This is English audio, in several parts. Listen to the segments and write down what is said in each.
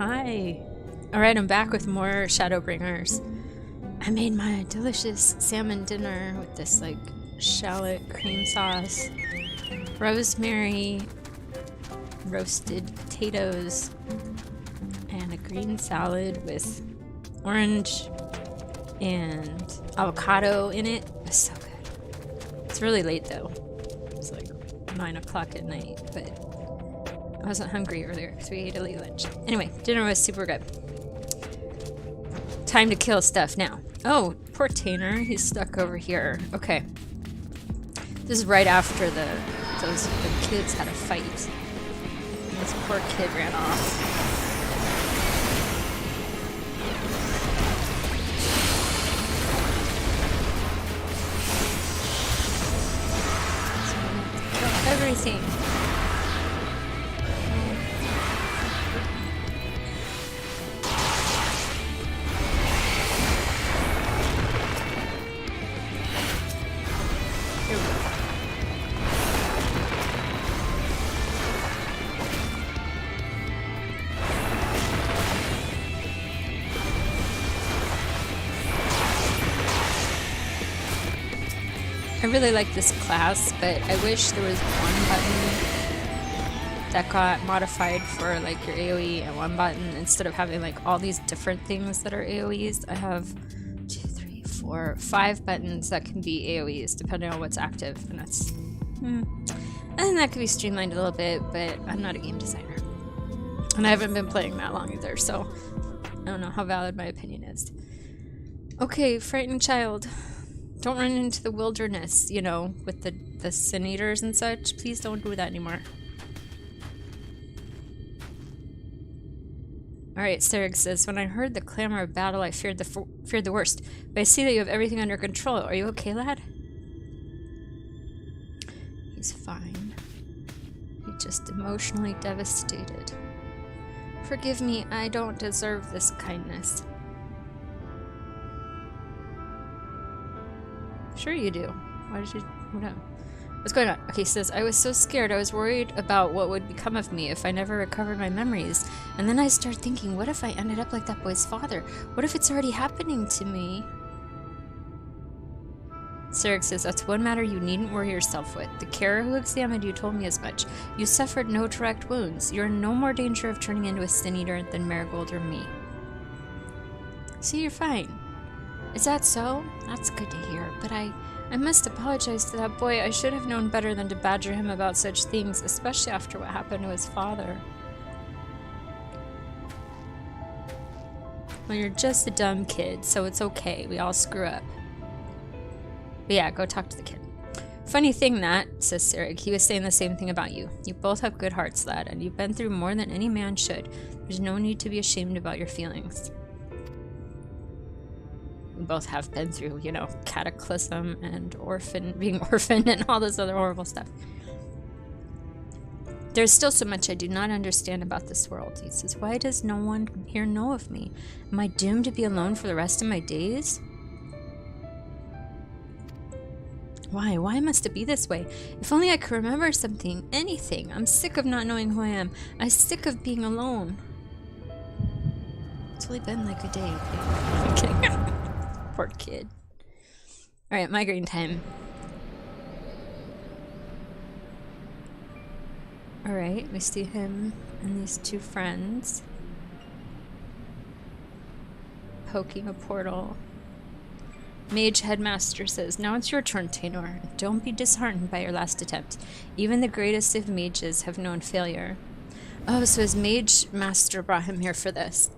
Hi. Alright, I'm back with more Shadowbringers. I made my delicious salmon dinner with this like shallot cream sauce, rosemary, roasted potatoes, and a green salad with orange and avocado in it. It was so good. It's really late though. It's like 9 o'clock at night, but I wasn't hungry earlier because we ate a late lunch. Anyway, dinner was super good. Time to kill stuff now. Oh, poor Tanner. He's stuck over here. Okay. This is right after the kids had a fight. And this poor kid ran off. Kill everything. I really like this class, but I wish there was one button that got modified for like your AoE and one button instead of having like all these different things that are AoEs. I have 2, 3, 4, 5 buttons that can be AoEs depending on what's active, and that's I think that could be streamlined a little bit, but I'm not a game designer. And I haven't been playing that long either, so I don't know how valid my opinion is. Okay, frightened child. Don't run into the wilderness, you know, with the sin eaters and such. Please don't do that anymore. Alright, Sarek says, when I heard the clamor of battle, I feared the worst. But I see that you have everything under control. Are you okay, lad? He's fine. He's just emotionally devastated. Forgive me, I don't deserve this kindness. Sure you do. Why did you... What's going on? Okay, he says, I was so scared. I was worried about what would become of me if I never recovered my memories. And then I started thinking, what if I ended up like that boy's father? What if it's already happening to me? Sarek says, that's one matter you needn't worry yourself with. The carer who examined you told me as much. You suffered no direct wounds. You're in no more danger of turning into a sin eater than Marigold or me. See, you're fine. Is that so? That's good to hear, but I must apologize to that boy. I should have known better than to badger him about such things, especially after what happened to his father. Well, you're just a dumb kid, so it's okay. We all screw up. But yeah, go talk to the kid. Funny thing that, says Sarek, he was saying the same thing about you. You both have good hearts, lad, and you've been through more than any man should. There's no need to be ashamed about your feelings. We both have been through, you know, cataclysm and being orphaned and all this other horrible stuff. There's still so much I do not understand about this world. He says, why does no one here know of me? Am I doomed to be alone for the rest of my days? Why? Why must it be this way? If only I could remember something, anything. I'm sick of not knowing who I am. I'm sick of being alone. It's only been like a day, okay? I'm kidding. Poor kid. Alright, migraine time. Alright, we see him and these two friends poking a portal. Mage Headmaster says, now it's your turn, Taynor. Don't be disheartened by your last attempt. Even the greatest of mages have known failure. Oh, so his Mage Master brought him here for this.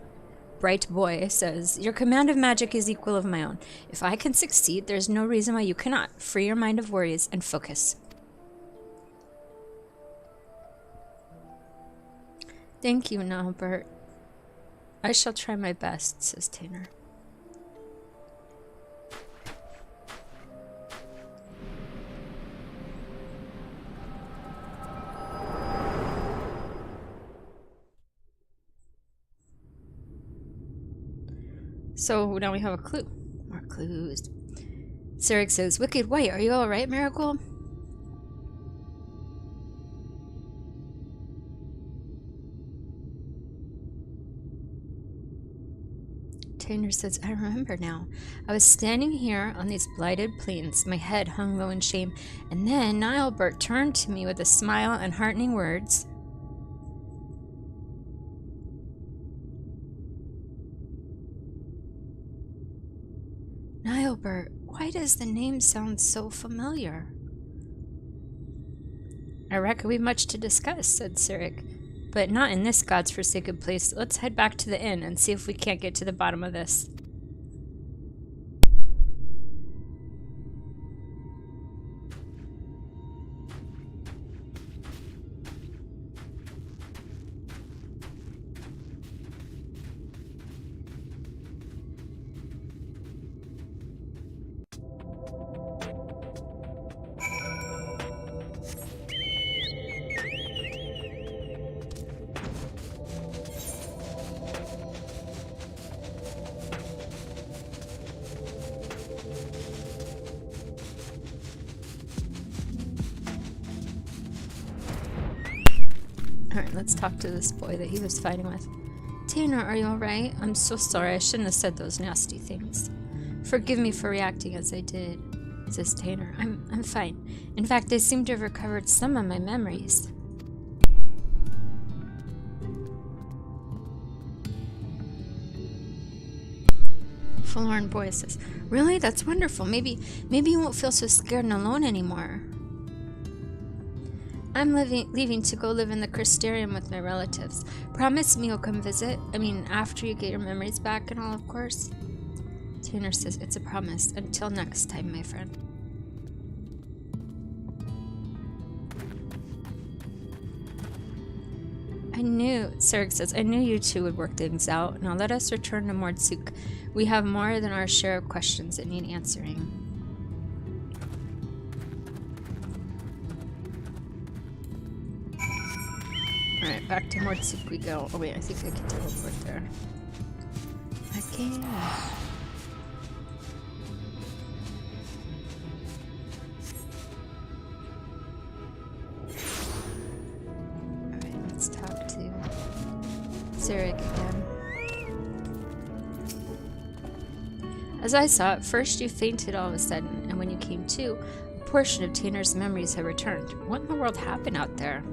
Bright Boy says, your command of magic is equal of my own. If I can succeed, there's no reason why you cannot. Free your mind of worries and focus. Thank you, Nalbert. I shall try my best, says Tanner. So now we have a clue. More clues. Sarek says, Wicked White, are you alright, Marigold? Tainer says, I remember now. I was standing here on these blighted plains, my head hung low in shame, and then Nilebert turned to me with a smile and heartening words. Nilebert, why does the name sound so familiar? I reckon we've much to discuss, said Sirik, but not in this god's forsaken place. Let's head back to the inn and see if we can't get to the bottom of this. Alright, let's talk to this boy that he was fighting with. Tainer, are you alright? I'm so sorry, I shouldn't have said those nasty things. Forgive me for reacting as I did, says Tainer. I'm fine. In fact, I seem to have recovered some of my memories. Forlorn boy says, really? That's wonderful. Maybe you won't feel so scared and alone anymore. I'm leaving to go live in the Crystarium with my relatives. Promise me you'll come visit? I mean, after you get your memories back and all, of course. Tainer says, it's a promise. Until next time, my friend. Sirik says, I knew you two would work things out. Now let us return to Mordsuk. We have more than our share of questions that need answering. Alright, back to Mordsuk we go. Oh wait, I think I can teleport there. I can. Alright, let's talk to Sirik again. As I saw it, first you fainted all of a sudden, and when you came to, a portion of Tainer's memories had returned. What in the world happened out there?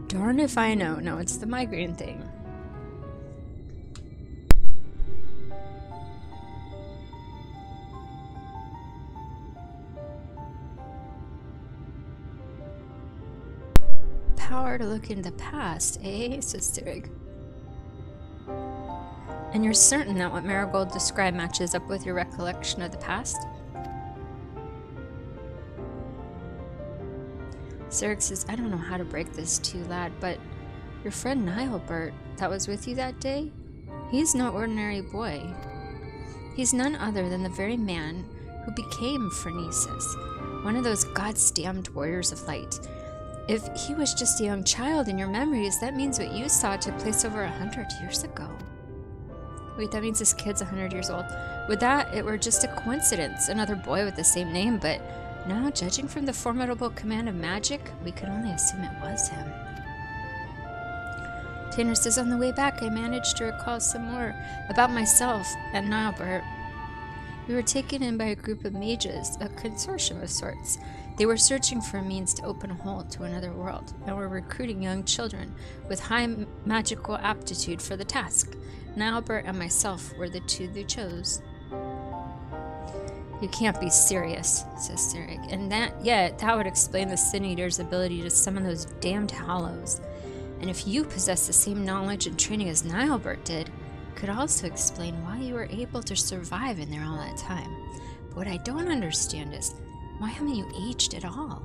Darn if I know. No, it's the migraine thing. Power to look into the past, eh? Says Sirik. And you're certain that what Marigold described matches up with your recollection of the past? Sirik says, I don't know how to break this to you, lad, but your friend Nilebert that was with you that day, he's no ordinary boy. He's none other than the very man who became Phronesis, one of those goddamned warriors of light. If he was just a young child in your memories, that means what you saw took place over 100 years ago. Wait, that means this kid's 100 years old. Would that it were just a coincidence, another boy with the same name, but now, judging from the formidable command of magic, we could only assume it was him. Tainer says, on the way back, I managed to recall some more about myself and Nilebert. We were taken in by a group of mages, a consortium of sorts. They were searching for a means to open a hole to another world, and were recruiting young children with high magical aptitude for the task. Nilebert and myself were the two they chose. You can't be serious, says Sirik. And that would explain the Sin Eater's ability to summon those damned hollows. And if you possess the same knowledge and training as Nilebert did, could also explain why you were able to survive in there all that time. But what I don't understand is, why haven't you aged at all?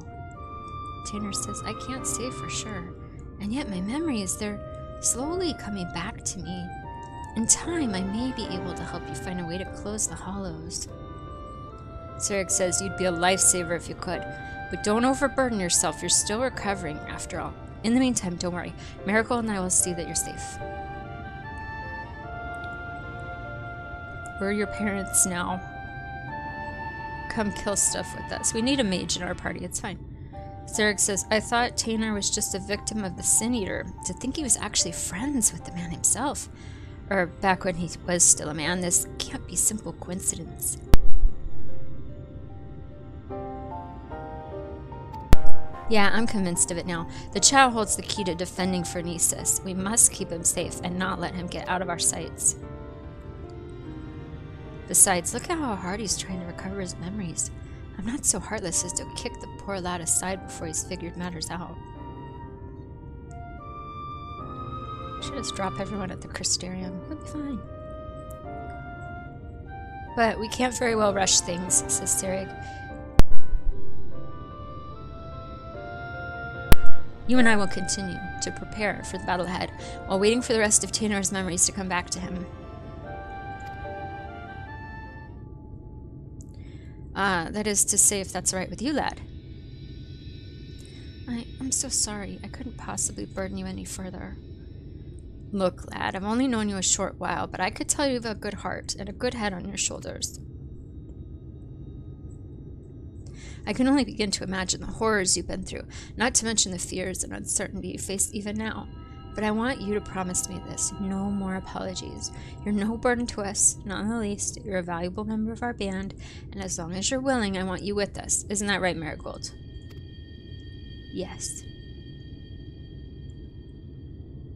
Tainer says, I can't say for sure. And yet my memories, they're slowly coming back to me. In time, I may be able to help you find a way to close the hollows. Sirik says you'd be a lifesaver if you could, but don't overburden yourself. You're still recovering, after all. In the meantime, don't worry. Marigold and I will see that you're safe. We're your parents now. Come kill stuff with us. We need a mage in our party. It's fine. Sirik says, I thought Tainer was just a victim of the Sin Eater. To think he was actually friends with the man himself. Or back when he was still a man. This can't be simple coincidence. Yeah, I'm convinced of it now. The child holds the key to defending Phronesis. We must keep him safe and not let him get out of our sights. Besides, look at how hard he's trying to recover his memories. I'm not so heartless as to kick the poor lad aside before he's figured matters out. Should just drop everyone at the Crystarium. He'll be fine. But we can't very well rush things, says Serig. You and I will continue to prepare for the battle ahead, while waiting for the rest of Taenor's memories to come back to him. That is to say, if that's all right with you, lad. I'm so sorry. I couldn't possibly burden you any further. Look, lad, I've only known you a short while, but I could tell you have a good heart and a good head on your shoulders. I can only begin to imagine the horrors you've been through, not to mention the fears and uncertainty you face even now. But I want you to promise me this: no more apologies. You're no burden to us, not in the least. You're a valuable member of our band, and as long as you're willing, I want you with us. Isn't that right, Marigold? Yes.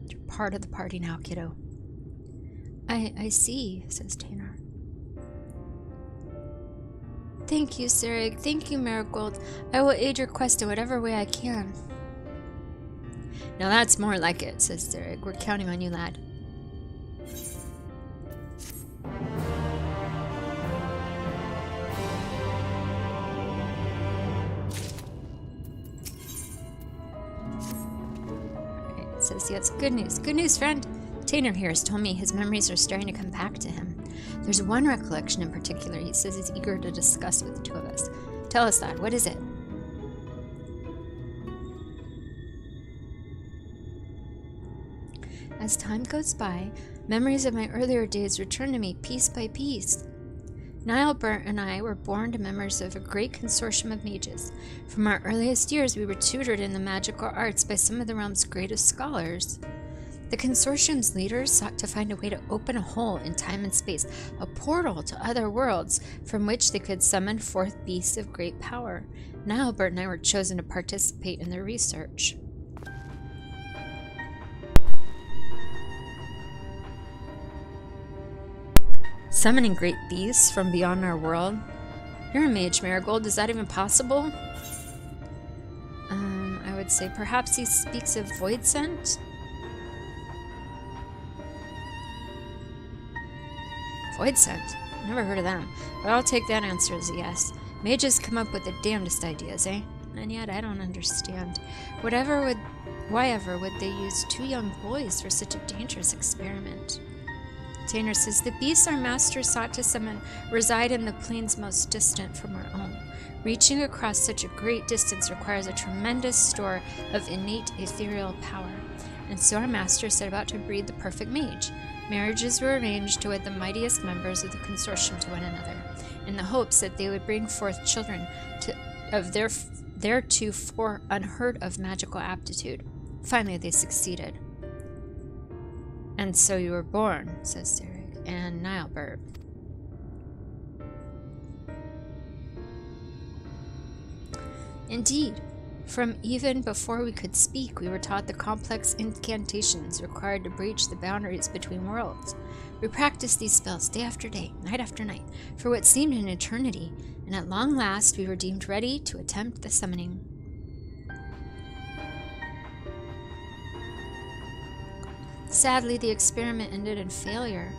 You're part of the party now, kiddo. I see, says Taenor. Thank you, Serig. Thank you, Marigold. I will aid your quest in whatever way I can. Now that's more like it, says Serig. We're counting on you, lad. Alright, it says yes. Good news. Good news, friend. Taenor here has told me his memories are starting to come back to him. There's one recollection in particular he says he's eager to discuss with the two of us. Tell us, lad. What is it? As time goes by, memories of my earlier days return to me piece by piece. Nilebert and I were born to members of a great consortium of mages. From our earliest years, we were tutored in the magical arts by some of the realm's greatest scholars. The consortium's leaders sought to find a way to open a hole in time and space, a portal to other worlds from which they could summon forth beasts of great power. Nilebert and I were chosen to participate in their research. Summoning great beasts from beyond our world? You're a mage, Marigold. Is that even possible? I would say perhaps he speaks of Void Scent? Void Scent? Never heard of them. But I'll take that answer as a yes. Mages come up with the damnedest ideas, eh? And yet I don't understand. Why ever would they use two young boys for such a dangerous experiment? Taenor says, the beasts our master sought to summon reside in the planes most distant from our own. Reaching across such a great distance requires a tremendous store of innate ethereal power. And so our master set about to breed the perfect mage. Marriages were arranged to wed the mightiest members of the consortium to one another, in the hopes that they would bring forth children of theretofore unheard of magical aptitude. Finally, they succeeded. And so you were born, says Serig, and Nilebert. Indeed, from even before we could speak, we were taught the complex incantations required to breach the boundaries between worlds. We practiced these spells day after day, night after night, for what seemed an eternity, and at long last we were deemed ready to attempt the summoning. Sadly, the experiment ended in failure.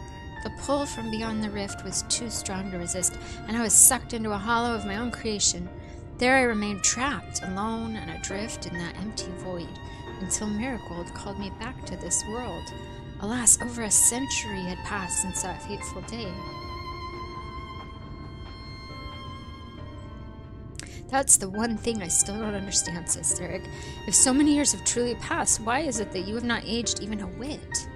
The pull from beyond the rift was too strong to resist, and I was sucked into a hollow of my own creation. There I remained trapped, alone and adrift in that empty void, until Marigold called me back to this world. Alas, over a century had passed since that fateful day. That's the one thing I still don't understand, says Serig. If so many years have truly passed, why is it that you have not aged even a whit?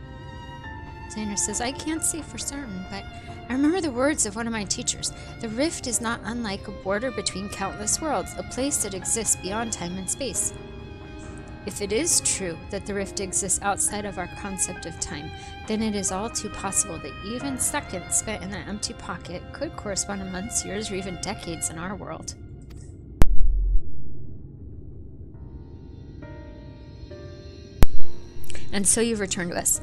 Taenor says, I can't say for certain, but I remember the words of one of my teachers. The rift is not unlike a border between countless worlds, a place that exists beyond time and space. If it is true that the rift exists outside of our concept of time, then it is all too possible that even seconds spent in that empty pocket could correspond to months, years, or even decades in our world. And so you've returned to us,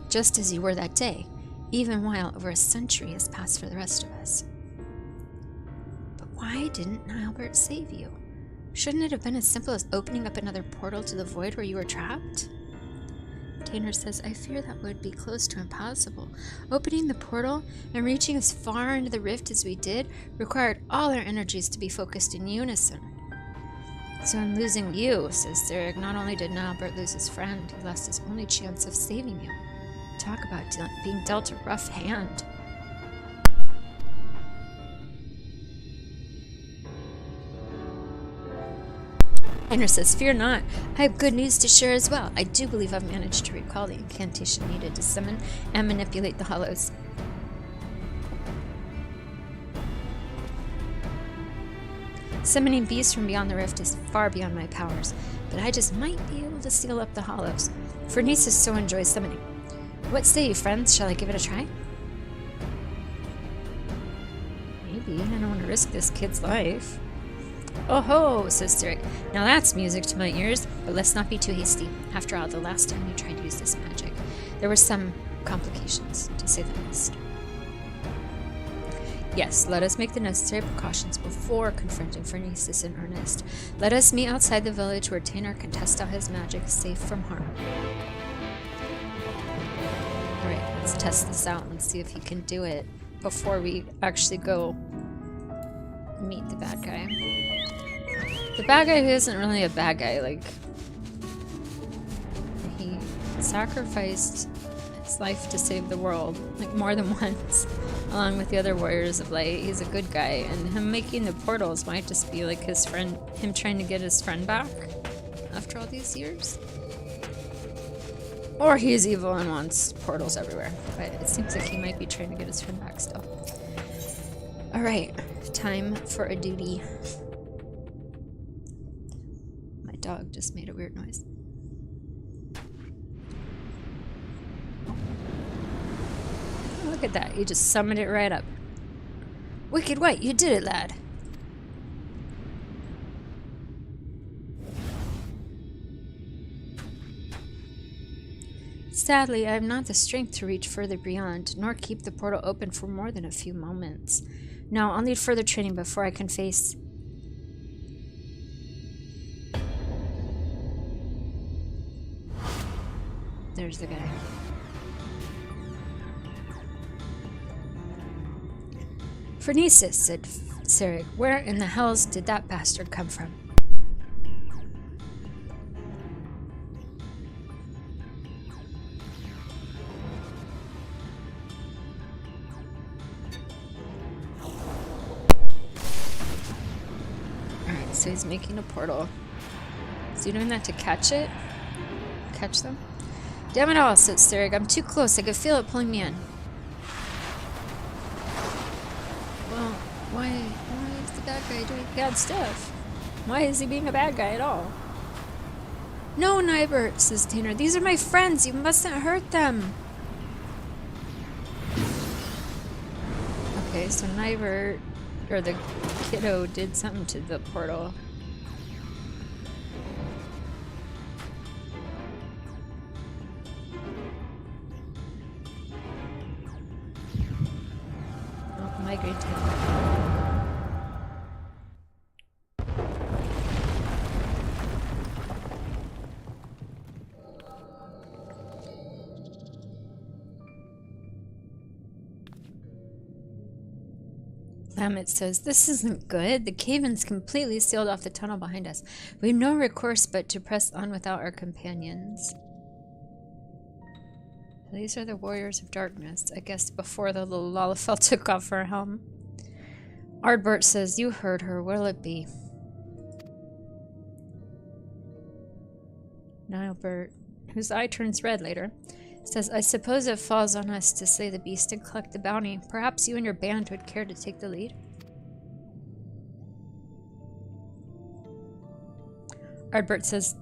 just as you were that day, even while over a century has passed for the rest of us. But why didn't Nilebert save you? Shouldn't it have been as simple as opening up another portal to the void where you were trapped? Tainer says, I fear that would be close to impossible. Opening the portal and reaching as far into the rift as we did required all our energies to be focused in unison. So in losing you, says Zarek, not only did Nilebert lose his friend, he lost his only chance of saving you. Talk about being dealt a rough hand. Tainer says, fear not. I have good news to share as well. I do believe I've managed to recall the incantation needed to summon and manipulate the hollows. Summoning beasts from beyond the rift is far beyond my powers, but I just might be able to seal up the hollows. Fernesis so enjoys summoning. What say you, friends? Shall I give it a try? Maybe. I don't want to risk this kid's life. Oh ho, says Zarek. Now that's music to my ears, but let's not be too hasty. After all, the last time we tried to use this magic, there were some complications, to say the least. Yes, let us make the necessary precautions before confronting Fernesis in earnest. Let us meet outside the village where Tainer can test out his magic safe from harm. Alright, let's test this out and see if he can do it before we actually go meet the bad guy. The bad guy who isn't really a bad guy, like, he sacrificed his life to save the world, like, more than once, along with the other warriors of light. He's a good guy, and him making the portals might just be like his friend, him trying to get his friend back after all these years. Or he's evil and wants portals everywhere, but it seems like he might be trying to get his friend back still. Alright, time for a duty. My dog just made a weird noise. Oh, look at that, you just summoned it right up. Wicked White, you did it, lad. Sadly, I have not the strength to reach further beyond, nor keep the portal open for more than a few moments. No, I'll need further training before I can face... There's the guy. Fernesis, said Zarek. Where in the hells did that bastard come from? Alright, so he's making a portal. Is he doing that to catch it? Catch them? Damn it all, said Zarek. I'm too close. I could feel it pulling me in. Well, why is the bad guy doing bad stuff? Why is he being a bad guy at all? No, Nilebert, says Tainer. These are my friends. You mustn't hurt them. Okay, so Nilebert, or the kiddo, did something to the portal. Oh, migrate to Lamet says, this isn't good. The cave-in's completely sealed off the tunnel behind us. We have no recourse but to press on without our companions. These are the warriors of darkness. I guess before the little Lalafell took off her helm. Ardbert says, you heard her. What'll it be? Nilebert, whose eye turns red later, says, I suppose it falls on us to slay the beast and collect the bounty. Perhaps you and your band would care to take the lead? Ardbert says,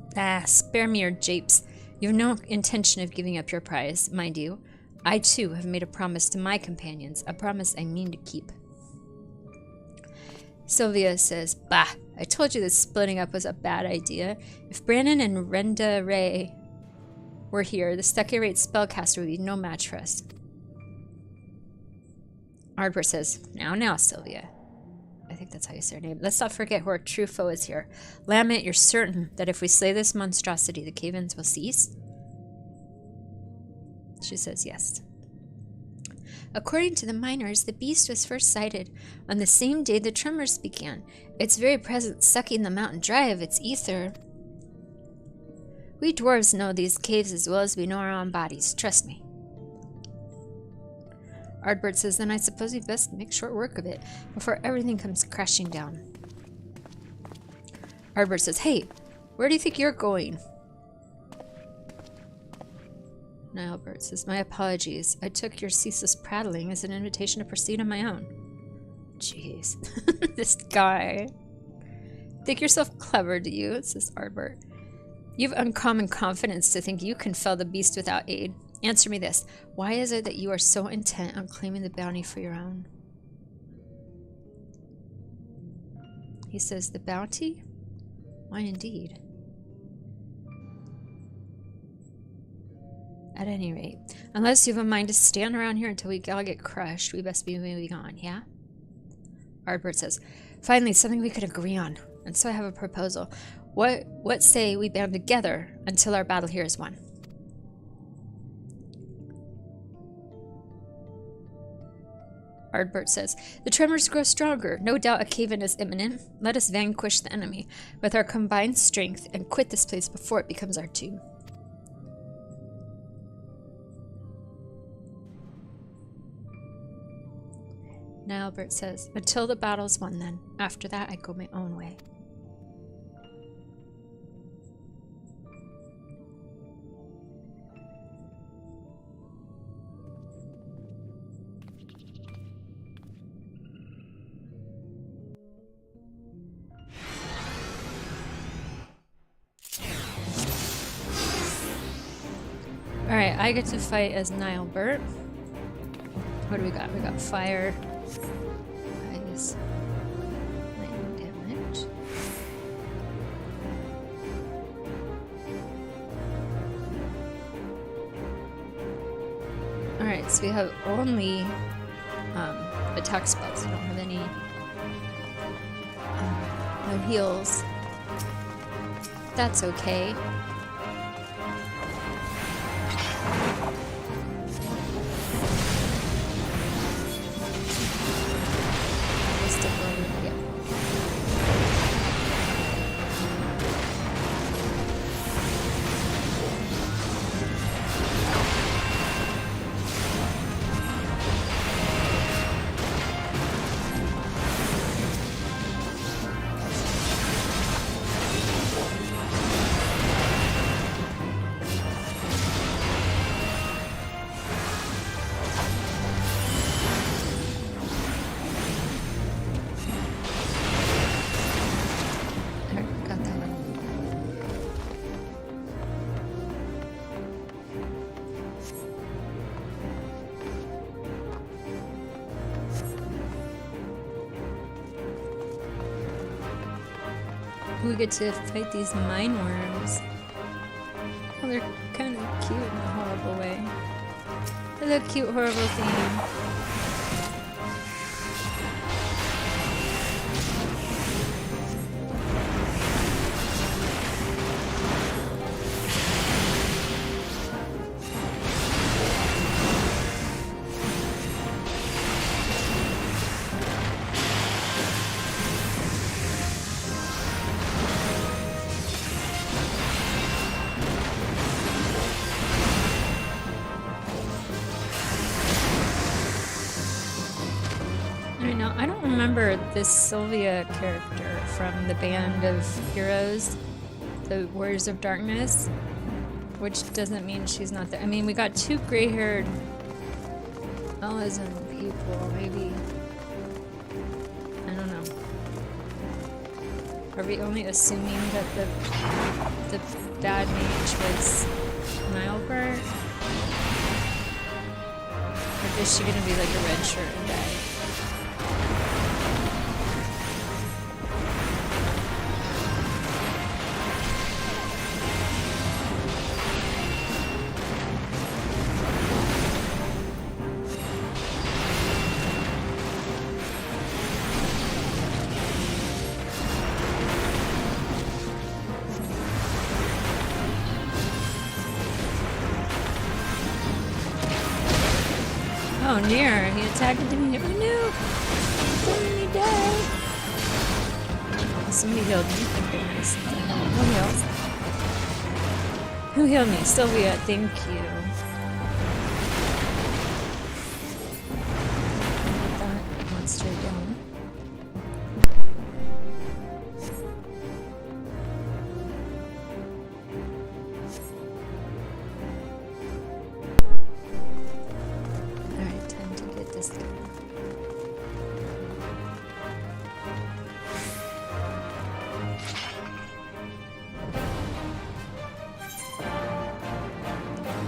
spare me your japes. You have no intention of giving up your prize, mind you. I, too, have made a promise to my companions, a promise I mean to keep. Sylvia says, bah, I told you this splitting up was a bad idea. If Brandon and Renda Ray were here, the second-rate spellcaster would be no match for us. Ardbert says, now, Sylvia. I think that's how you say her name. Let's not forget who our true foe is here. Lambent, you're certain that if we slay this monstrosity, the cave-ins will cease? She says yes. According to the miners, the beast was first sighted on the same day the tremors began. Its very presence sucking the mountain dry of its ether. We dwarves know these caves as well as we know our own bodies. Trust me. Ardbert says, then I suppose we best make short work of it before everything comes crashing down. Ardbert says, hey, where do you think you're going? Nilebert says, my apologies. I took your ceaseless prattling as an invitation to proceed on my own. Jeez. This guy. Think yourself clever, do you? Says Ardbert. You've uncommon confidence to think you can fell the beast without aid. Answer me this. Why is it that you are so intent on claiming the bounty for your own? He says, the bounty? Why indeed? At any rate, unless you have a mind to stand around here until we all get crushed, we best be moving on, yeah? Ardbert says, finally, something we could agree on. And so I have a proposal. What say we band together until our battle here is won? Ardbert says, the tremors grow stronger. No doubt a cave-in is imminent. Let us vanquish the enemy with our combined strength and quit this place before it becomes our tomb. Nilebert says, until the battle's won then. After that, I go my own way. Alright, I get to fight as Nilebert. What do we got? We got fire. Ice. Lightning damage. Alright, so we have only attack spells. We don't have any no heals. That's okay. We get to fight these mine worms. Oh, they're kind of cute in a horrible way. They're the cute, horrible thing. I don't remember this Sylvia character from the band of heroes, the Warriors of Darkness, which doesn't mean she's not there. I mean, we got two gray-haired Elysian people, maybe. I don't know. Are we only assuming that the bad mage was Nilebert? Or is she gonna be like a red shirt and die? Oh, near. He attacked me. Oh no! Don't let me die. Somebody healed me. Thank goodness. Who healed? Who healed me? Sylvia, thank you. Put that monster down.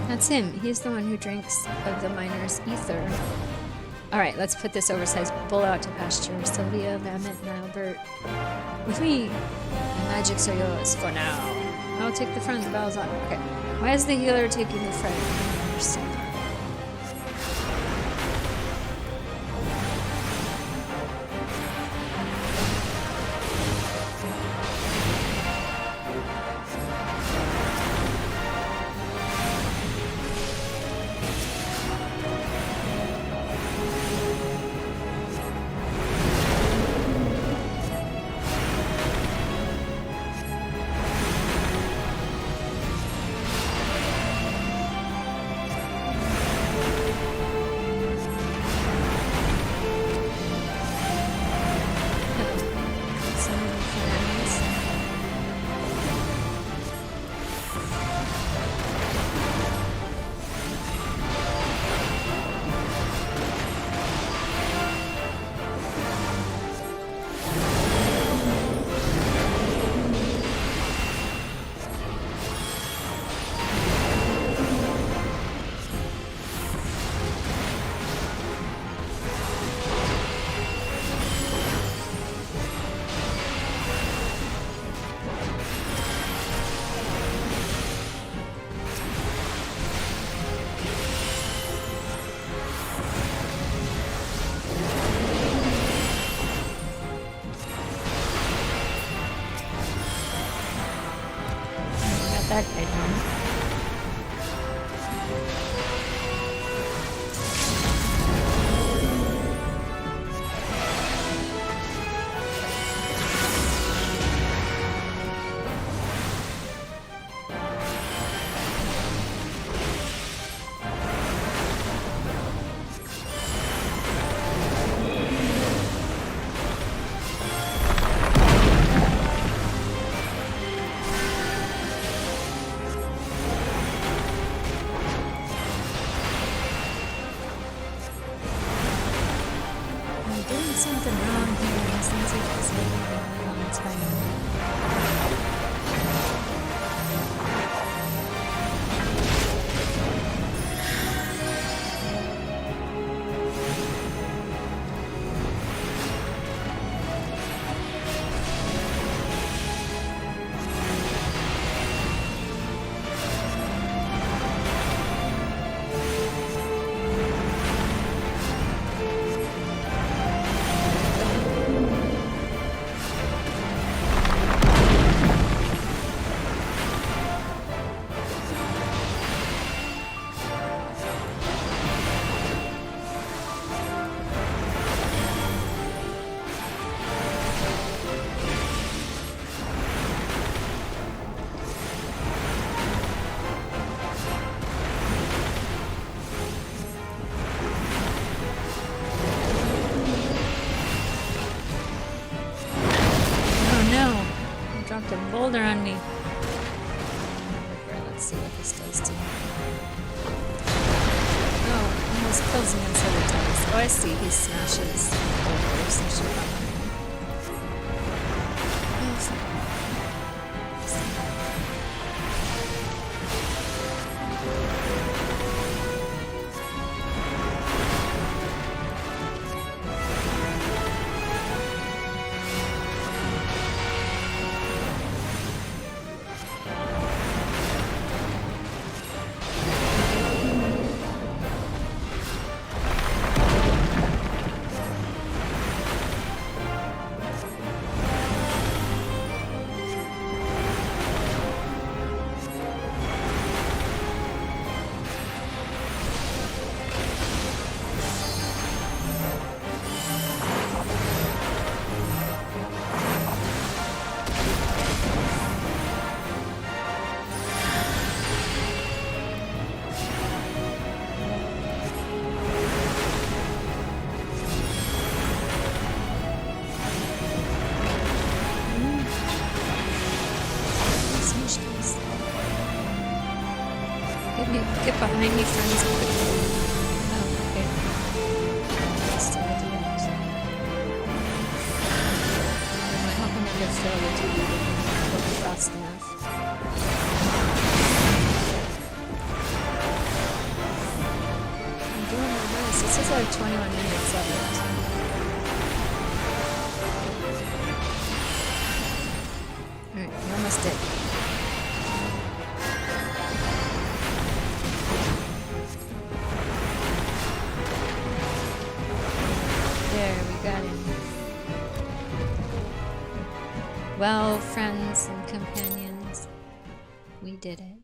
That's him. He's the one who drinks of the miner's ether. Alright, let's put this oversized bull out to pasture. Sylvia, Lamet, Nilebert. With me. The magics are yours for now. I'll take the front, the bell's on. Okay. Why is the healer taking the front? I don't understand that. That guy down. Something wrong here. It seems like he's living a really long time. Dropped a boulder on me. Let's see what this does to me. Oh, almost kills him instead of times. Oh, I see. He smashes boulders and shit on him. Oh, Find me friends quickly. Oh, okay. Still didn't. How come I could fail to do it fast enough? I'm doing my best. It says I have 21 minutes left. Alright, we're almost dead. There, we got him. Well, friends and companions, we did it.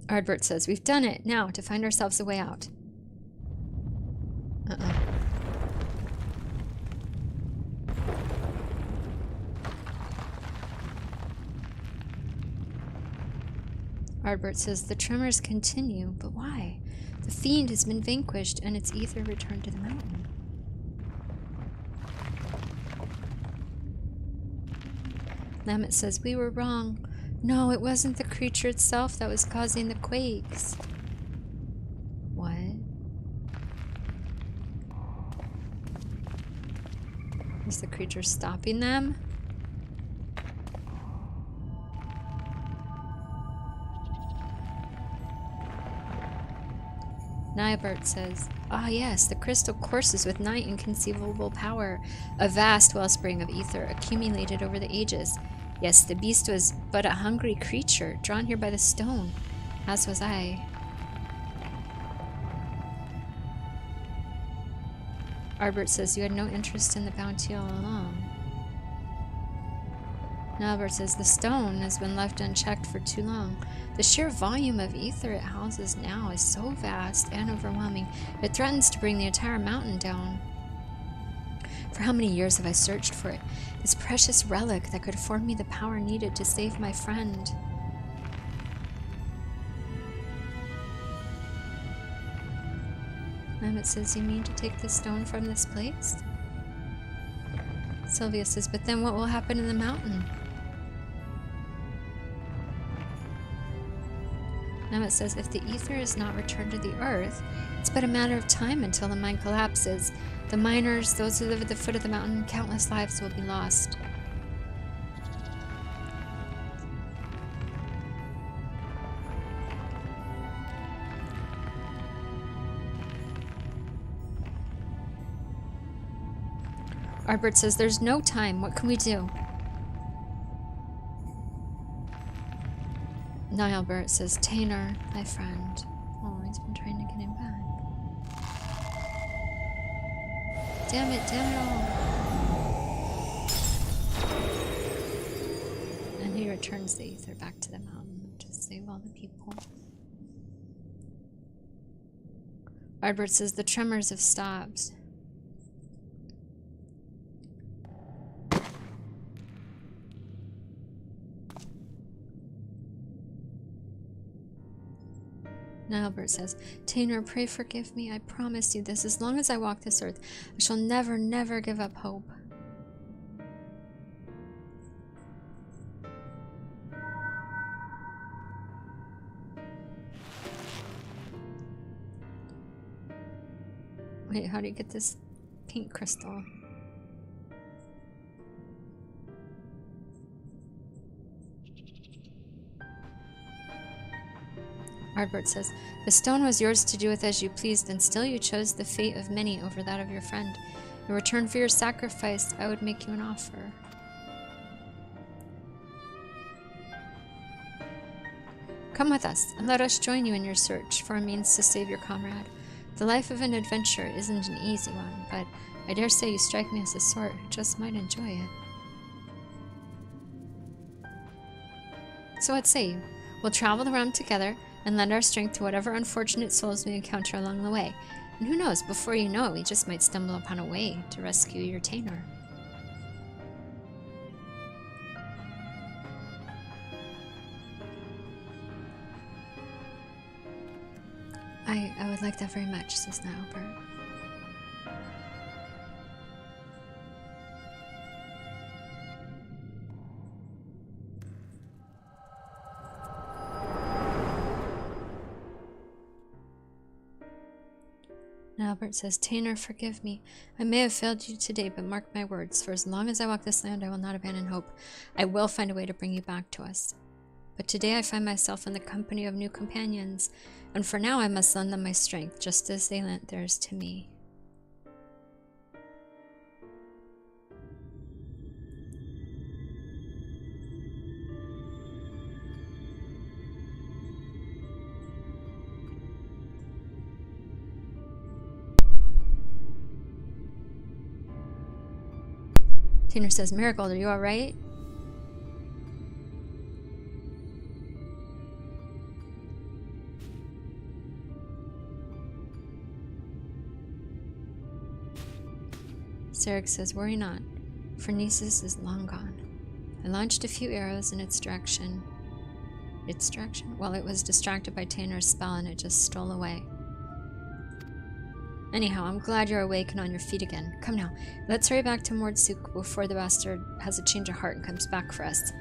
Ardbert says, we've done it. Now, to find ourselves a way out. Ardbert says, the tremors continue, but why? The fiend has been vanquished, and its ether returned to the mountain. Lamet says, we were wrong. No, it wasn't the creature itself that was causing the quakes. What? Is the creature stopping them? Nyabert says, ah yes, the crystal courses with nigh inconceivable power, a vast wellspring of ether accumulated over the ages. Yes, the beast was but a hungry creature, drawn here by the stone, as was I. Ardbert says, you had no interest in the bounty all along. Albert says, the stone has been left unchecked for too long. The sheer volume of ether it houses now is so vast and overwhelming, it threatens to bring the entire mountain down. For how many years have I searched for it? This precious relic that could afford me the power needed to save my friend. Lamet says, you mean to take the stone from this place? Sylvia says, but then what will happen in the mountain? Lamet says, if the ether is not returned to the earth, it's but a matter of time until the mine collapses. The miners, those who live at the foot of the mountain, countless lives will be lost. Ardbert says, there's no time. What can we do? Niallbert says, Tainer, my friend. Oh, he's been trying to get him back. Damn it all. And he returns the ether back to the mountain to save all the people. Ardbert says, the tremors have stopped. Albert says, Tainer, pray forgive me. I promise you this. As long as I walk this earth, I shall never, never give up hope. Wait, how do you get this pink crystal? Ardbert says, the stone was yours to do with as you pleased, and still you chose the fate of many over that of your friend. In return for your sacrifice, I would make you an offer. Come with us, and let us join you in your search for a means to save your comrade. The life of an adventurer isn't an easy one, but I dare say you strike me as the sort who just might enjoy it. So what say you? We'll travel the realm together, and lend our strength to whatever unfortunate souls we encounter along the way. And who knows, before you know it, we just might stumble upon a way to rescue your Tainer. I would like that very much, says Niallbert. And Albert says, Tainer, forgive me. I may have failed you today, but mark my words. For as long as I walk this land, I will not abandon hope. I will find a way to bring you back to us. But today I find myself in the company of new companions, and for now I must lend them my strength, just as they lent theirs to me. Tainer says, Marigold, are you alright? Sarek says, worry not, for Nisus is long gone. I launched a few arrows in its direction. Its direction? Well, it was distracted by Tainer's spell and it just stole away. Anyhow, I'm glad you're awake and on your feet again. Come now, let's hurry back to Mordsuk before the bastard has a change of heart and comes back for us.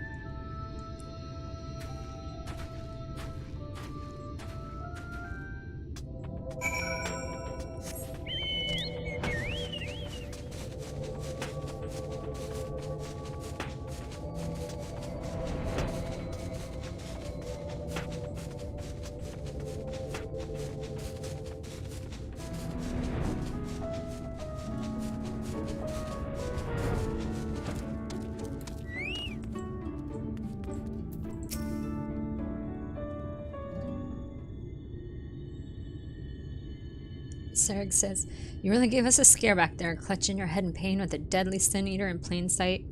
Sarek says, you really gave us a scare back there, clutching your head in pain with a deadly sin eater in plain sight.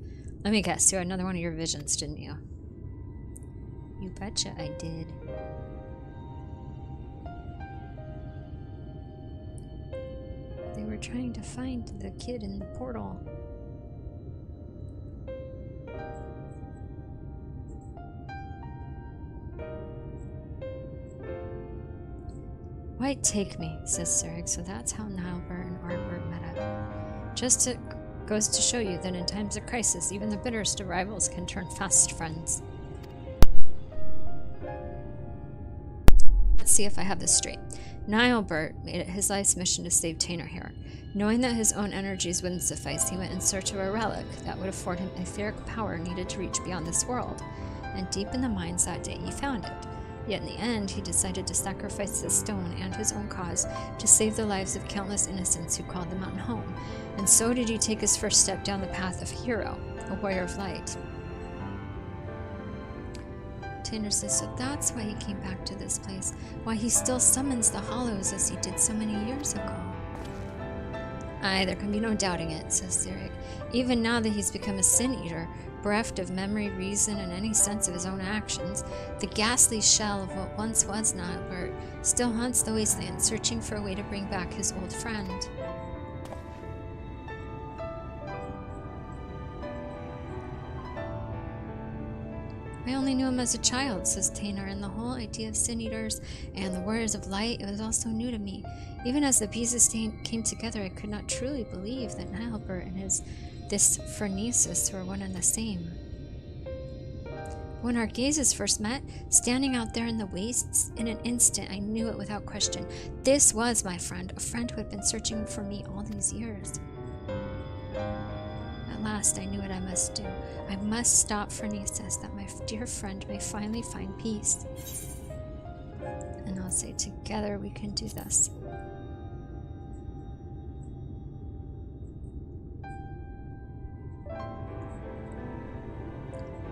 Let me guess, you had another one of your visions, didn't you? You betcha I did. They were trying to find the kid in the portal. Why take me, says Sarek, so that's how Nilebert and Ardbert met up. Just it goes to show you that in times of crisis, even the bitterest of rivals can turn fast friends. Let's see if I have this straight. Nilebert made it his life's mission to save Tainer here. Knowing that his own energies wouldn't suffice, he went in search of a relic that would afford him etheric power needed to reach beyond this world. And deep in the mines that day, he found it. Yet in the end, he decided to sacrifice the stone and his own cause to save the lives of countless innocents who called the mountain home. And so did he take his first step down the path of hero, a warrior of light. Tainer says, so that's why he came back to this place, why he still summons the Hollows as he did so many years ago. Aye, there can be no doubting it, says Sarek. Even now that he's become a sin-eater, bereft of memory, reason, and any sense of his own actions, the ghastly shell of what once was Nilebert still haunts the wasteland, searching for a way to bring back his old friend. I only knew him as a child, says Tainer, and the whole idea of sin-eaters and the warriors of light, it was all so new to me. Even as the pieces came together, I could not truly believe that Nilebert and this Phronesis were one and the same. When our gazes first met, standing out there in the wastes, in an instant I knew it without question. This was my friend, a friend who had been searching for me all these years. At last I knew what I must do. I must stop Phronesis, that my dear friend may finally find peace. And I'll say, together we can do this.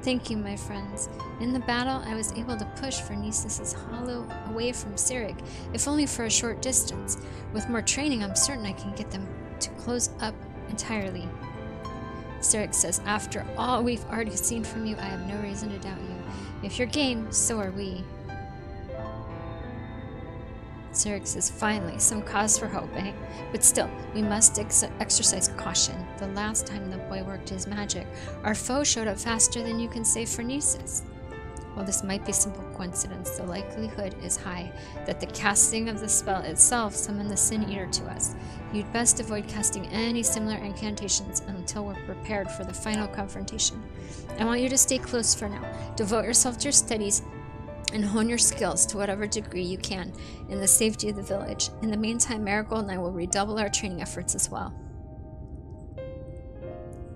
Thank you, my friends. In the battle, I was able to push Phronesis' hollow away from Sarek, if only for a short distance. With more training, I'm certain I can get them to close up entirely. Sarek says, after all we've already seen from you, I have no reason to doubt you. If you're game, so are we. Sarek says, finally, some cause for hope, eh? But still, we must exercise caution. The last time the boy worked his magic, our foe showed up faster than you can save Phronesis. While this might be simple coincidence, the likelihood is high that the casting of the spell itself summoned the Sin-Eater to us. You'd best avoid casting any similar incantations until we're prepared for the final confrontation. I want you to stay close for now. Devote yourself to your studies. and hone your skills to whatever degree you can in the safety of the village. In the meantime, Marigold and I will redouble our training efforts as well.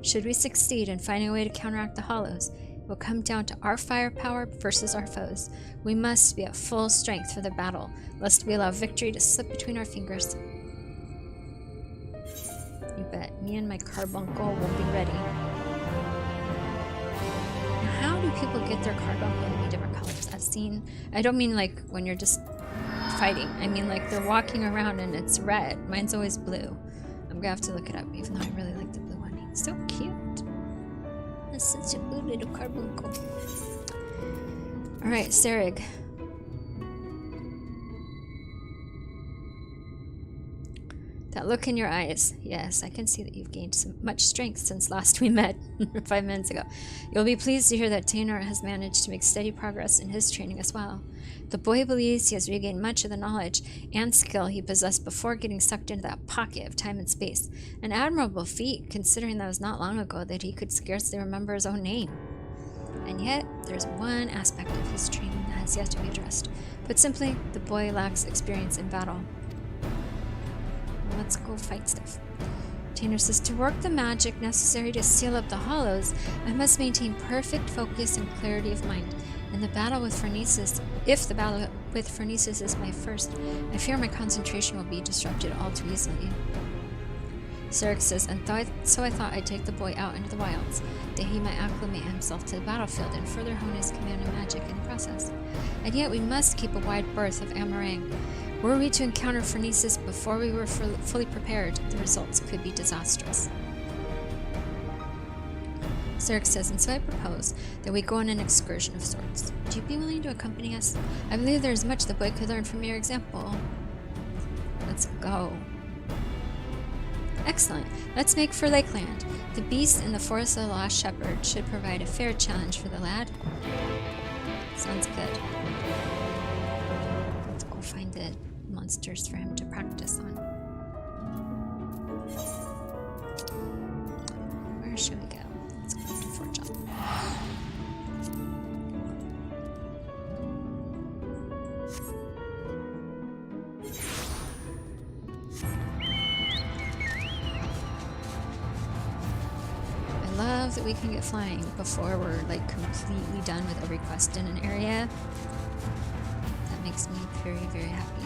Should we succeed in finding a way to counteract the Hollows, it will come down to our firepower versus our foes. We must be at full strength for the battle, lest we allow victory to slip between our fingers. You bet. Me and my carbuncle will be ready. Now, how do people get their carbuncle to be different colors? I don't mean like when you're just fighting. I mean like they're walking around and it's red. Mine's always blue. I'm gonna have to look it up, even though I really like the blue one. He's so cute. That's such a blue little carbuncle. Alright, Serig. That look in your eyes. Yes, I can see that you've gained much strength since last we met 5 minutes ago. You'll be pleased to hear that Taynor has managed to make steady progress in his training as well. The boy believes he has regained much of the knowledge and skill he possessed before getting sucked into that pocket of time and space. An admirable feat, considering that it was not long ago that he could scarcely remember his own name. And yet, there's one aspect of his training that has yet to be addressed. Put simply, the boy lacks experience in battle. Let's go fight stuff. Taynor says, to work the magic necessary to seal up the Hollows, I must maintain perfect focus and clarity of mind. In the battle with Phronesis, if the battle with Phronesis is my first, I fear my concentration will be disrupted all too easily. Serig says, so I thought I'd take the boy out into the wilds, that he might acclimate himself to the battlefield and further hone his command of magic in the process. And yet we must keep a wide berth of Amarang. Were we to encounter Phronesis before we were fully prepared, the results could be disastrous. Serig says, and so I propose that we go on an excursion of sorts. Would you be willing to accompany us? I believe there is much the boy could learn from your example. Let's go. Excellent. Let's make for Lakeland. The beast in the Forest of the Lost Shepherd should provide a fair challenge for the lad. Sounds good. Let's go find the monsters for him to practice on. Where should we go? Let's go to Fort John. I love that we can get flying before we're like completely done with every quest in an area. That makes me very, very happy.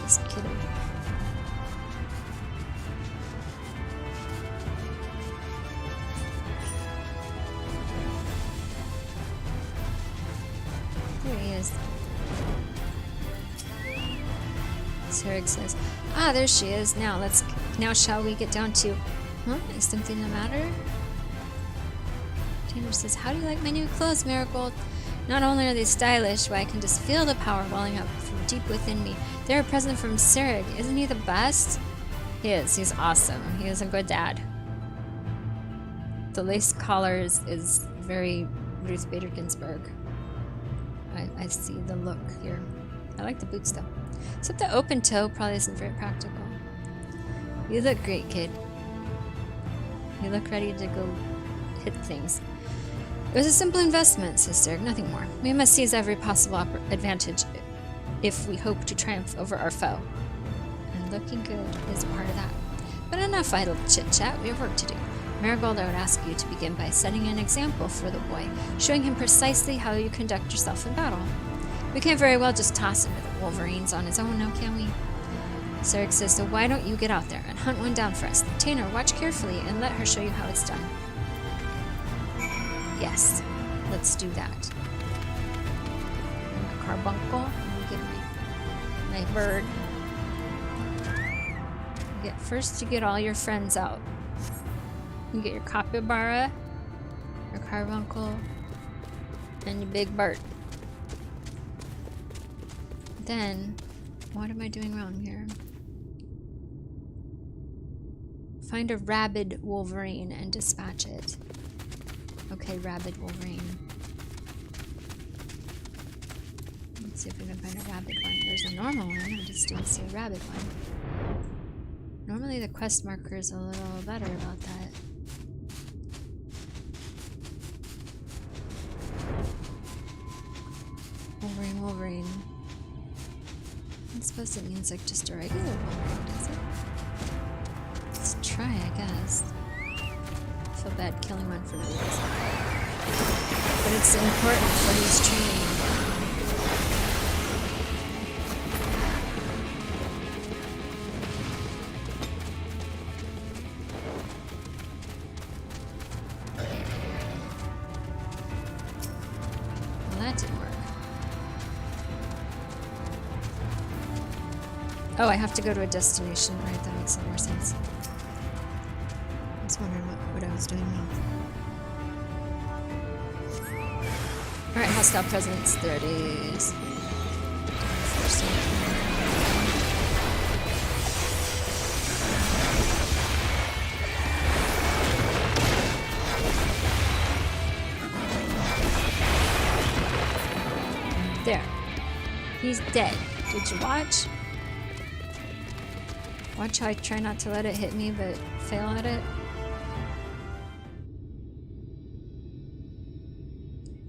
This kiddo. There he is. Serig says, "Ah, there she is. Now shall we get down to? Huh? Is something the matter?" Taynor says, "How do you like my new clothes, Marigold? Not only are they stylish, but I can just feel the power welling up from deep within me. They're a present from Serig. Isn't he the best?" He is. He's awesome. He is a good dad. The lace collars is very Ruth Bader Ginsburg. I see the look here. I like the boots though. Except the open toe probably isn't very practical. You look great, kid. You look ready to go hit things. It was a simple investment, says Serig, nothing more. We must seize every possible advantage if we hope to triumph over our foe. And looking good is part of that. But enough idle chit-chat, we have work to do. Marigold, I would ask you to begin by setting an example for the boy, showing him precisely how you conduct yourself in battle. We can't very well just toss him to the wolverines on his own now, can we? Serig says, so why don't you get out there and hunt one down for us? Taynor, watch carefully and let her show you how it's done. Yes, let's do that. My carbuncle, I'll get my bird. First you get all your friends out. You get your capybara, your carbuncle, and your big bird. Then, what am I doing wrong here? Find a rabid wolverine and dispatch it. Okay, rabid wolverine. Let's see if we can find a rabid one. There's a normal one, I just didn't see a rabid one. Normally the quest marker is a little better about that. Wolverine, Wolverine. I suppose it means like just a regular Wolverine, does it? Let's try, I guess. I feel bad killing one for no reason. But it's important for his training. Well, that didn't work. Oh, I have to go to a destination, right? That makes a lot more sense. I was wondering what I was doing wrong. Alright, hostile presence. There it is. There. He's dead. Did you watch? Watch how I try not to let it hit me, but fail at it.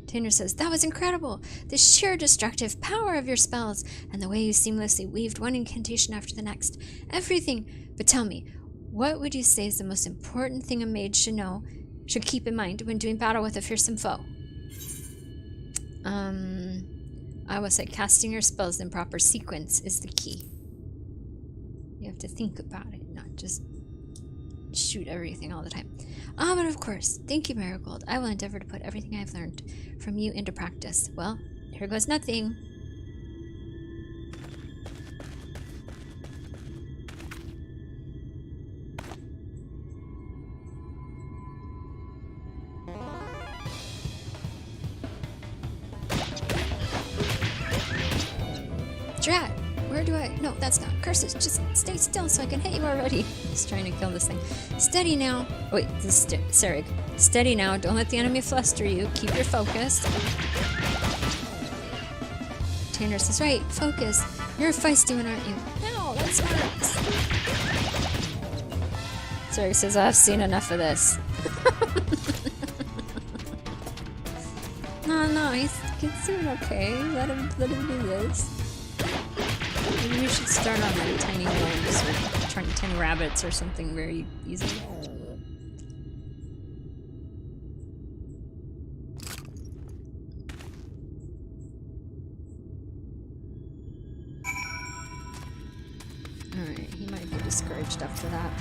Tanner says, that was incredible! The sheer destructive power of your spells, and the way you seamlessly weaved one incantation after the next. Everything! But tell me, what would you say is the most important thing a mage should keep in mind when doing battle with a fearsome foe? I would say casting your spells in proper sequence is the key. You have to think about it, not just shoot everything all the time. Ah, but of course. Thank you, Marigold. I will endeavor to put everything I've learned from you into practice. Well, here goes nothing. Drat! Where do I... No, that's not. Curses, just stay still so I can hit you already. Just trying to kill this thing. Steady now. Oh, wait, this is Sarig. Steady now. Don't let the enemy fluster you. Keep your focus. Tanner says, right, focus. You're a feisty one, aren't you? No, that's not. Sarig says, I've seen enough of this. No, he's doing okay. Let him do this. Maybe we should start on like tiny worms or tiny rabbits or something very easy. Alright, he might be discouraged after that.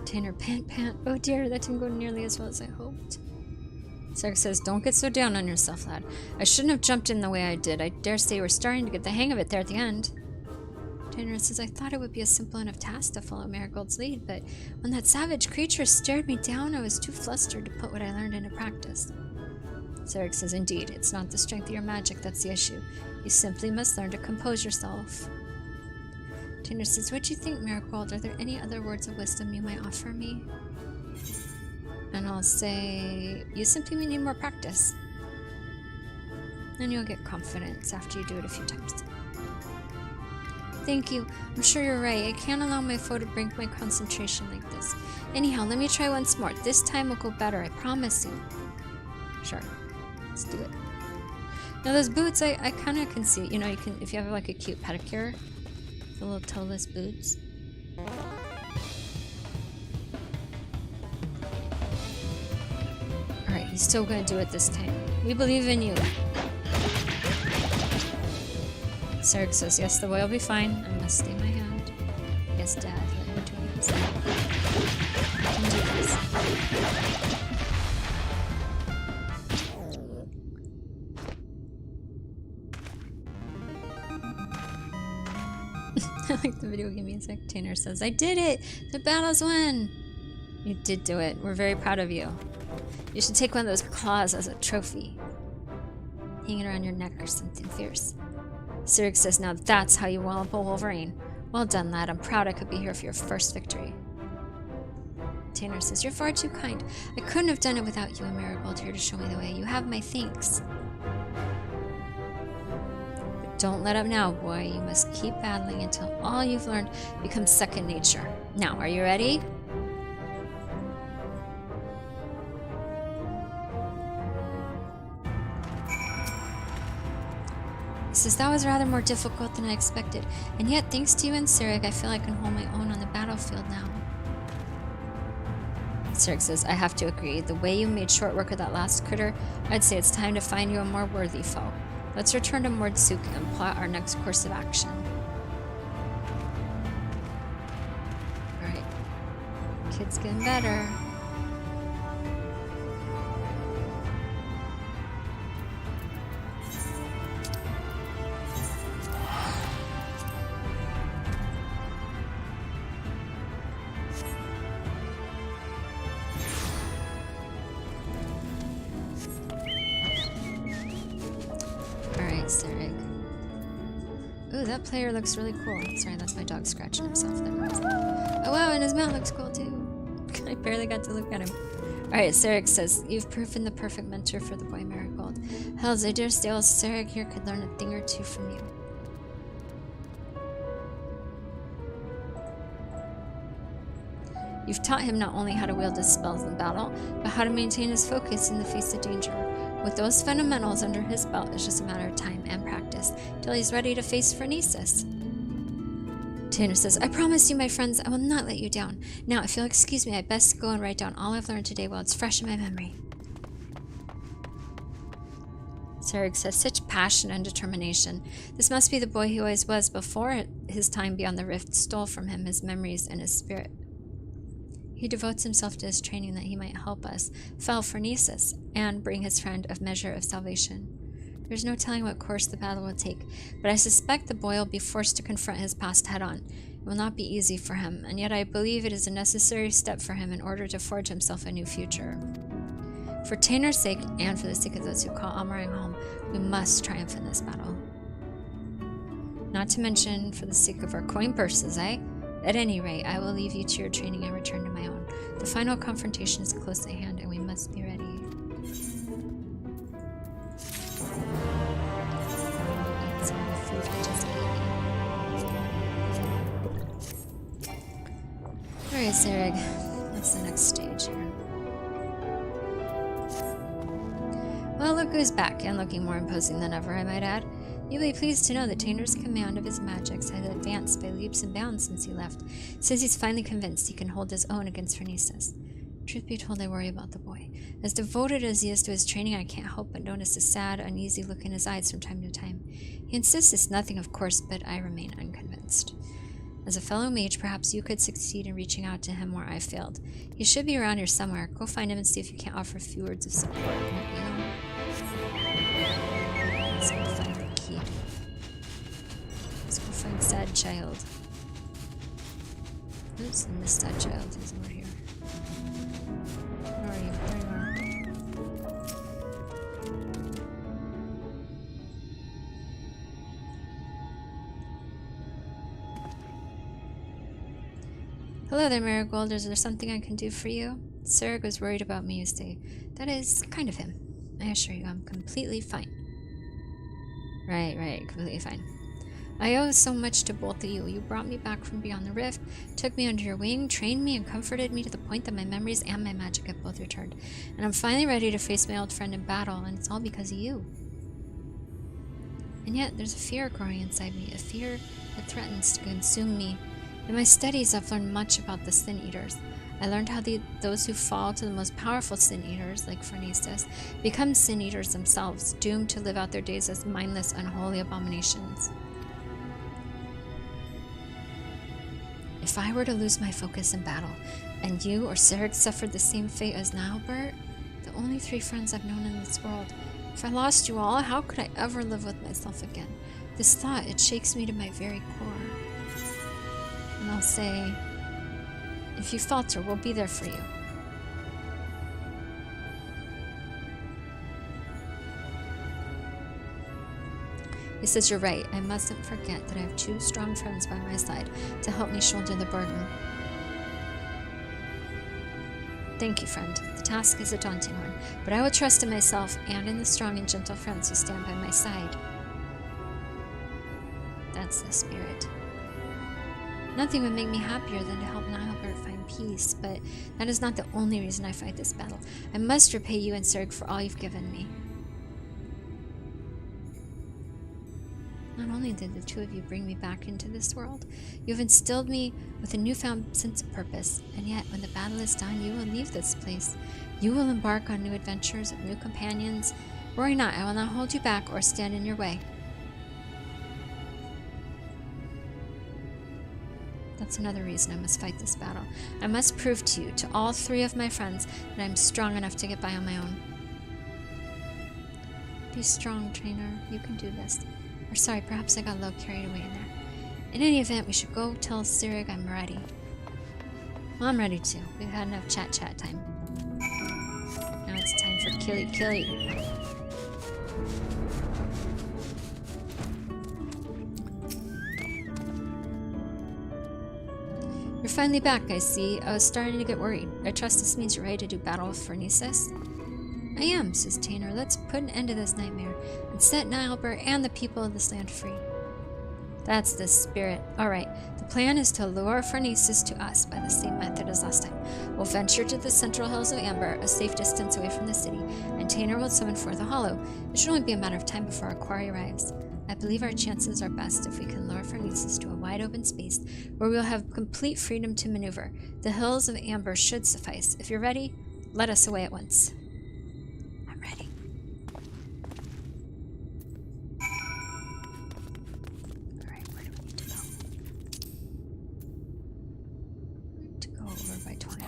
Tanner, pant. Oh dear, that didn't go nearly as well as I hoped. Sarek says, don't get so down on yourself, lad. I shouldn't have jumped in the way I did. I dare say you were starting to get the hang of it there at the end. Tanner says, I thought it would be a simple enough task to follow Marigold's lead, but when that savage creature stared me down, I was too flustered to put what I learned into practice. Sarek says, indeed, it's not the strength of your magic that's the issue. You simply must learn to compose yourself. Tanner says, what do you think, Marigold? Are there any other words of wisdom you might offer me? And I'll say, you simply need more practice. And you'll get confidence after you do it a few times. Thank you. I'm sure you're right. I can't allow my foe to break my concentration like this. Anyhow, let me try once more. This time will go better, I promise you. Sure. Let's do it. Now those boots, I kind of can see, you know, you can, if you have like a cute pedicure, the little toeless boots. Alright, he's still gonna do it this time. We believe in you. Sarek says, yes, the boy will be fine. I must stay my hand. Yes, Dad, let him do his thing. I can do this. I like the video game music. Tanner says, I did it! The battle's won! You did do it. We're very proud of you. You should take one of those claws as a trophy. Hang it around your neck or something fierce. Sirik says, now that's how you wallop a Wolverine. Well done, lad. I'm proud I could be here for your first victory. Tanner says, you're far too kind. I couldn't have done it without you and Marigold here to show me the way. You have my thanks. But don't let up now, boy. You must keep battling until all you've learned becomes second nature. Now, are you ready? He says, that was rather more difficult than I expected. And yet, thanks to you and Sirik, I feel I can hold my own on the battlefield now. Sirik says, I have to agree. The way you made short work of that last critter, I'd say it's time to find you a more worthy foe. Let's return to Mordsuk and plot our next course of action. Alright. Kid's getting better. Ooh, that player looks really cool. Sorry, that's my dog scratching himself there. Oh wow, and his mount looks cool too. I barely got to look at him. Alright, Sirik says, you've proven the perfect mentor for the boy Marigold. Hells, I dare say old Sirik here could learn a thing or two from you. You've taught him not only how to wield his spells in battle, but how to maintain his focus in the face of danger. With those fundamentals under his belt, it's just a matter of time and practice till he's ready to face Phronesis. Tanner says, I promise you, my friends, I will not let you down. Now, if you'll excuse me, I best go and write down all I've learned today while it's fresh in my memory. Sirik says, such passion and determination. This must be the boy he always was before his time beyond the rift stole from him his memories and his spirit. He devotes himself to his training that he might help us fell Phronesis and bring his friend a measure of salvation. There's no telling what course the battle will take, but I suspect the boy will be forced to confront his past head-on. It will not be easy for him, and yet I believe it is a necessary step for him in order to forge himself a new future. For Tanner's sake, and for the sake of those who call Almarang home, we must triumph in this battle. Not to mention for the sake of our coin purses, eh? At any rate, I will leave you to your training and return to my own. The final confrontation is close at hand, and we must be ready. Alright, Sirik. What's the next stage here? Well, look who's back, and looking more imposing than ever, I might add. You'll be pleased to know that Tanner's command of his magics has advanced by leaps and bounds since he left. Says he's finally convinced he can hold his own against Phronesis. Truth be told, I worry about the boy. As devoted as he is to his training, I can't help but notice a sad, uneasy look in his eyes from time to time. He insists it's nothing, of course, but I remain unconvinced. As a fellow mage, perhaps you could succeed in reaching out to him where I failed. He should be around here somewhere. Go find him and see if you can't offer a few words of support, won't you? Let's go find the key. Let's go find Sad Child. Oops, I missed Sad Child. He's over here. Where are you? There you are. Hello there, Marigold. Is there something I can do for you? Sirik was worried about me, you say. That is kind of him. I assure you, I'm completely fine. Right, completely fine. I owe so much to both of you. You brought me back from beyond the rift, took me under your wing, trained me, and comforted me to the point that my memories and my magic have both returned. And I'm finally ready to face my old friend in battle, and it's all because of you. And yet, there's a fear growing inside me, a fear that threatens to consume me. In my studies, I've learned much about the Sin Eaters. I learned how those who fall to the most powerful Sin Eaters, like Phronesis, become Sin Eaters themselves, doomed to live out their days as mindless, unholy abominations. If I were to lose my focus in battle, and you or Sirik suffered the same fate as Nilbert, the only three friends I've known in this world, if I lost you all, how could I ever live with myself again? This thought, it shakes me to my very core. And I'll say, if you falter, we'll be there for you. He says you're right. I mustn't forget that I have 2 strong friends by my side to help me shoulder the burden. Thank you, friend. The task is a daunting one, but I will trust in myself and in the strong and gentle friends who stand by my side. That's the spirit. Nothing would make me happier than to help Nihilbert find peace, but that is not the only reason I fight this battle. I must repay you and Serg for all you've given me. Not only did the 2 of you bring me back into this world, you have instilled me with a newfound sense of purpose, and yet when the battle is done, you will leave this place. You will embark on new adventures with new companions. Worry not, I will not hold you back or stand in your way. That's another reason I must fight this battle. I must prove to you, to all 3 of my friends, that I am strong enough to get by on my own. Be strong, trainer. You can do this. Or sorry, perhaps I got a little carried away in there. In any event, we should go tell Sirig I'm ready. Well, I'm ready too. We've had enough chat time. Now it's time for killy. You're finally back, I see. I was starting to get worried. I trust this means you're ready to do battle with Phronesis? I am, says Tainer. Let's put an end to this nightmare and set Nihilbert and the people of this land free. That's the spirit. Alright, the plan is to lure Phronesis to us by the same method as last time. We'll venture to the central hills of Amber, a safe distance away from the city, and Tainer will summon forth a hollow. It should only be a matter of time before our quarry arrives. I believe our chances are best if we can lure Phronesis to a wide open space where we'll have complete freedom to maneuver. The hills of Amber should suffice. If you're ready, let us away at once. I'm ready. Alright, where do we need to go? We need to go over by 20.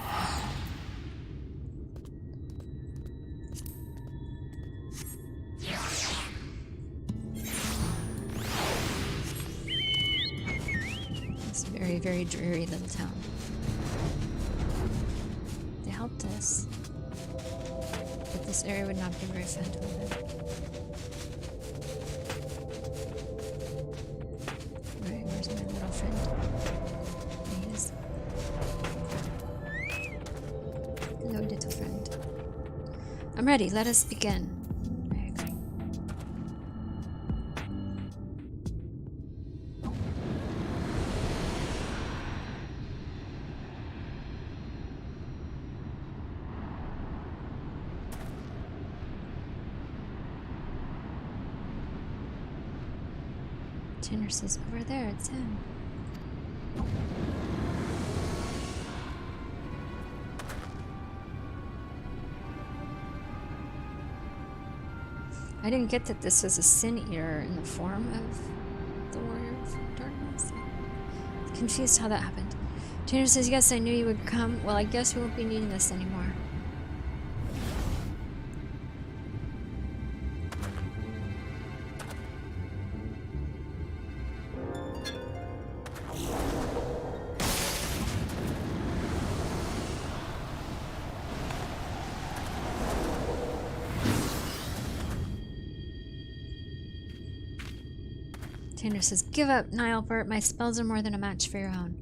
Very dreary little town. They helped us, but this area would not be very fun to live in. Alright, where's my little friend? There he is. Hello, little friend. I'm ready, let us begin. Tainer says, over there, it's him. I didn't get that this was a sin eater in the form of the Warrior of Darkness. I'm confused how that happened. Tainer says, yes, I knew you would come. Well, I guess we won't be needing this anymore. Tainer says, give up, Nihilbert. My spells are more than a match for your own.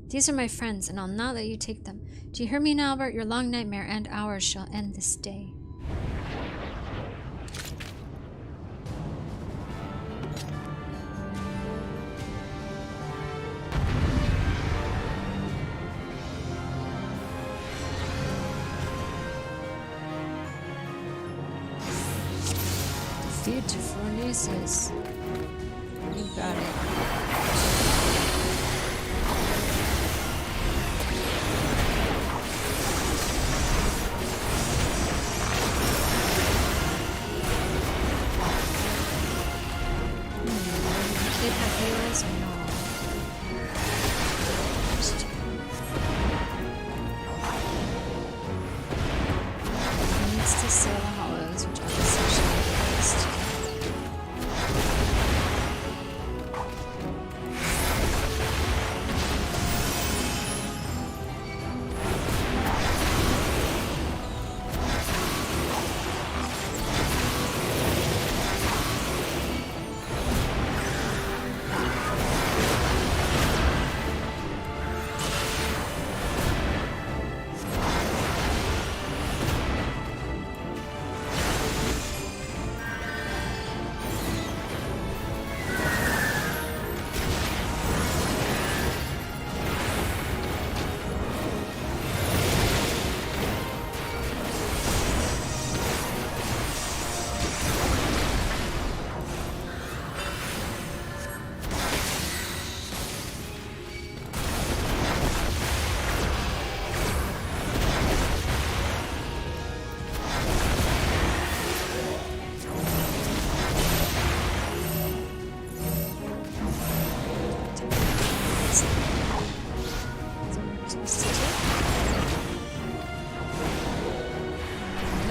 These are my friends, and I'll not let you take them. Do you hear me, Nihilbert? Your long nightmare and ours shall end this day. Defeat Phronesis. You got it. Kid have heroes or no? He needs to sail the hollows, which are essentially placed.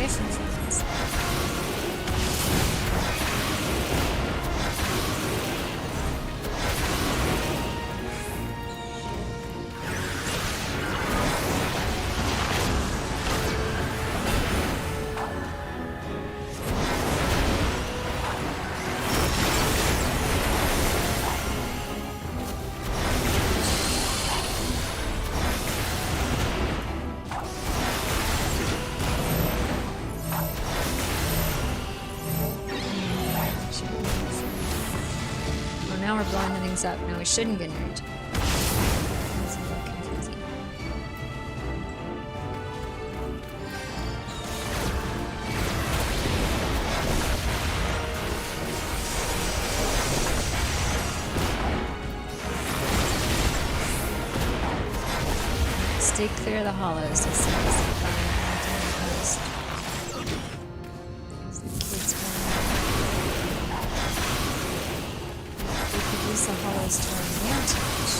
away from things. Now we're blowing the things up. No, we shouldn't get nerds. That's a little confusing. Stay clear of the hollows, it says. The hollows to our advantage.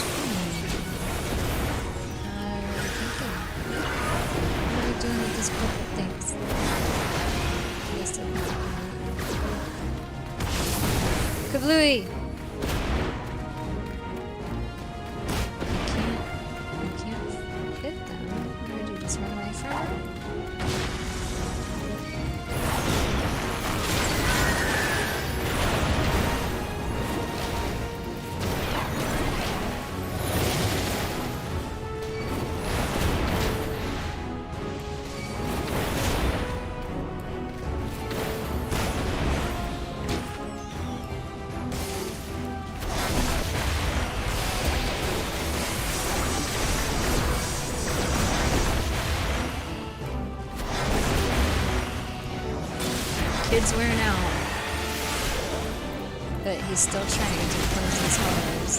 What are we doing with these purple things? Yes, Kablooey! I can't hit them. What do I do? Just run away from them? Kid's wearing out, but he's still trying to close his hollows.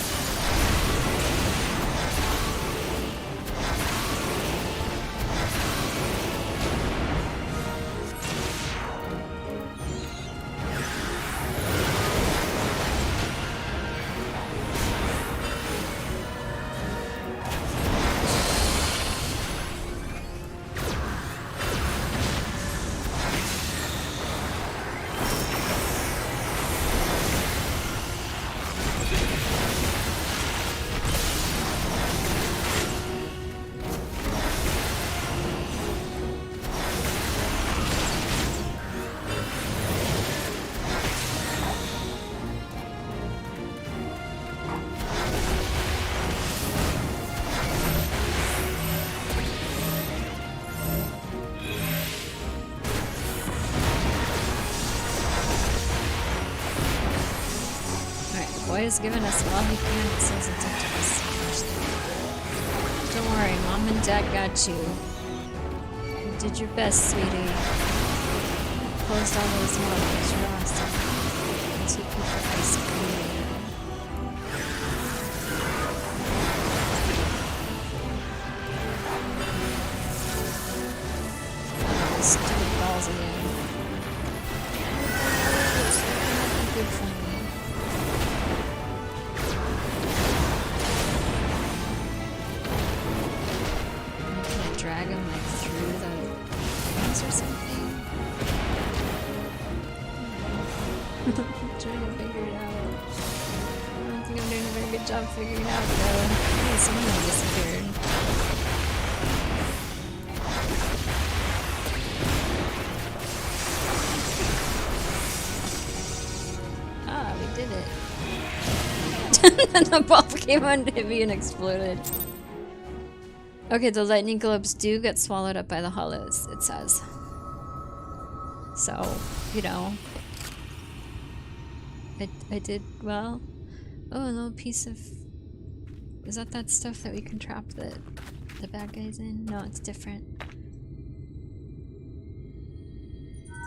Boy's giving us all he can, it says it's up to us. Don't worry, Mom and Dad got you. You did your best, sweetie. Closed all those hollows, you're awesome. And took you for ice cream. Oh, stupid balls again. It's good for me. Drag him like through the things or something. I'm trying to figure it out. I don't think I'm doing a very good job figuring it out though. Hey, someone disappeared. Ah, we did it. And the ball came on Hibby and exploded. Okay, the lightning globes do get swallowed up by the hollows, it says. So, you know. I did well. Oh, a little piece of... Is that stuff that we can trap the bad guys in? No, it's different.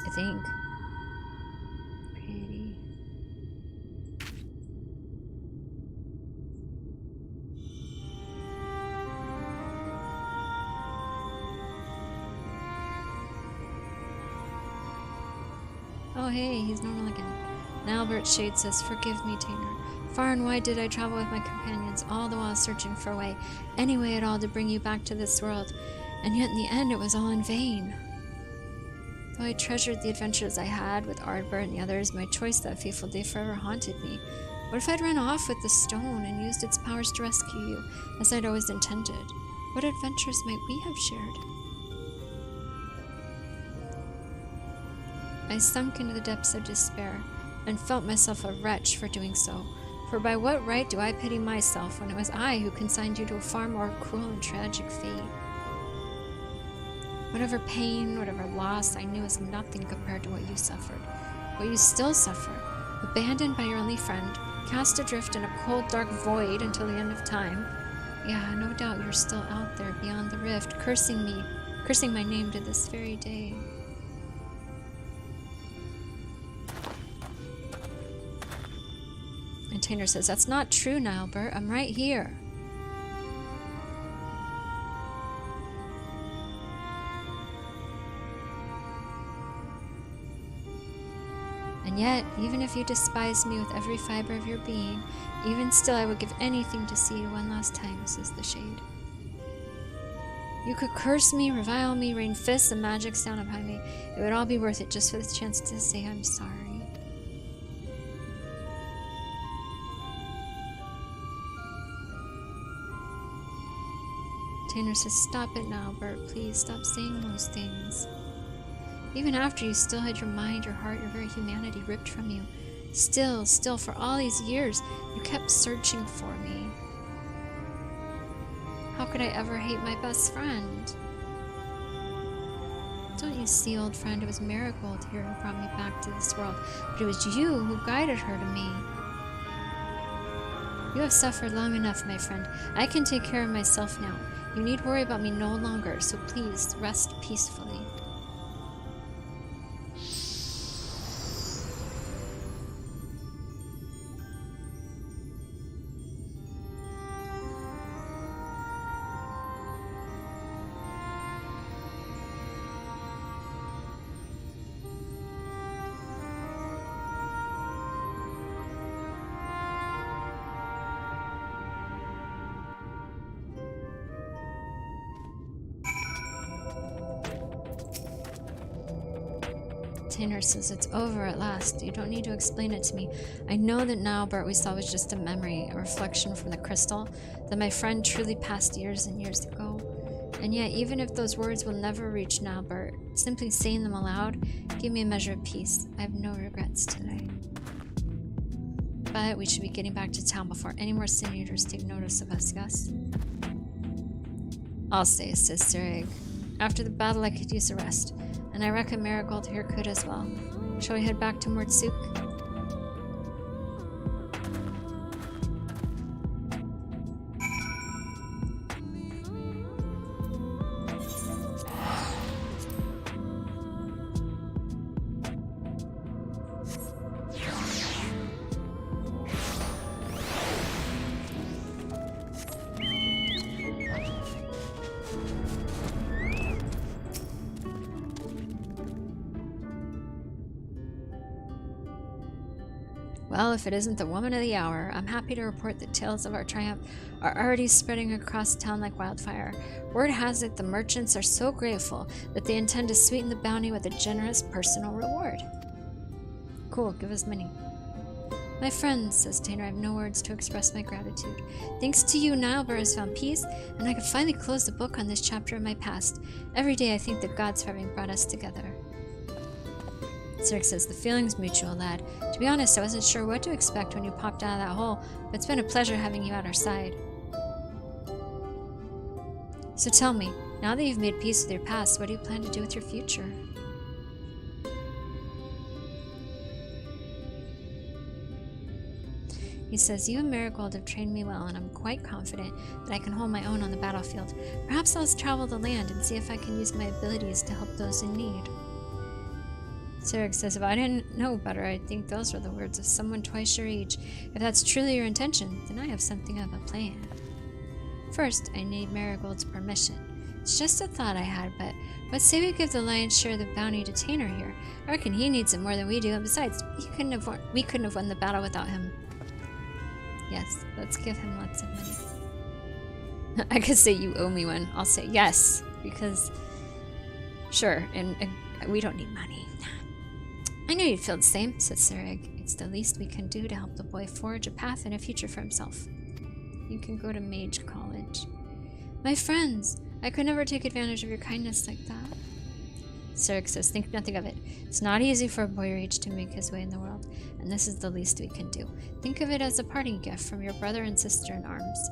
I think. Pretty. Oh hey, he's normal again. Now Albert Shade says, "Forgive me, Tainer. Far and wide did I travel with my companions, all the while searching for a way, any way at all to bring you back to this world. And yet in the end it was all in vain." Though I treasured the adventures I had with Ardbert and the others, my choice that fateful day forever haunted me. What if I'd run off with the stone and used its powers to rescue you, as I'd always intended? What adventures might we have shared? I sunk into the depths of despair, and felt myself a wretch for doing so. For by what right do I pity myself when it was I who consigned you to a far more cruel and tragic fate? Whatever pain, whatever loss, I knew was nothing compared to what you suffered. What you still suffer, abandoned by your only friend, cast adrift in a cold, dark void until the end of time. Yeah, no doubt you're still out there beyond the rift, cursing me, cursing my name to this very day. And Tainer says, that's not true, Nilebert. I'm right here. And yet, even if you despised me with every fiber of your being, even still I would give anything to see you one last time, says the Shade. You could curse me, revile me, rain fists and magics down upon me. It would all be worth it just for the chance to say I'm sorry. Tainer says, stop it now, Bert. Please stop saying those things. Even after you still had your mind, your heart, your very humanity ripped from you, still, for all these years, you kept searching for me. How could I ever hate my best friend? Don't you see, old friend, it was Marigold here who brought me back to this world, but it was you who guided her to me. You have suffered long enough, my friend. I can take care of myself now. You need worry about me no longer, so please rest peacefully. Tainer says, it's over at last. You don't need to explain it to me. I know that Nilebert we saw was just a memory, a reflection from the crystal, that my friend truly passed years and years ago. And yet, even if those words will never reach Nilebert, simply saying them aloud gave me a measure of peace. I have no regrets today. But we should be getting back to town before any more Sin Eaters take notice of us, yes? I'll stay, says Sirig. After the battle, I could use a rest. And I reckon Marigold here could as well. Shall we head back to Mortsuk? Well, if it isn't the woman of the hour, I'm happy to report that tales of our triumph are already spreading across town like wildfire. Word has it the merchants are so grateful that they intend to sweeten the bounty with a generous personal reward. Cool, give us money. My friends, says Tainer, I have no words to express my gratitude. Thanks to you, Nilebert has found peace, and I can finally close the book on this chapter of my past. Every day I thank the gods for having brought us together. Sirik says, the feeling's mutual, lad. To be honest, I wasn't sure what to expect when you popped out of that hole, but it's been a pleasure having you at our side. So tell me, now that you've made peace with your past, what do you plan to do with your future? He says, you and Marigold have trained me well, and I'm quite confident that I can hold my own on the battlefield. Perhaps I'll travel the land and see if I can use my abilities to help those in need. Sirik says, if I didn't know better, I'd think those are the words of someone twice your age. If that's truly your intention, then I have something of a plan. First, I need Marigold's permission. It's just a thought I had, but let's say we give the lion's share of the bounty to Tainer here. I reckon he needs it more than we do, and besides, we couldn't have won the battle without him. Yes, let's give him lots of money. I could say you owe me one. I'll say yes, because... Sure, in We don't need money. I knew you'd feel the same, said Sarek. It's the least we can do to help the boy forge a path and a future for himself. You can go to Mage College. My friends! I could never take advantage of your kindness like that. Sarek says, think nothing of it. It's not easy for a boy your age to make his way in the world, and this is the least we can do. Think of it as a parting gift from your brother and sister in arms.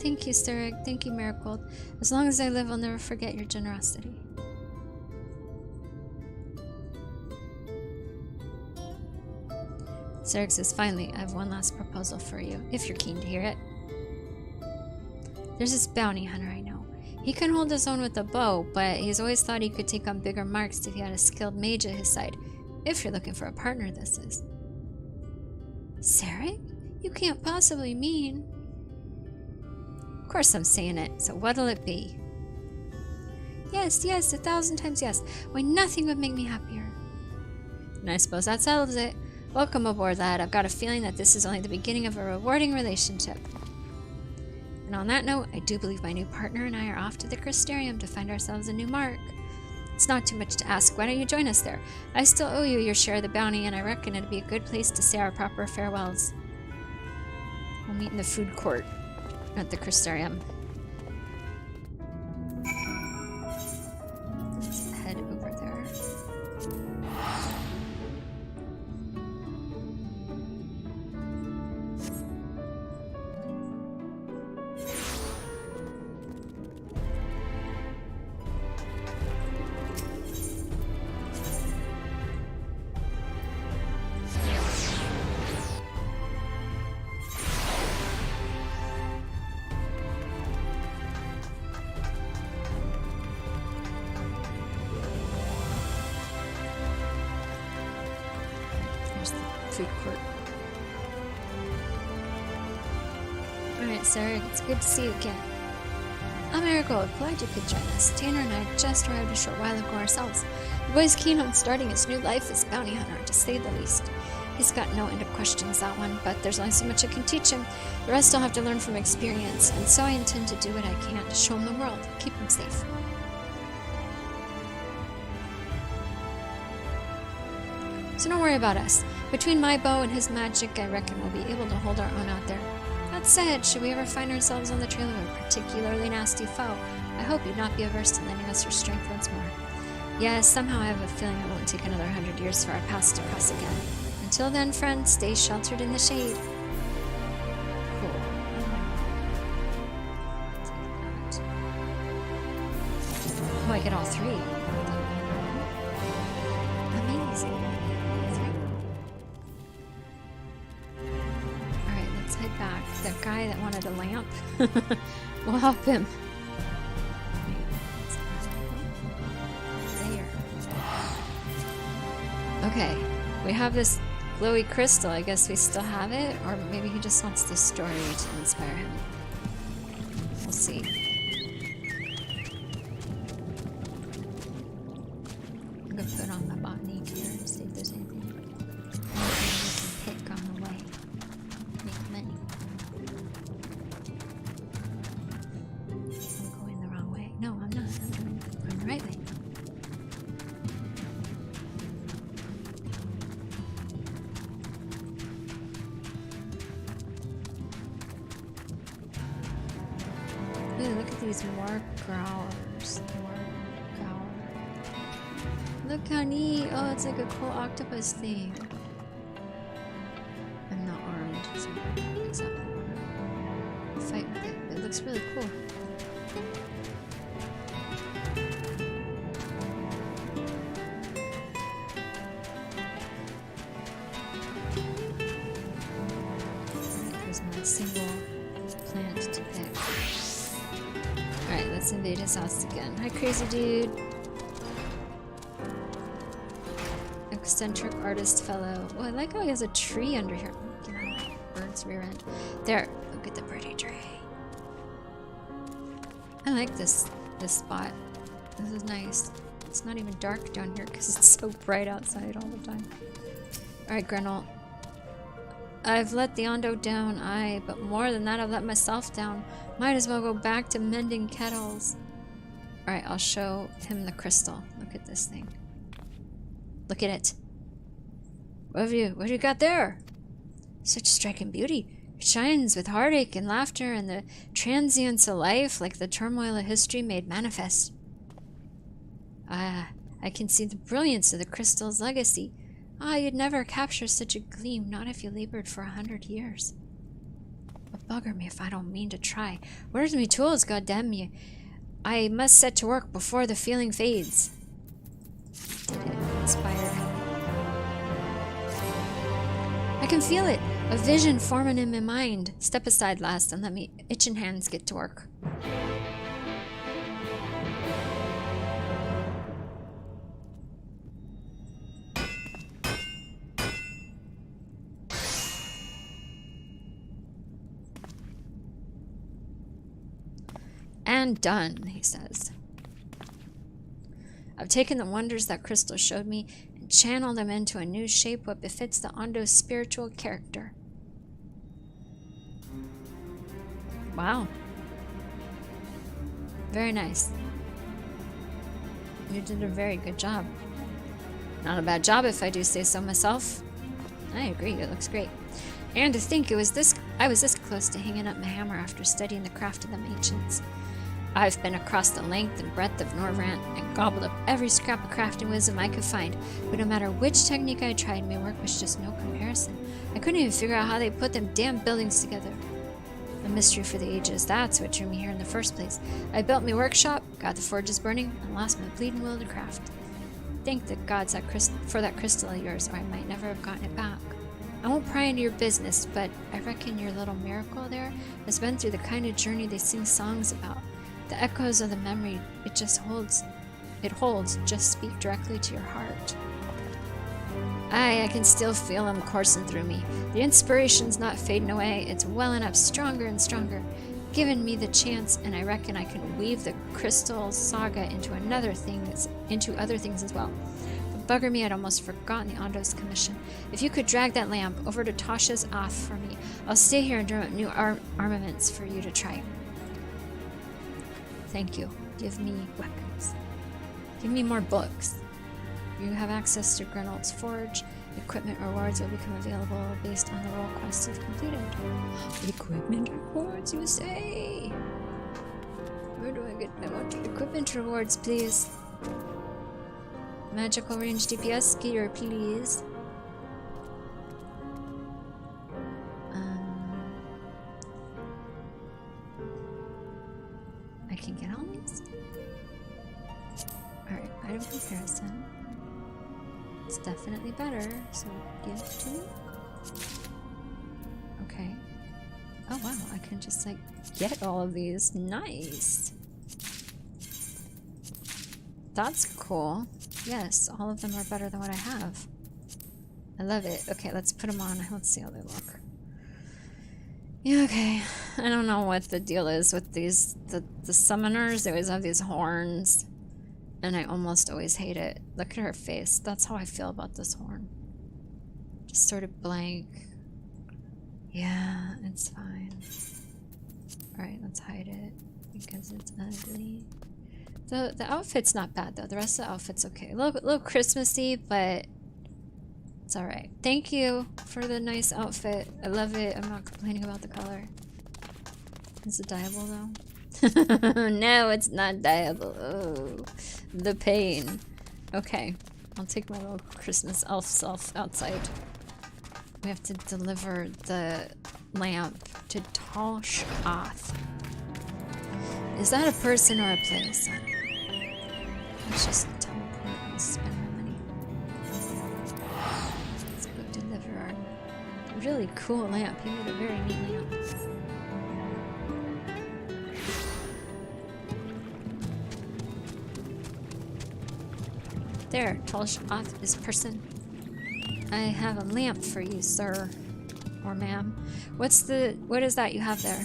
Thank you, Sarek. Thank you, Marigold. As long as I live, I'll never forget your generosity. Sarek says, finally, I have one last proposal for you, if you're keen to hear it. There's this bounty hunter I know. He can hold his own with a bow, but he's always thought he could take on bigger marks if he had a skilled mage at his side. If you're looking for a partner, this is. Sarek? You can't possibly mean... Of course I'm saying it, so what'll it be? Yes, 1,000 times yes. Why, nothing would make me happier. And I suppose that settles it. Welcome aboard, lad. I've got a feeling that this is only the beginning of a rewarding relationship. And on that note, I do believe my new partner and I are off to the Crystarium to find ourselves a new mark. It's not too much to ask. Why don't you join us there? I still owe you your share of the bounty, and I reckon it'd be a good place to say our proper farewells. We'll meet in the food court at the Crystarium. Let's head over there. Food court. Alright, Sarek, it's good to see you again. I'm Marigold, glad you could join us. Tanner and I just arrived a short while ago ourselves. The boy's keen on starting his new life as bounty hunter, to say the least. He's got no end of questions, that one, but there's only so much I can teach him. The rest I'll have to learn from experience, and so I intend to do what I can to show him the world, keep him safe. So don't worry about us. Between my bow and his magic, I reckon we'll be able to hold our own out there. That said, should we ever find ourselves on the trail of a particularly nasty foe, I hope you'd not be averse to lending us your strength once more. Yes, somehow I have a feeling it won't take another 100 years for our paths to cross again. Until then, friend, stay sheltered in the shade. Cool. Take that. Oh, I get all three. Amazing. Head back. That guy that wanted a lamp, we'll help him. There. Okay, we have this glowy crystal. I guess we still have it, or maybe he just wants the story to inspire him. We'll see. I'm gonna put on my botany here and see if there's anything we can pick on the way. Make money. I'm going the wrong way. No, I'm not. I'm going the right way. Ooh, look at these war growlers. Look how neat. Oh, it's like a cool octopus thing. I'm not armed, so I'm gonna mix up. Fight with it. It looks really cool. There's not a single plant to pick. Alright, let's invade his house again. Hi, crazy dude. Eccentric artist fellow. Oh, I like how he has a tree under here. Get on my bird's rear end. There. Look at the pretty tree. I like this spot. This is nice. It's not even dark down here because it's so bright outside all the time. Alright, Grenell. I've let the Ondo down, aye, but more than that, I've let myself down. Might as well go back to mending kettles. Alright, I'll show him the crystal. Look at this thing. Look at it. What have you got there? Such striking beauty. It shines with heartache and laughter and the transience of life like the turmoil of history made manifest. Ah, I can see the brilliance of the crystal's legacy. Ah, you'd never capture such a gleam, not if you labored for 100 years. But bugger me if I don't mean to try. Where's me tools, goddamn you? I must set to work before the feeling fades. Did it inspire him? I can feel it. A vision forming in my mind. Step aside last and let me itching hands get to work. And done, he says. I've taken the wonders that crystal showed me and channeled them into a new shape what befits the Ondo's spiritual character. Wow. Very nice. You did a very good job. Not a bad job if I do say so myself. I agree, it looks great. And to think I was this close to hanging up my hammer after studying the craft of them ancients. I've been across the length and breadth of Norvrant and gobbled up every scrap of crafting wisdom I could find, but no matter which technique I tried, my work was just no comparison. I couldn't even figure out how they put them damn buildings together. A mystery for the ages, that's what drew me here in the first place. I built my workshop, got the forges burning, and lost my bleeding will to craft. Thank the gods for that crystal of yours, or I might never have gotten it back. I won't pry into your business, but I reckon your little miracle there has been through the kind of journey they sing songs about. The echoes of the memory it holds just speak directly to your heart. Aye, I can still feel them coursing through me. The inspiration's not fading away, it's welling up stronger and stronger, giving me the chance, and I reckon I can weave the crystal saga into other things as well. But bugger me, I'd almost forgotten the Ondo's commission. If you could drag that lamp over to Tasha's Oth for me, I'll stay here and drum up new armaments for you to try. Thank you. Give me weapons. Give me more books. You have access to Grenald's Forge. Equipment rewards will become available based on the role quests you've completed. Equipment rewards, you say? Where do I get? I want equipment rewards, please. Magical range DPS gear, please. I can get all these? Alright, item comparison. It's definitely better, so give to me. Okay. Oh wow, I can just like get all of these. Nice! That's cool. Yes, all of them are better than what I have. I love it. Okay, let's put them on. Let's see how they look. Yeah, okay. I don't know what the deal is with these, the summoners. They always have these horns. And I almost always hate it. Look at her face. That's how I feel about this horn. Just sort of blank. Yeah, it's fine. Alright, let's hide it. Because it's ugly. The outfit's not bad though. The rest of the outfit's okay. A little Christmassy, but it's alright. Thank you for the nice outfit. I love it. I'm not complaining about the color. Is it dyeable though? No, it's not dyeable. Oh, the pain. Okay, I'll take my little Christmas elf self outside. We have to deliver the lamp to Tosh Oth. Is that a person or a place? Let's just teleport and spend my money. Let's go deliver our really cool lamp. He made a very neat lamp. There, Tosh Oth is person. I have a lamp for you, sir. Or ma'am. What is that you have there?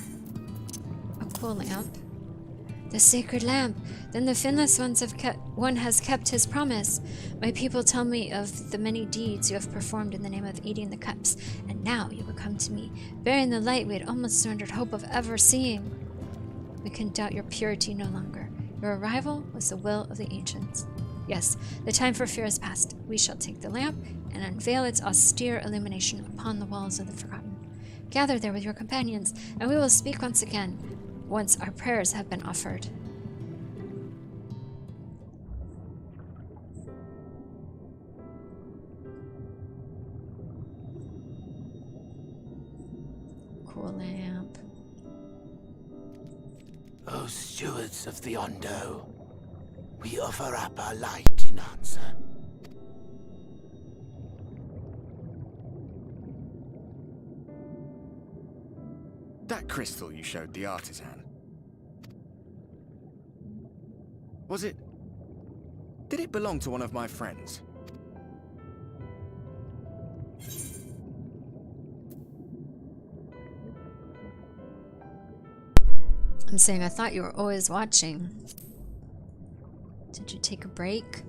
A cool lamp. The sacred lamp! Then the Finless one has kept his promise. My people tell me of the many deeds you have performed in the name of eating the cups, and now you will come to me, bearing the light we had almost surrendered hope of ever seeing. We can doubt your purity no longer. Your arrival was the will of the ancients. Yes, the time for fear is past. We shall take the lamp and unveil its austere illumination upon the walls of the Forgotten. Gather there with your companions, and we will speak once again, once our prayers have been offered. Cool lamp. O stewards of the Ondo, we offer up our light in answer. That crystal you showed the artisan. Did it belong to one of my friends? I'm saying I thought you were always watching. Did you take a break?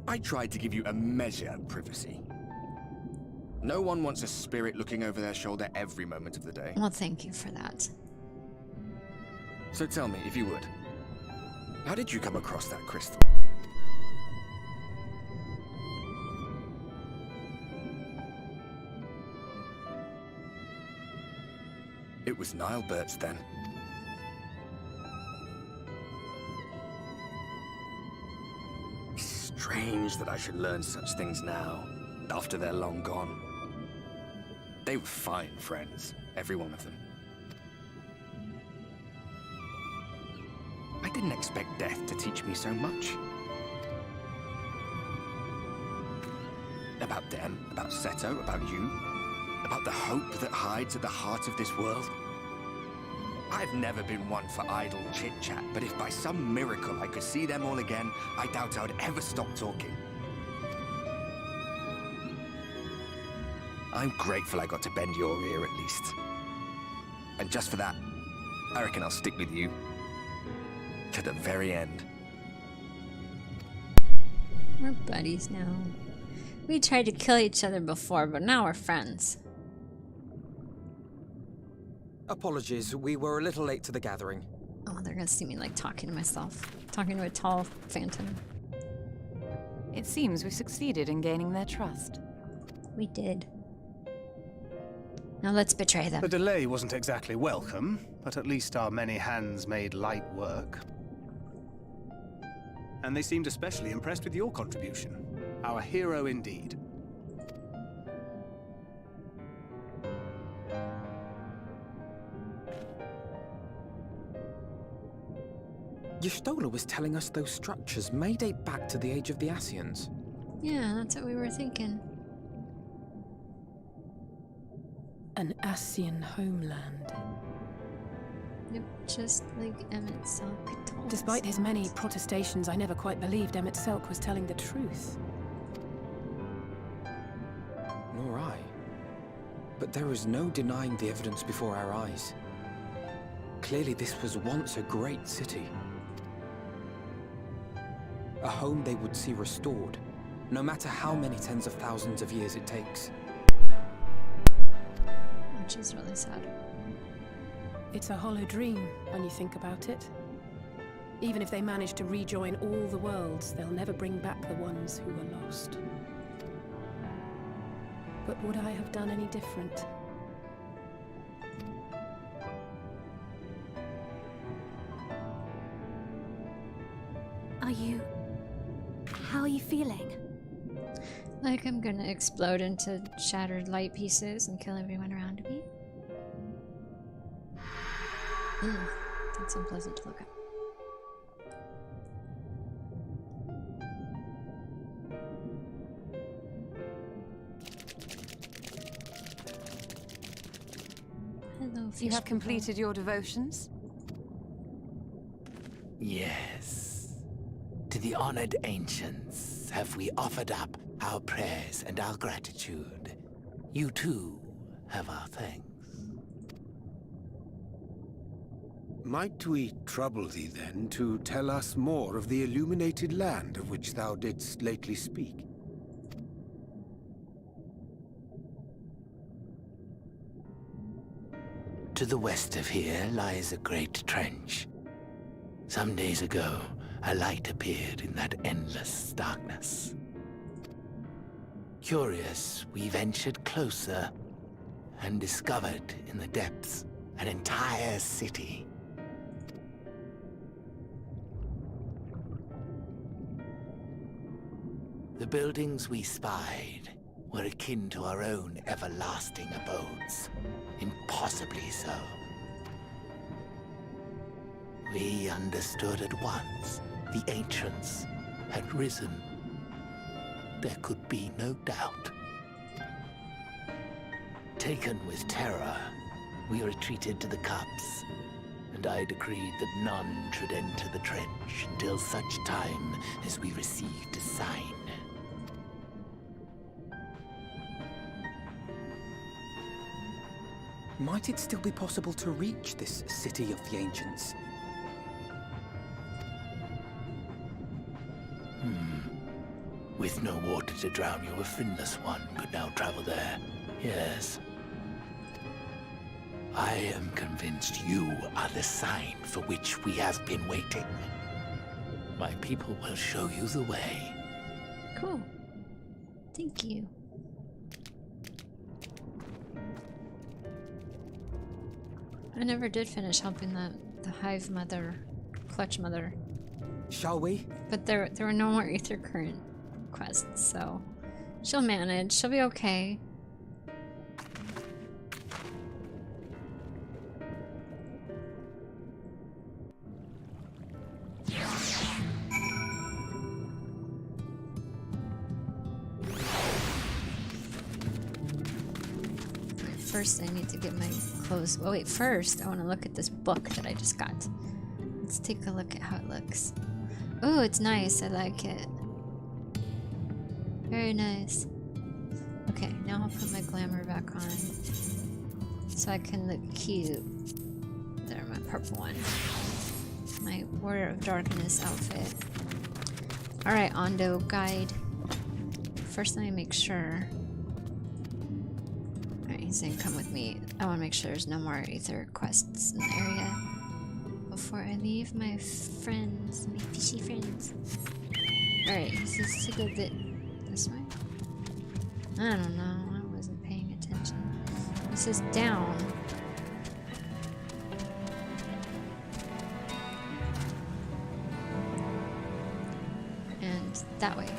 I tried to give you a measure of privacy. No one wants a spirit looking over their shoulder every moment of the day. Well, thank you for that. So tell me, if you would, how did you come across that crystal? It was Nilebert's then. Strange that I should learn such things now, after they're long gone. They were fine friends, every one of them. I didn't expect death to teach me so much. About them, about Seto, about you, about the hope that hides at the heart of this world. I've never been one for idle chit-chat, but if by some miracle I could see them all again, I doubt I would ever stop talking. I'm grateful I got to bend your ear at least. And just for that, I reckon I'll stick with you. To the very end. We're buddies now. We tried to kill each other before, but now we're friends. Apologies, we were a little late to the gathering. Oh, they're gonna see me like talking to myself. Talking to a tall phantom. It seems we succeeded in gaining their trust. We did. Now let's betray them. The delay wasn't exactly welcome, but at least our many hands made light work. And they seemed especially impressed with your contribution. Our hero indeed. Y'shtola was telling us those structures may date back to the age of the Ascians. Yeah, that's what we were thinking. An Ascian homeland. Yep, just like Emmett Selk told us. Despite his many protestations, I never quite believed Emmett Selk was telling the truth. Nor I. But there is no denying the evidence before our eyes. Clearly this was once a great city. A home they would see restored, no matter how many tens of thousands of years it takes. Which is really sad. It's a hollow dream when you think about it. Even if they manage to rejoin all the worlds, they'll never bring back the ones who were lost. But would I have done any different? How are you feeling? Like I'm gonna explode into shattered light pieces and kill everyone around me. That's unpleasant to look at. Hello, fish You have people. completed your devotions? Yes. To the honored ancients have we offered up our prayers and our gratitude. You too have our thanks. Might we trouble thee then to tell us more of the illuminated land of which thou didst lately speak? To the west of here lies a great trench. Some days ago, a light appeared in that endless darkness. Curious, we ventured closer and discovered in the depths an entire city. The buildings we spied were akin to our own everlasting abodes, impossibly so. We understood at once the ancients had risen. There could be no doubt. Taken with terror, we retreated to the cups, and I decreed that none should enter the trench until such time as we received a sign. Might it still be possible to reach this city of the ancients? With no water to drown you, a finless one could now travel there. Yes. I am convinced you are the sign for which we have been waiting. My people will show you the way. Cool. Thank you. I never did finish helping the hive mother, clutch mother. Shall we? But there were no more ether current quests, so she'll manage. She'll be okay. First, I need to get my clothes. Oh wait, first I want to look at this book that I just got. Let's take a look at how it looks. Oh, it's nice. I like it. Very nice. Okay, now I'll put my glamour back on so I can look cute. There, my purple one. My Warrior of Darkness outfit. Alright, Ondo guide. First, let me make sure. Alright, he's saying come with me. I want to make sure there's no more ether quests in the area before I leave my friends, my fishy friends. Alright, this is to go this way? I don't know, I wasn't paying attention. It says down. And that way.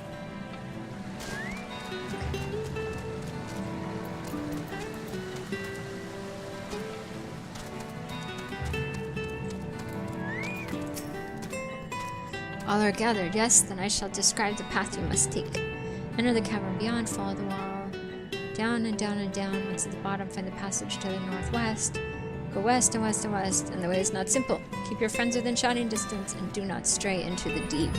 All are gathered, yes, then I shall describe the path you must take. Enter the cavern beyond, follow the wall. Down and down and down, once at the bottom, find the passage to the northwest. Go west and west and west, and the way is not simple. Keep your friends within shouting distance, and do not stray into the deep.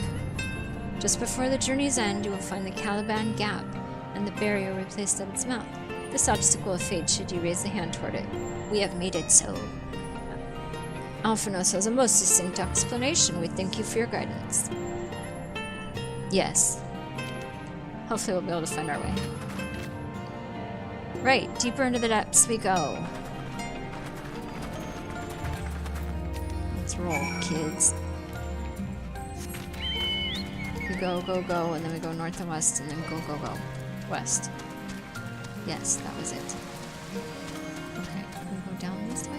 Just before the journey's end, you will find the Caliban Gap, and the barrier replaced at its mouth. This obstacle will fade should you raise the hand toward it. We have made it so. Alphanos has a most succinct explanation. We thank you for your guidance. Yes. Hopefully we'll be able to find our way. Right, deeper into the depths we go. Let's roll, kids. We go, go, go, and then we go north and west, and then go, go, go. West. Yes, that was it. Okay, we go down this way?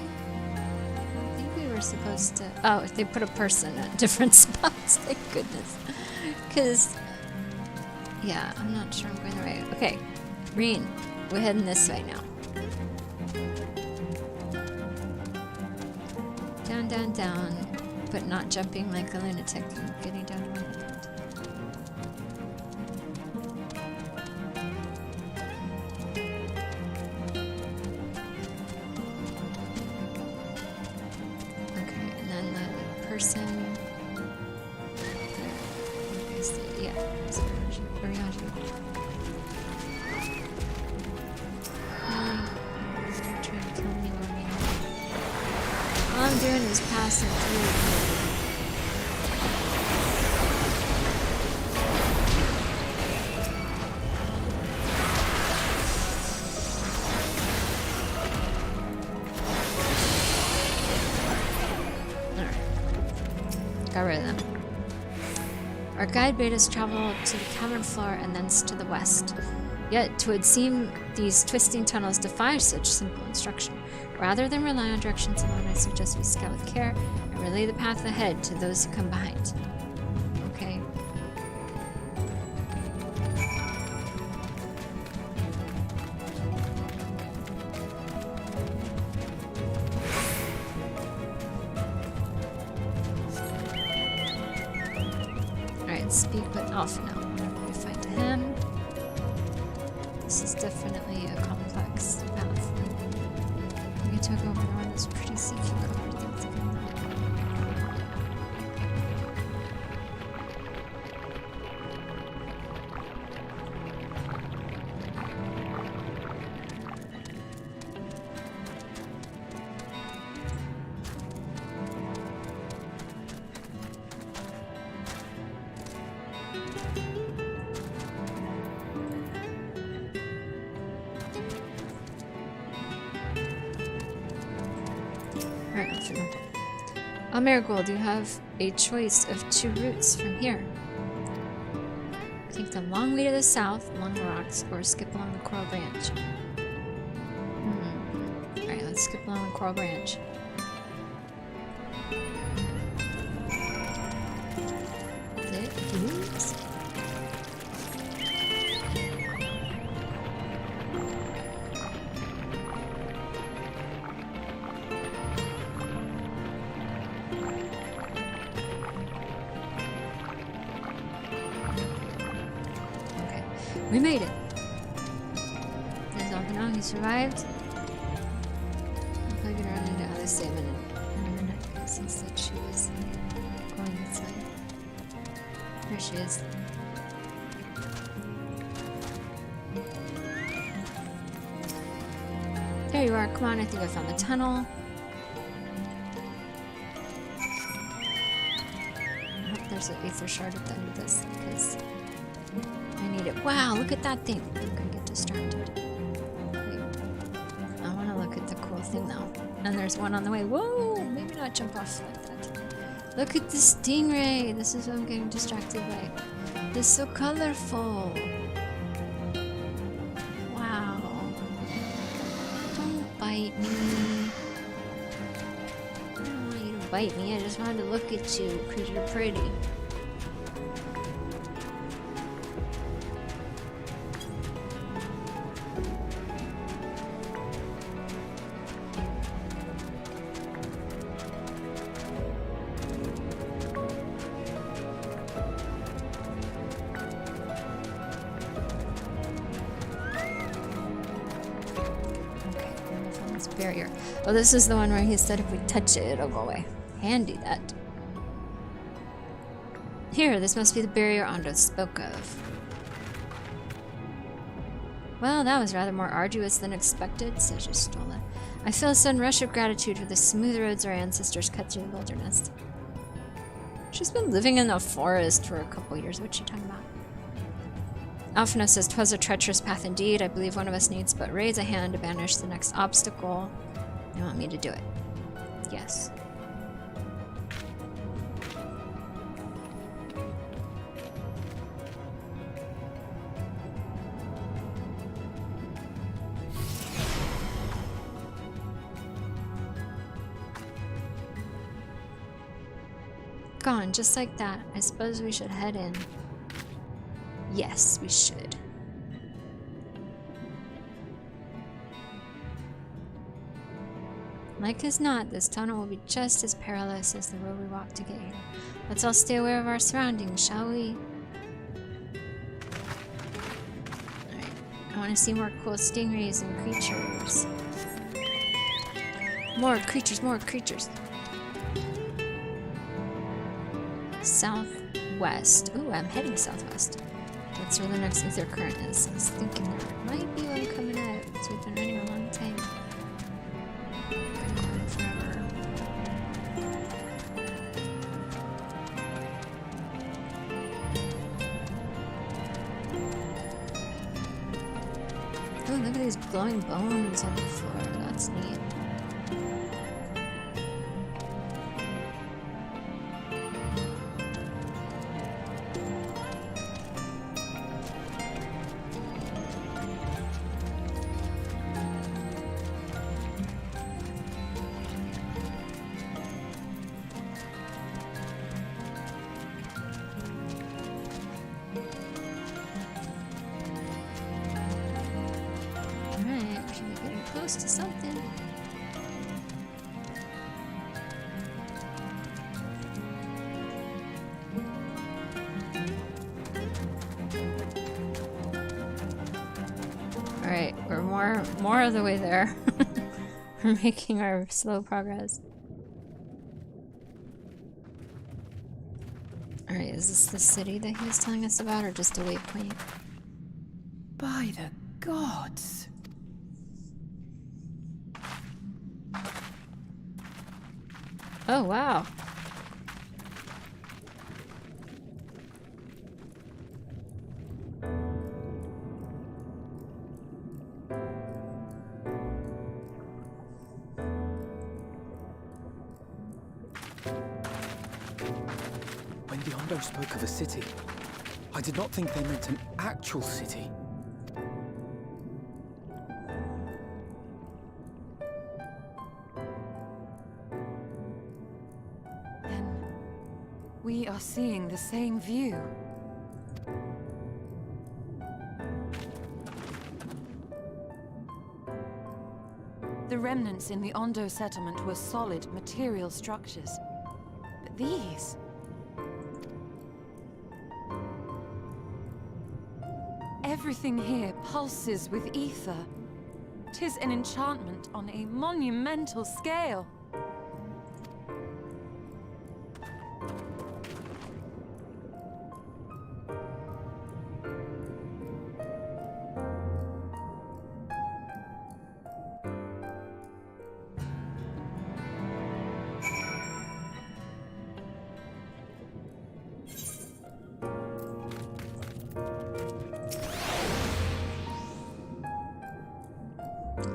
I think we were supposed to... Oh, they put a person at different spots, thank goodness. Because... yeah, I'm not sure I'm going the right way. Okay, Reen, we're heading this way now. Down, down, down, but not jumping like a lunatic. I'm getting down around the bend. Okay, and then the person... yeah, it's around you. Trying to kill me, I'm doing is passing through. Got rid of them. Our guide bade us travel to the cavern floor and thence to the west. Yet, 'twould seem these twisting tunnels defy such simple instruction. Rather than rely on directions alone, I suggest we scout with care and relay the path ahead to those who come behind. Okay. Alright, speak with Alpha now. We find him. This is definitely a complex path. We took over the one that's pretty CQ covered. That's good. Marigold, you have a choice of 2 routes from here. Take the long way to the south along the rocks, or skip along the coral branch. Alright, let's skip along the coral branch. Oops. We made it. There's Alpha, he survived. I'm plugging around into how they say in a minute. She said she was going this way. There she is. There you are. Come on, I think I found the tunnel. I hope there's an Aether Shard at the end of this, because I need it. Wow, look at that thing. I'm gonna get distracted. Wait. I want to look at the cool thing though. And there's one on the way. Whoa! Maybe not jump off like that. Look at the stingray. This is what I'm getting distracted by. It's so colorful. Wow. Don't bite me. I don't want you to bite me. I just wanted to look at you because you're pretty. Barrier. Oh, this is the one where he said if we touch it, it'll go away. Handy, that. Here, this must be the barrier Ando spoke of. Well, that was rather more arduous than expected, says Stola. I feel a sudden rush of gratitude for the smooth roads our ancestors cut through the wilderness. She's been living in the forest for a couple years. What's she talking about? Alphino says, 'twas a treacherous path indeed. I believe one of us needs but raise a hand to banish the next obstacle. You want me to do it? Yes. Gone, just like that. I suppose we should head in. Yes, we should. Like as not, this tunnel will be just as perilous as the road we walked to get here. Let's all stay aware of our surroundings, shall we? Alright, I want to see more cool stingrays and creatures. More creatures, more creatures. Southwest. Ooh, I'm heading southwest. That's where the next ether current is. I was thinking there might be one coming out, because we've been running a long time. Been going forever. glowing bones on the floor. That's neat. To something. All right, we're more of the way there. We're making our slow progress. All right, is this the city that he was telling us about, or just a waypoint? By the gods! Oh, wow. When the Ondo spoke of a city, I did not think they meant an actual city. We are seeing the same view. The remnants in the Ondo settlement were solid material structures. But these... everything here pulses with ether. 'Tis an enchantment on a monumental scale.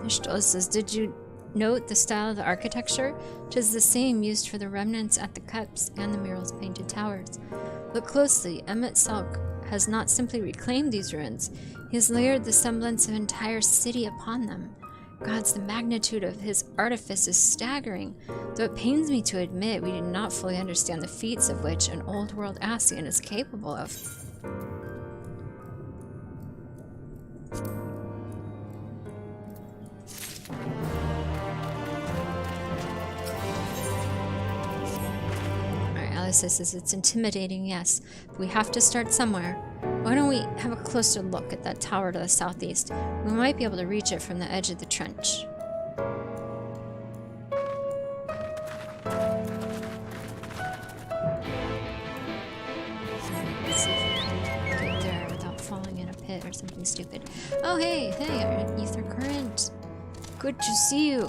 Stoll says, did you note the style of the architecture? 'Tis the same used for the remnants at the cups and the mural's painted towers. Look closely. Emmett Salk has not simply reclaimed these ruins. He has layered the semblance of an entire city upon them. Gods, the magnitude of his artifice is staggering, though it pains me to admit we do not fully understand the feats of which an old-world Ascian is capable of. Says it's intimidating, yes, but we have to start somewhere. Why don't we have a closer look at that tower to the southeast? We might be able to reach it from the edge of the trench. Let's see if we can get there without falling in a pit or something stupid. Oh, hey, Ether Current. Good to see you.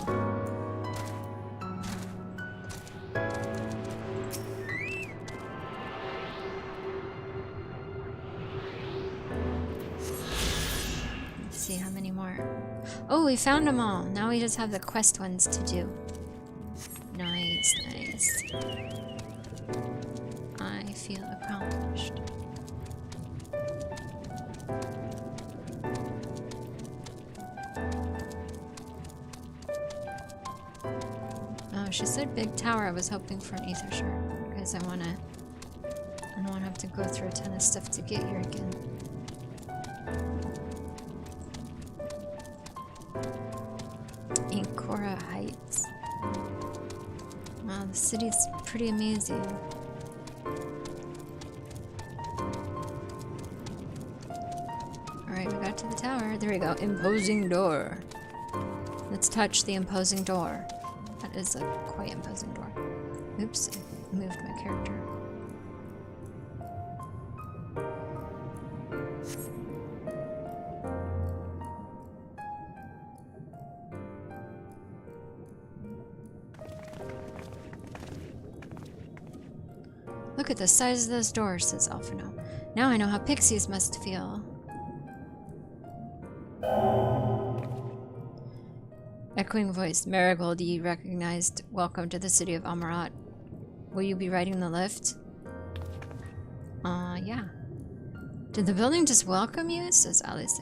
See how many more. Oh, we found them all. Now we just have the quest ones to do. Nice, nice. I feel accomplished. Oh, she said big tower. I was hoping for an ether shard because I don't want to have to go through a ton of stuff to get here again. Ancora Heights. Wow, the city's pretty amazing. Alright, we got to the tower. There we go. Imposing door. Let's touch the imposing door. That is a quite imposing door. Oops, it moved my character. Look at the size of those doors, says Alphino. Now I know how pixies must feel. Echoing voice. Marigold, ye recognized. Welcome to the city of Amarat. Will you be riding the lift? Yeah. Did the building just welcome you? Says Alice.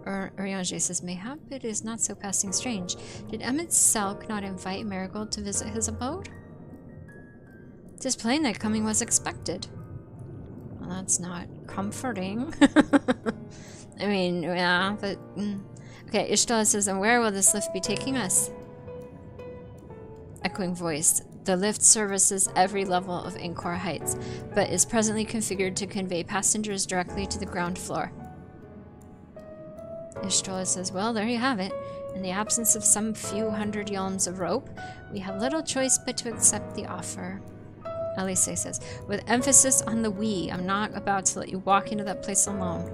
Urianger says, mayhap it is not so passing strange. Did Emmett Selk not invite Marigold to visit his abode? 'Tis plain that coming was expected. Well, that's not comforting. I mean, yeah, but... Okay, Ishtar says, and where will this lift be taking us? Echoing voice. The lift services every level of Angkor Heights, but is presently configured to convey passengers directly to the ground floor. Ishtar says, well, there you have it. In the absence of some few hundred yalms of rope, we have little choice but to accept the offer. Alice says, with emphasis on the we. I'm not about to let you walk into that place alone.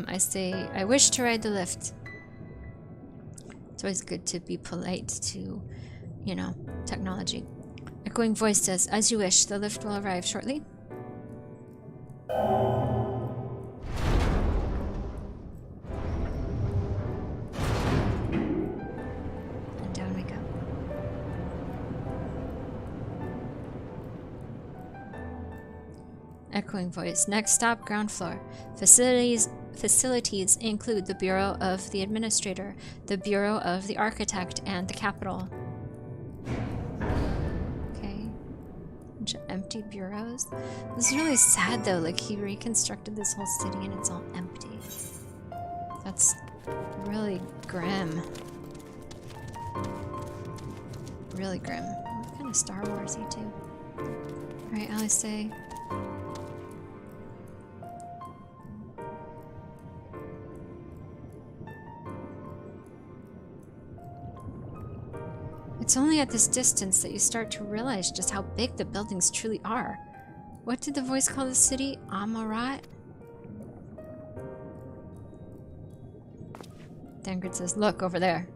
I say, I wish to ride the lift. It's always good to be polite to, you know, technology. Echoing voice says, as you wish, the lift will arrive shortly. And down we go. Echoing voice. Next stop, ground floor. Facilities include the Bureau of the Administrator, the Bureau of the Architect, and the Capitol. Okay. Bunch of empty bureaus. This is really sad though, like he reconstructed this whole city and it's all empty. That's really grim. Really grim. Kind of Star Wars-y too. Alright, Alice. It's only at this distance that you start to realize just how big the buildings truly are. What did the voice call the city? Amarat? Dangrid says, look, over there.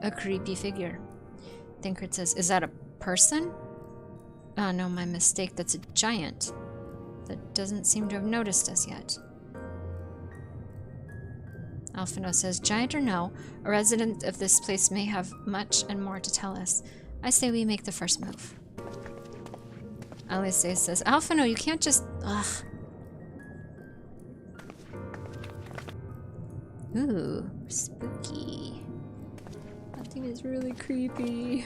A creepy figure. Dangrid says, is that a person? Oh no, my mistake, that's a giant. That doesn't seem to have noticed us yet. Alphino says, giant or no, a resident of this place may have much and more to tell us. I say we make the first move. Alice says, Alphino, you can't just... Ugh. Ooh, spooky. That thing is really creepy.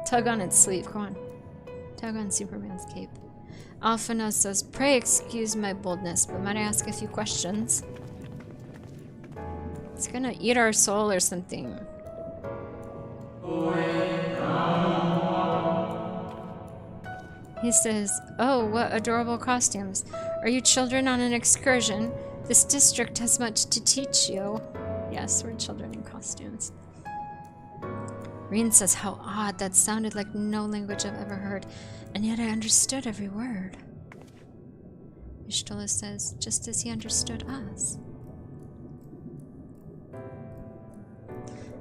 Tug on its sleeve, come on. Tug on Superman's cape. Alphino says, pray excuse my boldness, but might I ask a few questions? It's gonna eat our soul or something. He says, oh, what adorable costumes. Are you children on an excursion? This district has much to teach you. Yes, we're children in costumes. Reen says, how odd. That sounded like no language I've ever heard, and yet I understood every word. Ishtola says, just as he understood us.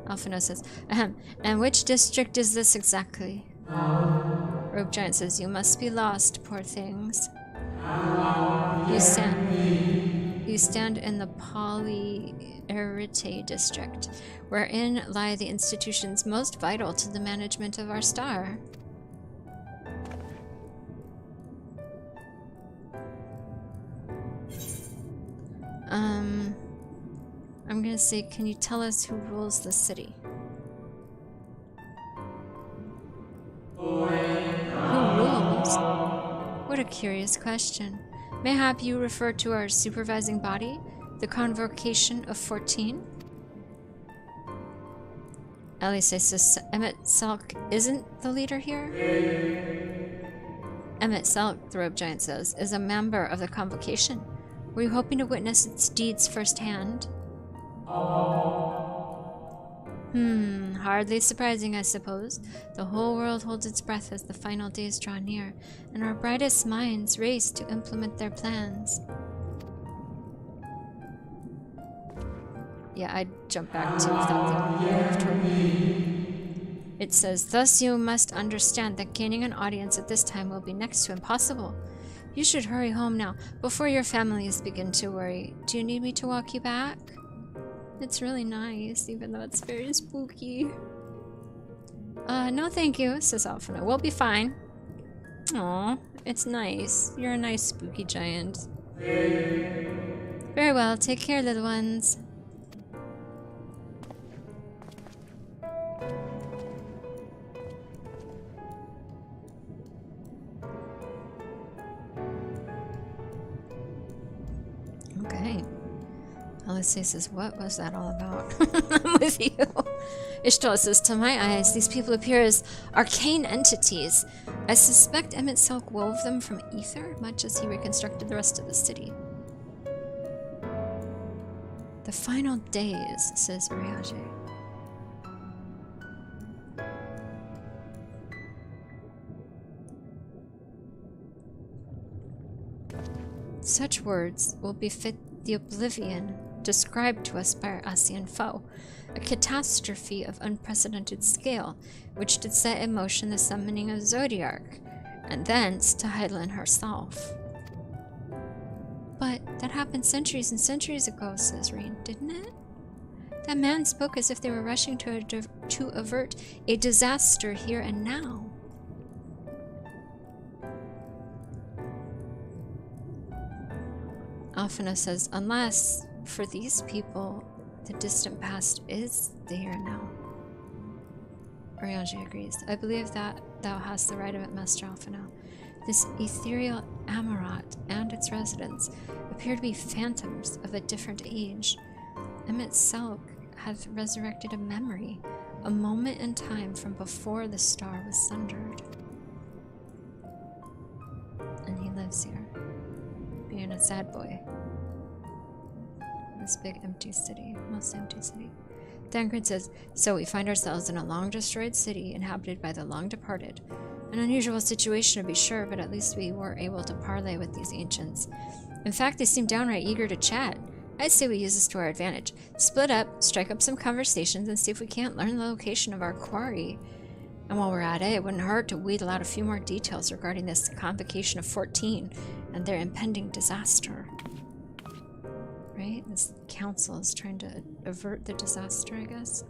Alphino says, ahem, and which district is this exactly? Robe Giant says, you must be lost, poor things. You stand in the Polyerite district, wherein lie the institutions most vital to the management of our star. I'm gonna say, can you tell us who rules the city? Who rules? What a curious question. Mayhap you refer to our supervising body, the Convocation of 14? Alice says, Emmett Selk isn't the leader here? Emmett Selk, the Robe Giant says, is a member of the Convocation. Were you hoping to witness its deeds firsthand? Hardly surprising, I suppose. The whole world holds its breath as the final days draw near, and our brightest minds race to implement their plans. Yeah, I'd jump back to if that thing moved toward me. It says, thus you must understand that gaining an audience at this time will be next to impossible. You should hurry home now, before your families begin to worry. Do you need me to walk you back? It's really nice, even though it's very spooky. No thank you, says Alphina. We'll be fine. Aw, it's nice. You're a nice spooky giant. Very well, take care, little ones. Okay. Alice says, what was that all about? I'm with you. Ishtar says, to my eyes, these people appear as arcane entities. I suspect Emmett Selk wove them from ether, much as he reconstructed the rest of the city. The final days, says Urianger. Such words will befit the oblivion described to us by our Asian foe, a catastrophe of unprecedented scale, which did set in motion the summoning of Zodiark, and thence to Hydaelyn herself. But that happened centuries and centuries ago, says Rain, didn't it? That man spoke as if they were rushing to avert a disaster here and now. Alphina says, unless, for these people, the distant past is the here and now. Urianger agrees. I believe that thou hast the right of it, Master Alphina. This ethereal Amarat and its residents appear to be phantoms of a different age. Emmett Selk hath resurrected a memory, a moment in time from before the star was sundered. And he lives here, being a sad boy. This big empty city, mostly empty city. Dankred says, so we find ourselves in a long-destroyed city inhabited by the long-departed. An unusual situation to be sure, but at least we were able to parley with these ancients. In fact, they seem downright eager to chat. I'd say we use this to our advantage. Split up, strike up some conversations, and see if we can't learn the location of our quarry. And while we're at it, it wouldn't hurt to wheedle out a few more details regarding this convocation of 14 and their impending disaster. Right? This council is trying to avert the disaster, I guess.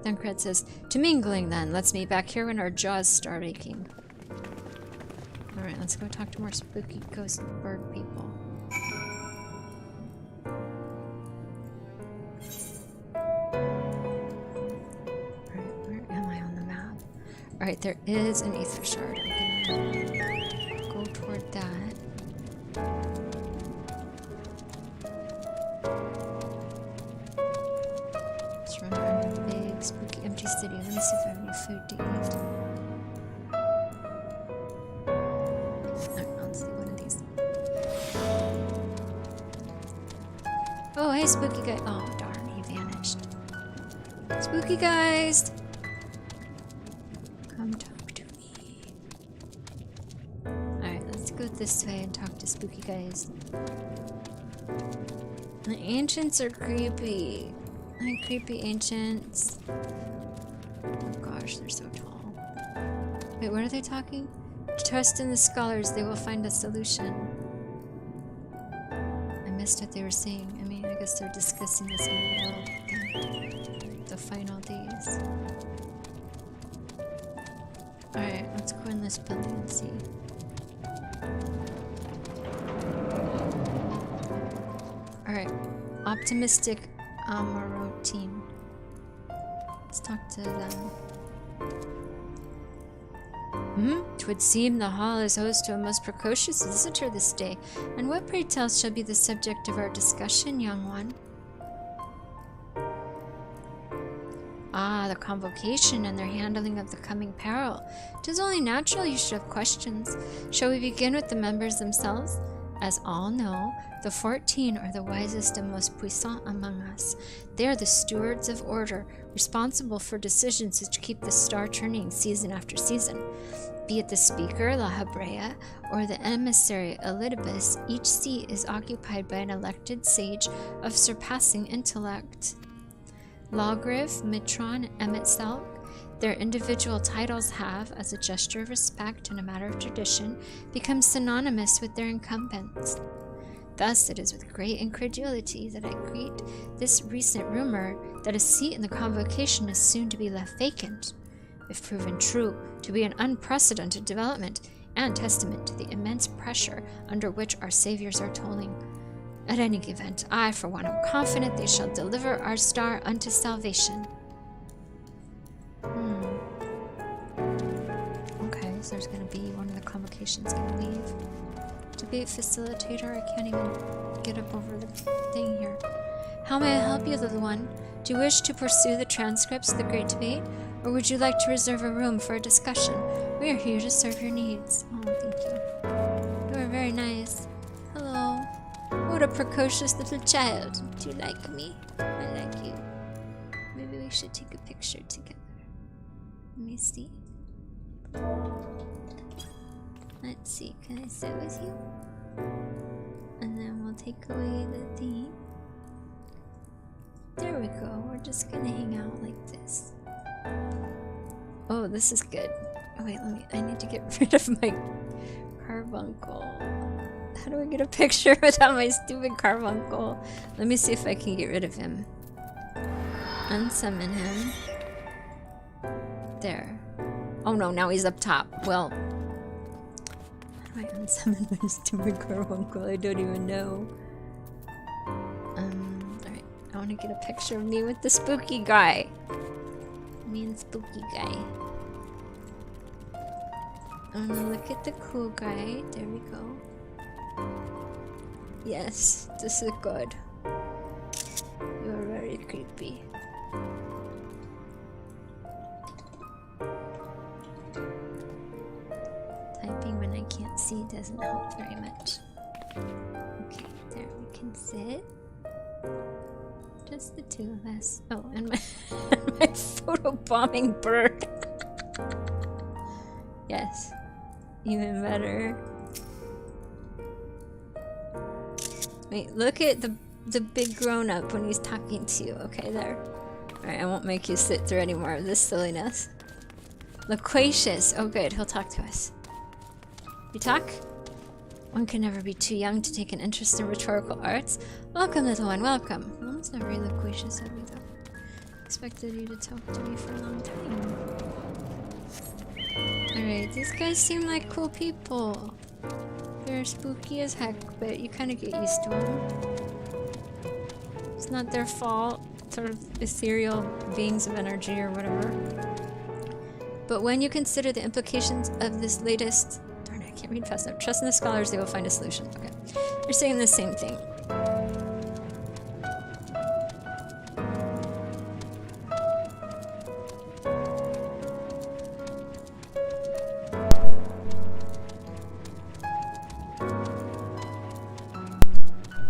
Then Cred says, to mingling then. Let's meet back here when our jaws start aching. Alright, let's go talk to more spooky ghost bird people. Alright, where am I on the map? Alright, there is an ether shard. I'm gonna go toward that. Let's run around a big, spooky, empty city. Let me see if I have any food to eat. Alright, let's see one of these. Oh, hey, spooky guy. Oh, darn, he vanished. Spooky guys! Come talk to me. Alright, let's go this way and talk to spooky guys. The ancients are creepy. Hi, creepy ancients. Oh gosh, they're so tall. Wait, what are they talking? Trust in the scholars, they will find a solution. I missed what they were saying. I mean, I guess they're discussing this world thing. The final days. Alright, let's go in this building and see. Alright, optimistic Amaro team. Let's talk to them. 'Twould seem the hall is host to a most precocious visitor this day. And what, pray tell, shall be the subject of our discussion, young one? Ah, the convocation and their handling of the coming peril. 'Tis only natural you should have questions. Shall we begin with the members themselves? As all know, the 14 are the wisest and most puissant among us. They are the stewards of order, responsible for decisions which keep the star turning season after season. Be it the speaker, La Habrea, or the emissary, Elidibus, each seat is occupied by an elected sage of surpassing intellect. Lawgriff, Mitron, Emmett Selk, their individual titles have, as a gesture of respect and a matter of tradition, become synonymous with their incumbents. Thus, it is with great incredulity that I greet this recent rumor that a seat in the convocation is soon to be left vacant. If proven true to be an unprecedented development and testament to the immense pressure under which our saviors are toiling. At any event, I, for one, am confident they shall deliver our star unto salvation. Okay, so there's gonna be one of the convocations gonna leave. Debate facilitator, I can't even get up over the thing here. How may I help you, little one? Do you wish to pursue the transcripts of the great debate, or would you like to reserve a room for a discussion? We are here to serve your needs. Oh, thank you. You are very nice. Hello. What a precocious little child. Do you like me? I like you. Maybe we should take a picture together. Let me see. Let's see, can I sit with you? And then we'll take away the thing. There we go, we're just gonna hang out like this. Oh, this is good. Oh wait, I need to get rid of my carbuncle. How do I get a picture without my stupid carbuncle? Let me see if I can get rid of him. Unsummon him. There. Oh no, now he's up top. Well, how do I unsummon my stupid carbuncle? I don't even know. Alright. I want to get a picture of me with the spooky guy. Me and spooky guy. I want to look at the cool guy. There we go. Yes, this is good. You're very creepy. Typing when I can't see doesn't help very much. Okay, there we can sit. Just the two of us. Oh, and my, my photobombing bird. Yes, even better. Wait, look at the big grown-up when he's talking to you. Okay, there. Alright, I won't make you sit through any more of this silliness. Loquacious. Oh good, he'll talk to us. You talk? One can never be too young to take an interest in rhetorical arts. Welcome, little one, welcome. Mom's not very loquacious of you, though. Expected you to talk to me for a long time. Alright, these guys seem like cool people. They're spooky as heck, but you kind of get used to them. It's not their fault. Sort of ethereal beings of energy or whatever. But when you consider the implications of this latest... Darn it, I can't read fast enough. Trust in the scholars, they will find a solution. Okay. They're saying the same thing.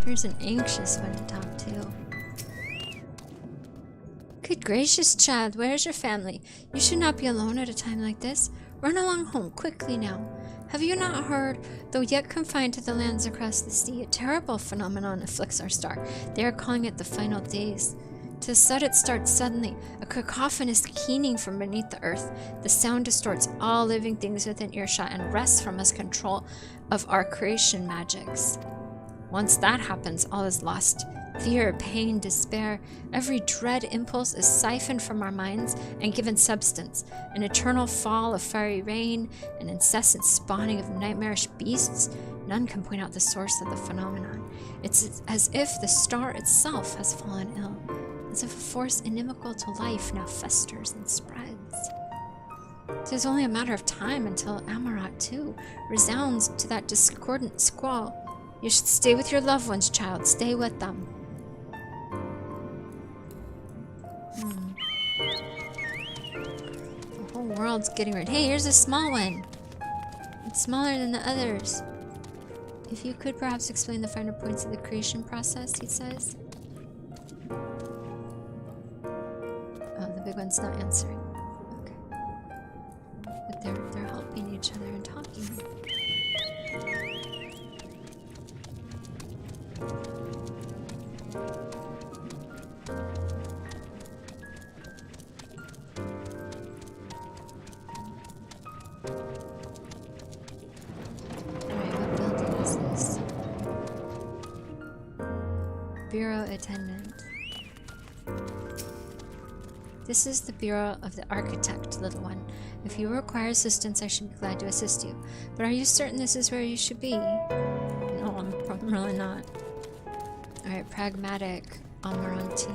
Here's an anxious one to talk to. Good gracious, child, where's your family? You should not be alone at a time like this. Run along home, quickly now. Have you not heard, though yet confined to the lands across the sea, a terrible phenomenon afflicts our star. They are calling it the final days. To set it starts suddenly, a cacophonous keening from beneath the earth. The sound distorts all living things within earshot and wrests from us control of our creation magics. Once that happens, all is lost. Fear, pain, despair, every dread impulse is siphoned from our minds and given substance. An eternal fall of fiery rain, an incessant spawning of nightmarish beasts. None can point out the source of the phenomenon. It's as if the star itself has fallen ill, as if a force inimical to life now festers and spreads. It is only a matter of time until Amarat, too, resounds to that discordant squall. You should stay with your loved ones, child. Stay with them. The whole world's getting rid. Hey, here's a small one. It's smaller than the others. If you could perhaps explain the finer points of the creation process, he says. Oh, the big one's not answering. Okay. But they're helping each other and talking. Bureau Attendant. This is the Bureau of the Architect, little one. If you require assistance, I should be glad to assist you. But are you certain this is where you should be? No, I'm really not. Alright, pragmatic Almarantine.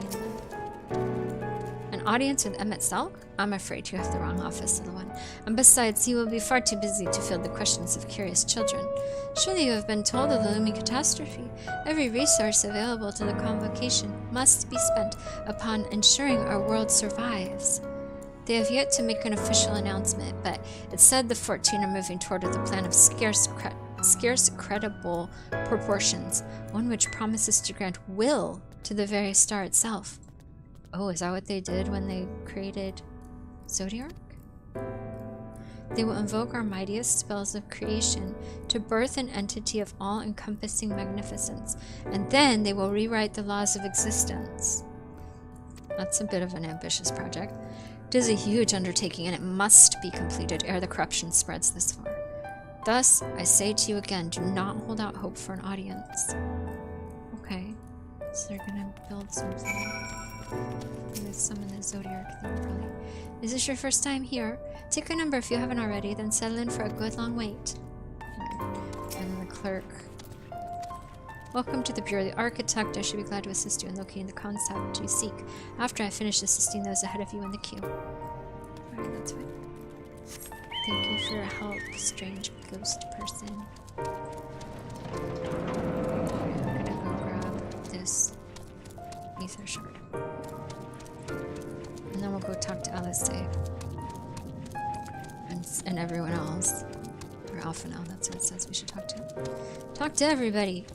An audience with Emmett Salk? I'm afraid you have the wrong office, little one. And besides, he will be far too busy to field the questions of curious children. Surely you have been told of the looming catastrophe. Every resource available to the convocation must be spent upon ensuring our world survives. They have yet to make an official announcement, but it's said the 14 are moving toward with a plan of scarce credible proportions, one which promises to grant will to the very star itself. Oh, is that what they did when they created Zodiac? They will invoke our mightiest spells of creation to birth an entity of all-encompassing magnificence, and then they will rewrite the laws of existence. That's a bit of an ambitious project. It is a huge undertaking, and it must be completed ere the corruption spreads this far. Thus, I say to you again, do not hold out hope for an audience. Okay, so they're gonna build something. With some of the Zodiac thing, probably. Is this your first time here? Take a number if you haven't already, then settle in for a good long wait. And the clerk. Welcome to the Bureau of the Architect. I should be glad to assist you in locating the concept you seek after I finish assisting those ahead of you in the queue. Alright, that's fine. Thank you for your help, strange ghost person. I'm gonna go grab this ether shard. And then we'll go talk to Alistair. And everyone else. Or Alpha now, that's what it says we should talk to. Talk to everybody!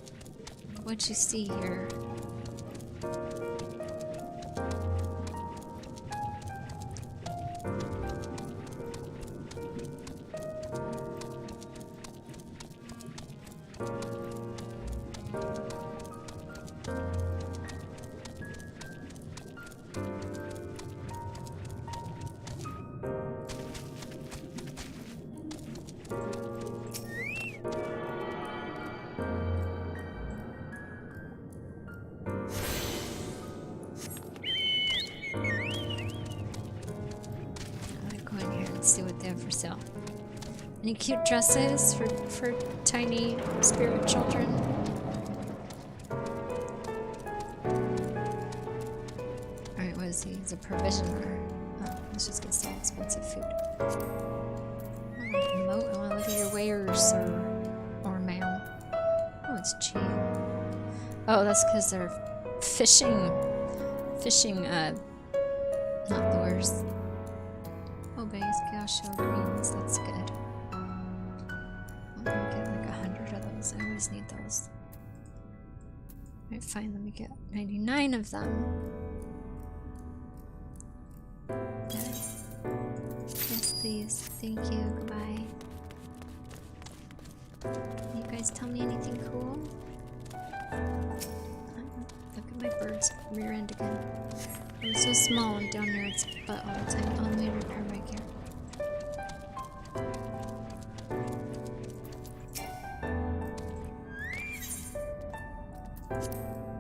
What you see here? Any cute dresses for tiny spirit children? Alright, what is he? He's a provisioner. Oh, let's just get some expensive food. I want to emote. I want to look at your wares, sir. Or ma'am. Oh, it's cheap. Oh, that's because they're fishing, not lures. Oh, but he's Gasho greens. That's good. Let me get like 100 of those. I always need those. Alright, fine. Let me get 99 of them. Yes, please. Thank you. Goodbye. Can you guys tell me anything cool? Look at my bird's rear end again. I'm so small and down near its butt all the time. Let me repair my gear.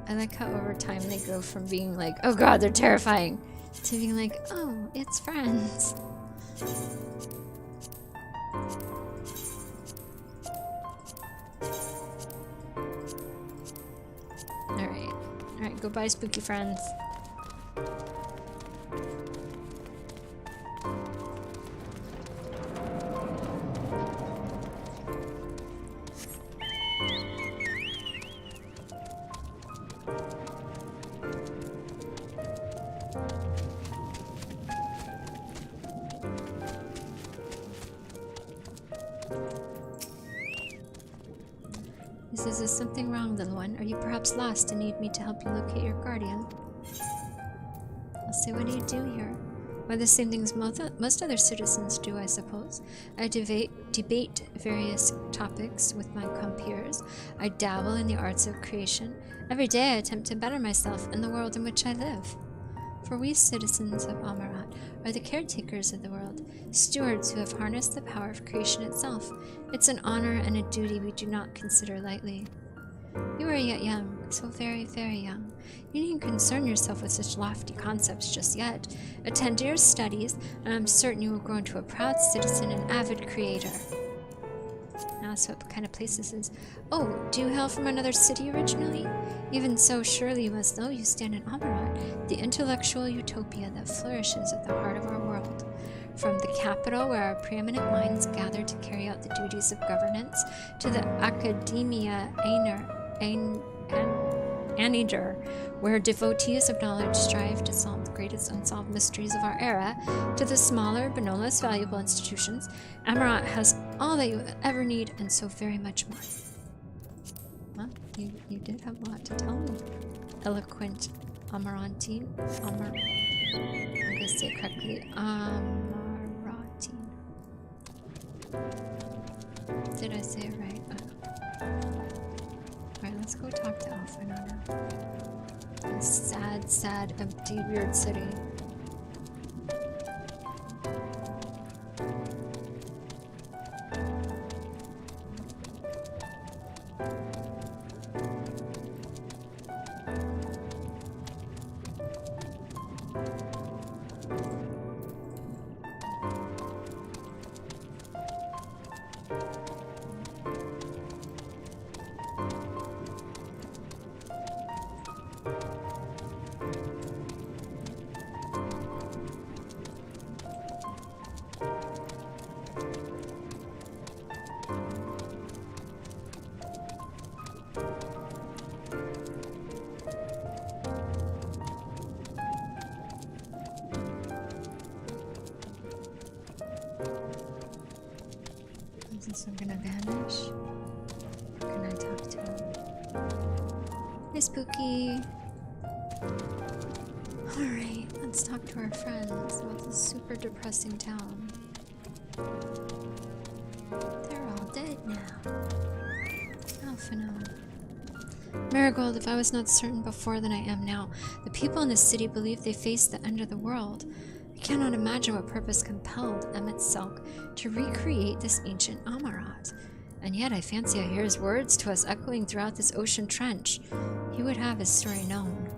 I like how over time they go from being like, oh god, they're terrifying, to being like, oh, it's friends. Alright, goodbye, spooky friends. Is there something wrong, little one? Are you perhaps lost and need me to help you locate your guardian? I'll say, what do you do here? Why, the same things most other citizens do, I suppose. I debate various topics with my compeers. I dabble in the arts of creation. Every day I attempt to better myself and the world in which I live. For we citizens of Amarat are the caretakers of the world, stewards who have harnessed the power of creation itself. It's an honor and a duty we do not consider lightly. You are yet young, so very, very young. You needn't concern yourself with such lofty concepts just yet. Attend to your studies, and I'm certain you will grow into a proud citizen and avid creator. Now, so what kind of place this is. Oh, do you hail from another city originally? Even so, surely you must know you stand in Amarat, the intellectual utopia that flourishes at the heart of our world. From the capital, where our preeminent minds gather to carry out the duties of governance, to the Academia Aniger, where devotees of knowledge strive to solve the greatest unsolved mysteries of our era, to the smaller but no less valuable institutions, Amarat has all that you ever need and so very much more. Well, you did have a lot to tell me. Eloquent Amarantine. I'm gonna say it correctly. Amarantine. Did I say it right? Alright, let's go talk to Alphinaud now. This sad, sad, empty, weird city. Is this one gonna vanish? Or can I talk to him? Hey, Spooky! Alright, let's talk to our friends about this super depressing town. They're all dead now. Alphinaud. Marigold, if I was not certain before than I am now, the people in this city believe they face the end of the world. I cannot imagine what purpose compelled Emmett Selk to recreate this ancient Amarat. And yet I fancy I hear his words to us echoing throughout this ocean trench. He would have his story known.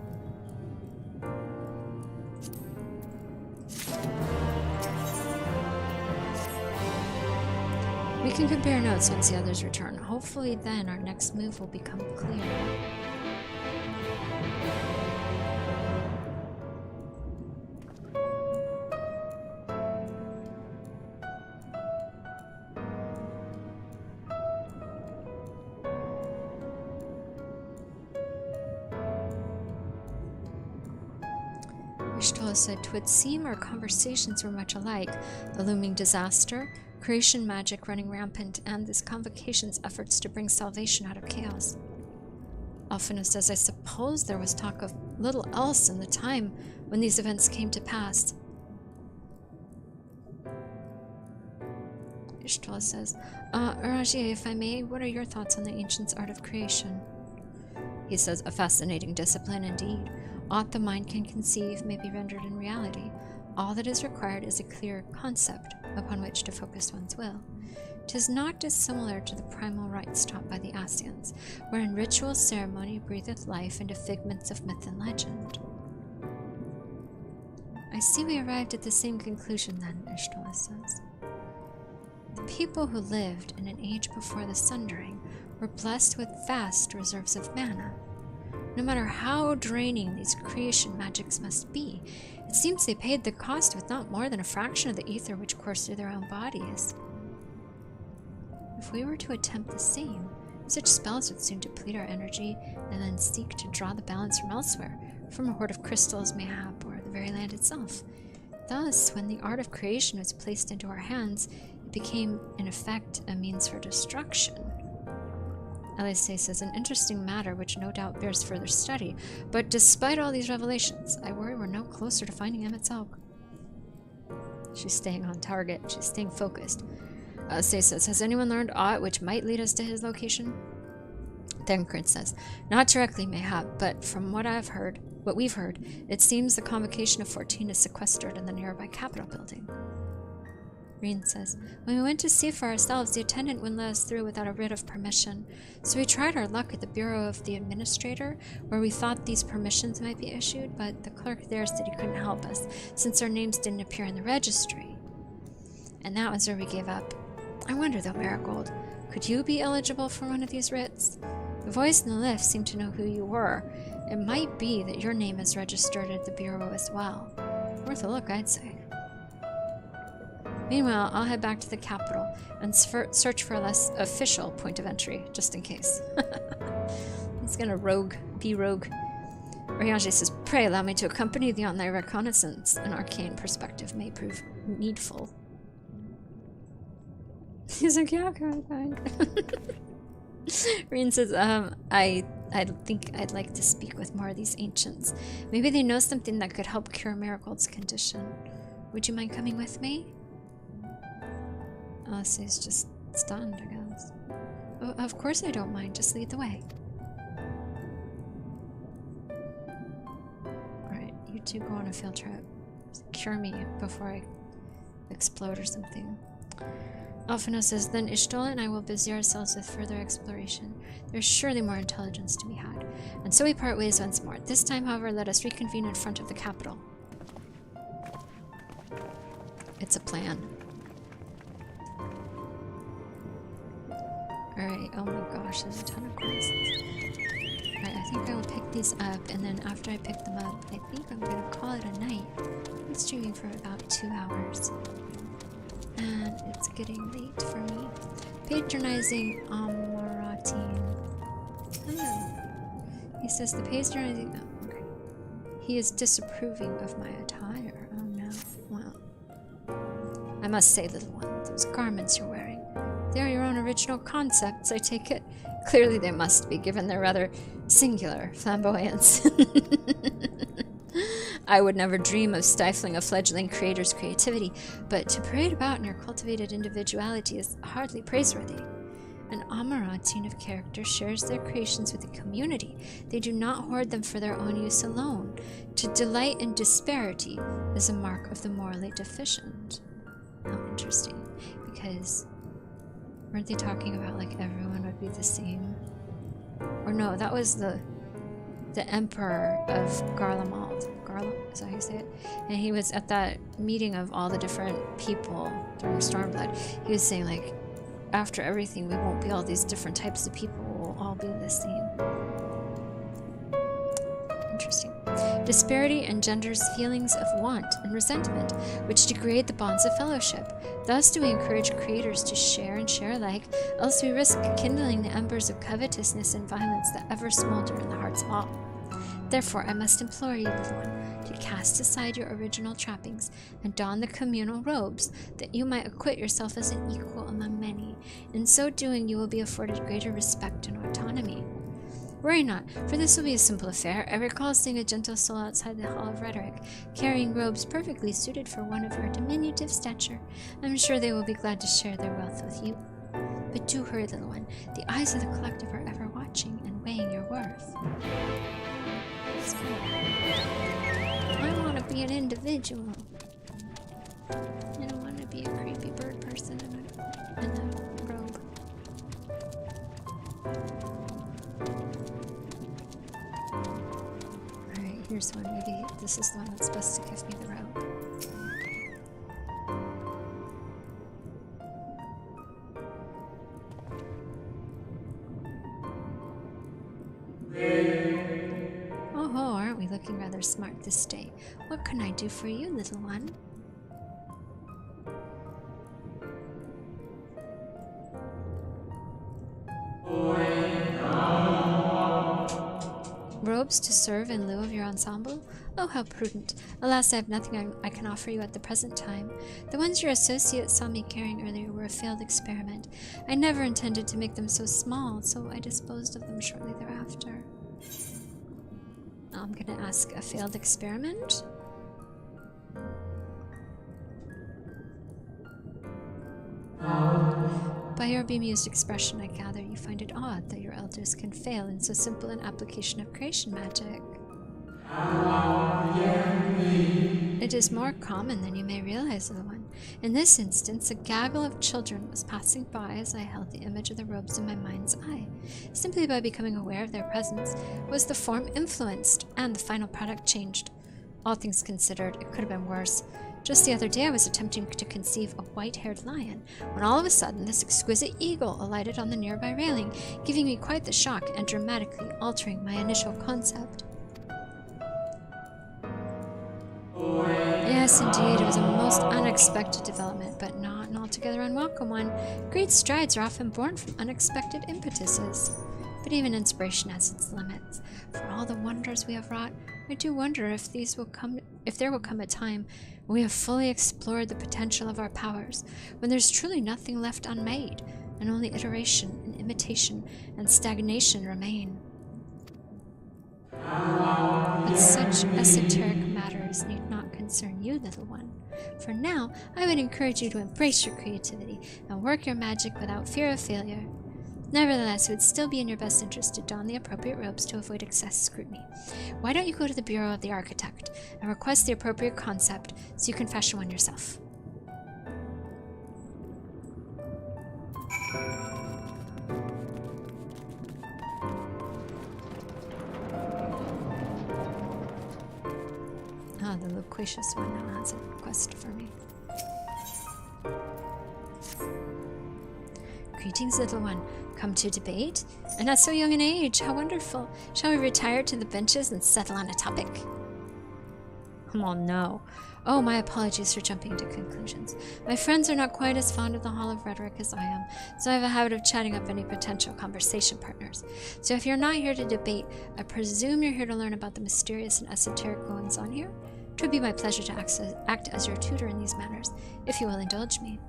We can compare notes once the others return. Hopefully then our next move will become clear. Ishtola said, "'Twould seem our conversations were much alike. The looming disaster, creation magic running rampant, and this convocation's efforts to bring salvation out of chaos." Alphinaud says, "I suppose there was talk of little else in the time when these events came to pass." Ishtola says, Rajier, if I may, what are your thoughts on the ancient's art of creation?" He says, "A fascinating discipline indeed. Aught the mind can conceive may be rendered in reality. All that is required is a clear concept upon which to focus one's will. 'Tis not dissimilar to the primal rites taught by the Ascians, wherein ritual ceremony breatheth life into figments of myth and legend." "I see we arrived at the same conclusion then," Ishtola says. "The people who lived in an age before the Sundering were blessed with vast reserves of mana. No matter how draining these creation magics must be, it seems they paid the cost with not more than a fraction of the ether which coursed through their own bodies. If we were to attempt the same, such spells would soon deplete our energy and then seek to draw the balance from elsewhere, from a hoard of crystals mayhap, or the very land itself. Thus, when the art of creation was placed into our hands, it became, in effect, a means for destruction." Elisee says, "An interesting matter which no doubt bears further study, but despite all these revelations, I worry we're no closer to finding Emmett Selk." She's staying on target. She's staying focused. Elisee says, "Has anyone learned aught which might lead us to his location?" Thancred says, "Not directly, mayhap, but from what we've heard, it seems the convocation of 14 is sequestered in the nearby Capitol building." Reen says, when we went to see for ourselves, the attendant wouldn't let us through without a writ of permission. So we tried our luck at the Bureau of the Administrator, where we thought these permissions might be issued, but the clerk there said he couldn't help us, since our names didn't appear in the registry. And that was where we gave up. I wonder though, Marigold, could you be eligible for one of these writs? The voice in the lift seemed to know who you were. It might be that your name is registered at the Bureau as well. Worth a look, I'd say. Meanwhile, I'll head back to the capital and search for a less official point of entry, just in case. He's gonna be rogue. Oriange says, pray allow me to accompany thee on thy reconnaissance. An arcane perspective may prove needful. He's like, yeah, okay, fine. Reen says, I think I'd like to speak with more of these ancients. Maybe they know something that could help cure Marigold's condition. Would you mind coming with me? Alice's just stunned, I guess. Oh, of course I don't mind. Just lead the way. Alright, you two go on a field trip. Cure me before I explode or something. Alphino says, then Ishtola and I will busy ourselves with further exploration. There's surely more intelligence to be had. And so we part ways once more. This time, however, let us reconvene in front of the capital. It's a plan. Alright, oh my gosh, there's a ton of quests. Alright, I think I will pick these up, and then after I pick them up, I think I'm gonna call it a night. I'm streaming for about 2 hours. And it's getting late for me. Patronizing Amaratine. Oh. He says the patronizing... Oh, okay. He is disapproving of my attire. Oh no. Well. I must say, little one, those garments you're wearing, they are your own original concepts, I take it. Clearly they must be, given their rather singular flamboyance. I would never dream of stifling a fledgling creator's creativity, but to parade about in your cultivated individuality is hardly praiseworthy. An Amarantin of character shares their creations with the community. They do not hoard them for their own use alone. To delight in disparity is a mark of the morally deficient. How interesting. Because... weren't they talking about like everyone would be the same? Or no, that was the Emperor of Garlemald. Is that how you say it? And he was at that meeting of all the different people during Stormblood. He was saying like, after everything, we won't be all these different types of people. We'll all be the same. Interesting. Disparity engenders feelings of want and resentment, which degrade the bonds of fellowship. Thus do we encourage creators to share and share alike, else we risk kindling the embers of covetousness and violence that ever smolder in the hearts of all. Therefore, I must implore you, little one, to cast aside your original trappings and don the communal robes, that you might acquit yourself as an equal among many. In so doing, you will be afforded greater respect and autonomy. Worry not, for this will be a simple affair. I recall seeing a gentle soul outside the Hall of Rhetoric, carrying robes perfectly suited for one of your diminutive stature. I'm sure they will be glad to share their wealth with you. But do hurry, little one. The eyes of the collective are ever watching and weighing your worth. I want to be an individual. I don't want to be a creepy bird person in a robe. Alright, here's one. Maybe this is the one that's supposed to give me the robe. Oh, aren't we looking rather smart this day? What can I do for you, little one? Robes to serve in lieu of your ensemble? Oh, how prudent. Alas, I have nothing I can offer you at the present time. The ones your associates saw me carrying earlier were a failed experiment. I never intended to make them so small, so I disposed of them shortly thereafter. I'm gonna ask, a failed experiment? By your bemused expression, I gather you find it odd that your elders can fail in so simple an application of creation magic. It is more common than you may realize, little one. In this instance, a gaggle of children was passing by as I held the image of the robes in my mind's eye. Simply by becoming aware of their presence was the form influenced, and the final product changed. All things considered, it could have been worse. Just the other day I was attempting to conceive a white-haired lion, when all of a sudden this exquisite eagle alighted on the nearby railing, giving me quite the shock and dramatically altering my initial concept. Yes, indeed, it was a most unexpected development, but not an altogether unwelcome one. Great strides are often born from unexpected impetuses. But even inspiration has its limits. For all the wonders we have wrought, I do wonder if there will come a time when we have fully explored the potential of our powers, when there's truly nothing left unmade, and only iteration and imitation and stagnation remain. But such esoteric matters need not concern you, little one. For now, I would encourage you to embrace your creativity and work your magic without fear of failure. Nevertheless, it would still be in your best interest to don the appropriate robes to avoid excess scrutiny. Why don't you go to the Bureau of the Architect and request the appropriate concept so you can fashion one yourself? Ah, the loquacious one now has a request for me. Greetings, little one. Come to debate? And at so young an age, how wonderful. Shall we retire to the benches and settle on a topic? Oh, no. Oh, my apologies for jumping to conclusions. My friends are not quite as fond of the Hall of Rhetoric as I am, so I have a habit of chatting up any potential conversation partners. So if you're not here to debate, I presume you're here to learn about the mysterious and esoteric goings-on here? It would be my pleasure to act as your tutor in these matters, if you will indulge me.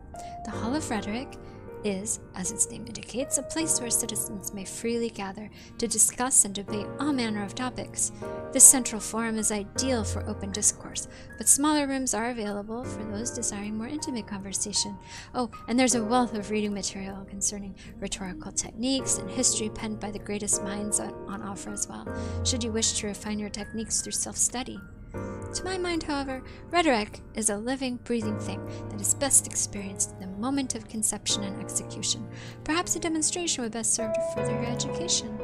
The Hall of Rhetoric is, as its name indicates, a place where citizens may freely gather to discuss and debate all manner of topics. This central forum is ideal for open discourse, but smaller rooms are available for those desiring more intimate conversation. Oh, and there's a wealth of reading material concerning rhetorical techniques and history penned by the greatest minds on offer as well, should you wish to refine your techniques through self-study. To my mind, however, rhetoric is a living, breathing thing that is best experienced in the moment of conception and execution. Perhaps a demonstration would best serve to further your education.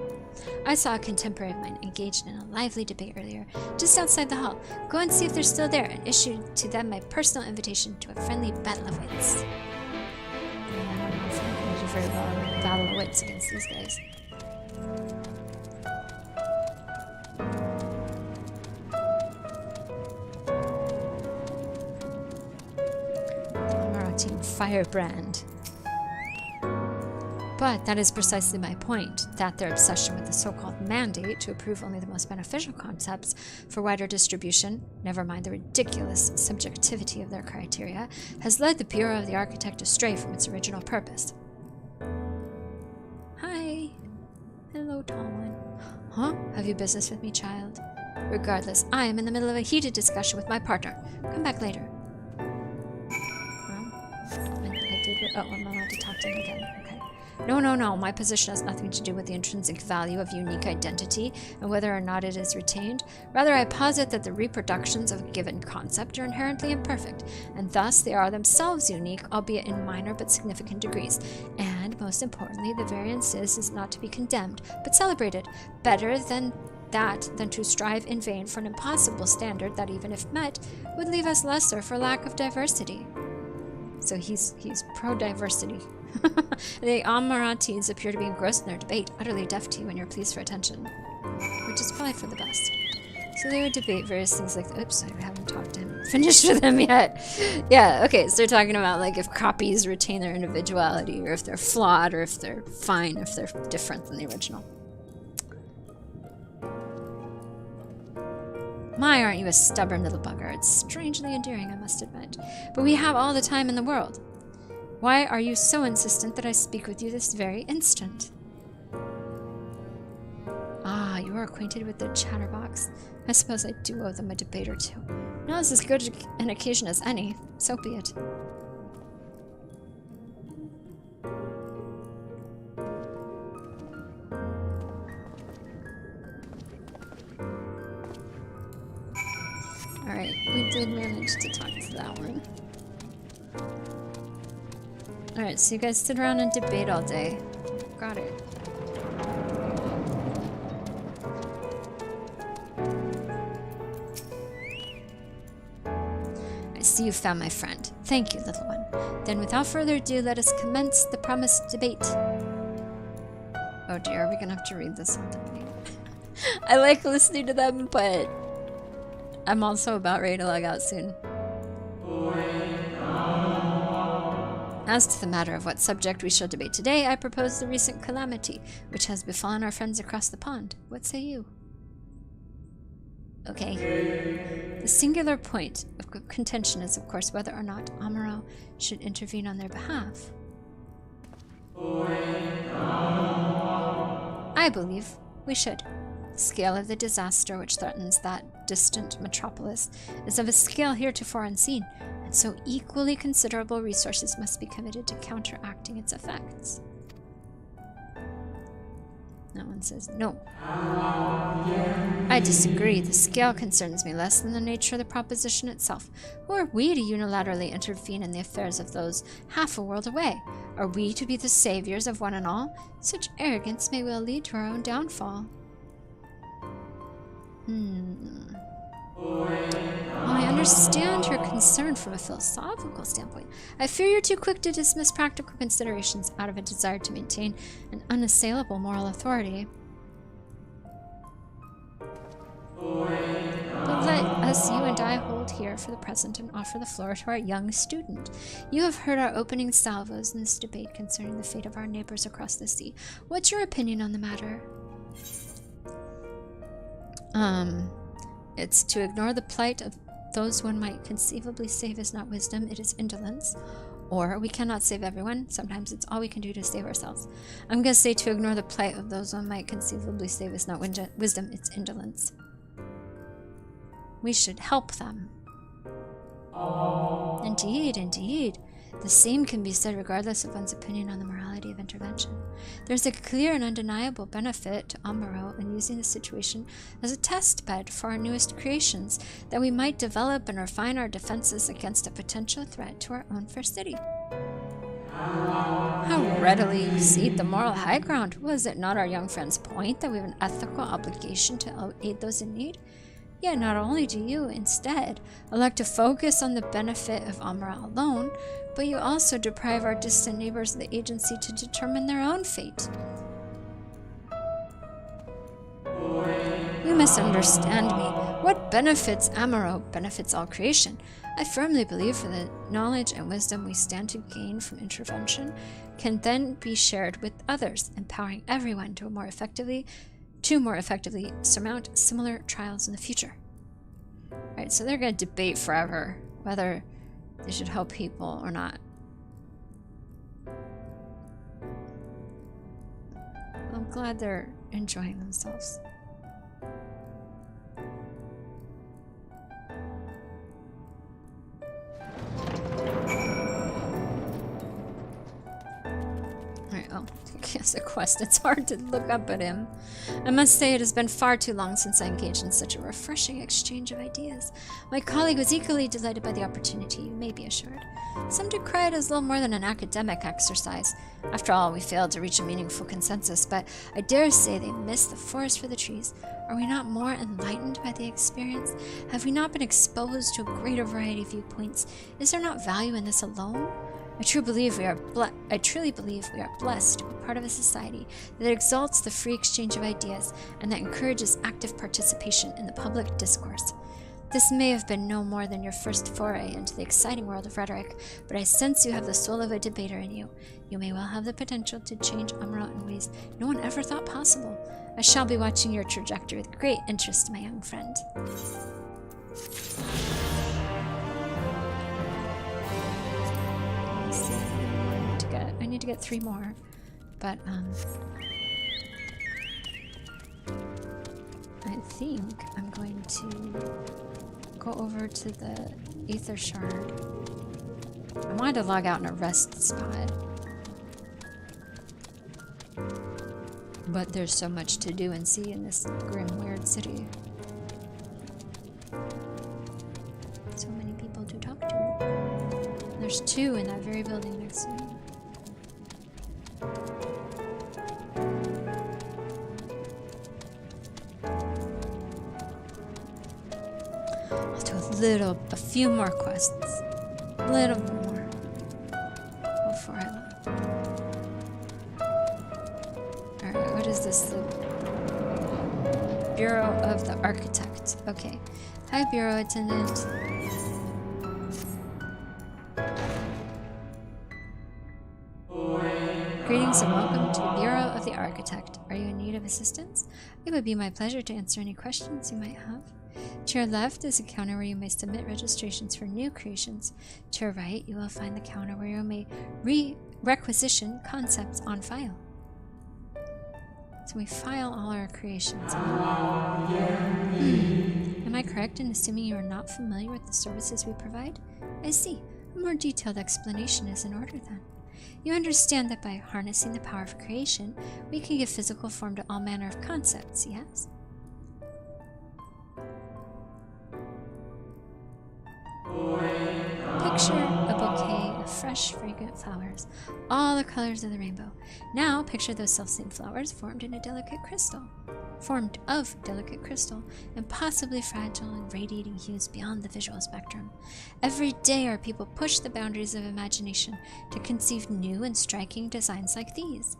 I saw a contemporary of mine engaged in a lively debate earlier, just outside the hall. Go and see if they're still there, and issue to them my personal invitation to a friendly battle of wits. I don't know if I'm going to do very well in a battle of wits against these guys. Firebrand. But that is precisely my point, that their obsession with the so-called mandate to approve only the most beneficial concepts for wider distribution, never mind the ridiculous subjectivity of their criteria, has led the Bureau of the Architect astray from its original purpose. Hi. Hello, tall one. Huh? Have you business with me, child? Regardless, I am in the middle of a heated discussion with my partner. Come back later. Oh, I'm not allowed to talk to him again. Okay. No. My position has nothing to do with the intrinsic value of unique identity and whether or not it is retained. Rather, I posit that the reproductions of a given concept are inherently imperfect, and thus they are themselves unique, albeit in minor but significant degrees. And, most importantly, the variance is not to be condemned, but celebrated. Better than to strive in vain for an impossible standard that, even if met, would leave us lesser for lack of diversity. So he's pro-diversity. The Amaratis appear to be engrossed in their debate, utterly deaf to you and your pleas for attention. Which is probably for the best. So they would debate various things like, oops, I haven't talked to him, finished with him yet. Yeah, okay, so they're talking about like if copies retain their individuality, or if they're flawed, or if they're fine, if they're different than the original. My, aren't you a stubborn little bugger? It's strangely endearing, I must admit. But we have all the time in the world. Why are you so insistent that I speak with you this very instant? Ah, you are acquainted with the chatterbox. I suppose I do owe them a debate or two. Now is as good an occasion as any, so be it. Alright, we did manage to talk to that one. Alright, so you guys sit around and debate all day. Got it. I see you found my friend. Thank you, little one. Then without further ado, let us commence the promised debate. Oh dear, are we gonna have to read this on the meeting? I like listening to them, but I'm also about ready to log out soon. As to the matter of what subject we shall debate today, I propose the recent calamity which has befallen our friends across the pond. What say you? Okay. The singular point of contention is, of course, whether or not Amuro should intervene on their behalf. I believe we should. The scale of the disaster which threatens that distant metropolis is of a scale heretofore unseen, and so equally considerable resources must be committed to counteracting its effects. That one says no. I disagree. The scale concerns me less than the nature of the proposition itself. Who are we to unilaterally intervene in the affairs of those half a world away? Are we to be the saviors of one and all? Such arrogance may well lead to our own downfall. While I understand your concern from a philosophical standpoint, I fear you're too quick to dismiss practical considerations out of a desire to maintain an unassailable moral authority. But let us, you and I, hold here for the present and offer the floor to our young student. You have heard our opening salvos in this debate concerning the fate of our neighbors across the sea. What's your opinion on the matter? It's to ignore the plight of those one might conceivably save is not wisdom, it is indolence. Or we cannot save everyone. Sometimes it's all we can do to save ourselves. I'm going to say to ignore the plight of those one might conceivably save is not wisdom, it's indolence. We should help them. Indeed, indeed. The same can be said regardless of one's opinion on the morality of intervention. There's a clear and undeniable benefit to Amuro in using the situation as a test bed for our newest creations, that we might develop and refine our defenses against a potential threat to our own fair city. How readily you cede the moral high ground. Was it not our young friend's point that we have an ethical obligation to aid those in need? Yet not only do you, instead, elect to focus on the benefit of Amuro alone, but you also deprive our distant neighbors of the agency to determine their own fate. You misunderstand me. What benefits Amuro benefits all creation. I firmly believe for the knowledge and wisdom we stand to gain from intervention can then be shared with others, empowering everyone to more effectively surmount similar trials in the future. Alright, so they're going to debate forever whether they should help people or not. I'm glad they're enjoying themselves. Alright, oh, he has a quest. It's hard to look up at him. I must say it has been far too long since I engaged in such a refreshing exchange of ideas. My colleague was equally delighted by the opportunity, you may be assured. Some decry it as little more than an academic exercise. After all, we failed to reach a meaningful consensus, but I dare say they missed the forest for the trees. Are we not more enlightened by the experience? Have we not been exposed to a greater variety of viewpoints? Is there not value in this alone? I truly believe we are blessed to be part of a society that exalts the free exchange of ideas and that encourages active participation in the public discourse. This may have been no more than your first foray into the exciting world of rhetoric, but I sense you have the soul of a debater in you. You may well have the potential to change Amuro in ways no one ever thought possible. I shall be watching your trajectory with great interest, my young friend. I need to get 3 more, but I think I'm going to go over to the Aether Shard. I wanted to log out in a rest spot, but there's so much to do and see in this grim, weird city. So many people to talk to. There's 2 in that very building next to me. I'll do a few more quests. A little more. Before I leave. Alright, what is this? The Bureau of the Architect. Okay. Hi, Bureau Attendant. Greetings and welcome to the Bureau of the Architect. Are you in need of assistance? It would be my pleasure to answer any questions you might have. To your left is a counter where you may submit registrations for new creations. To your right, you will find the counter where you may requisition concepts on file. So we file all our creations. Am I correct in assuming you are not familiar with the services we provide? I see. A more detailed explanation is in order then. You understand that by harnessing the power of creation, we can give physical form to all manner of concepts, yes? Picture a bouquet of fresh, fragrant flowers, all the colors of the rainbow. Now picture those self-same flowers formed of delicate crystal, and possibly fragile and radiating hues beyond the visual spectrum. Every day our people push the boundaries of imagination to conceive new and striking designs like these.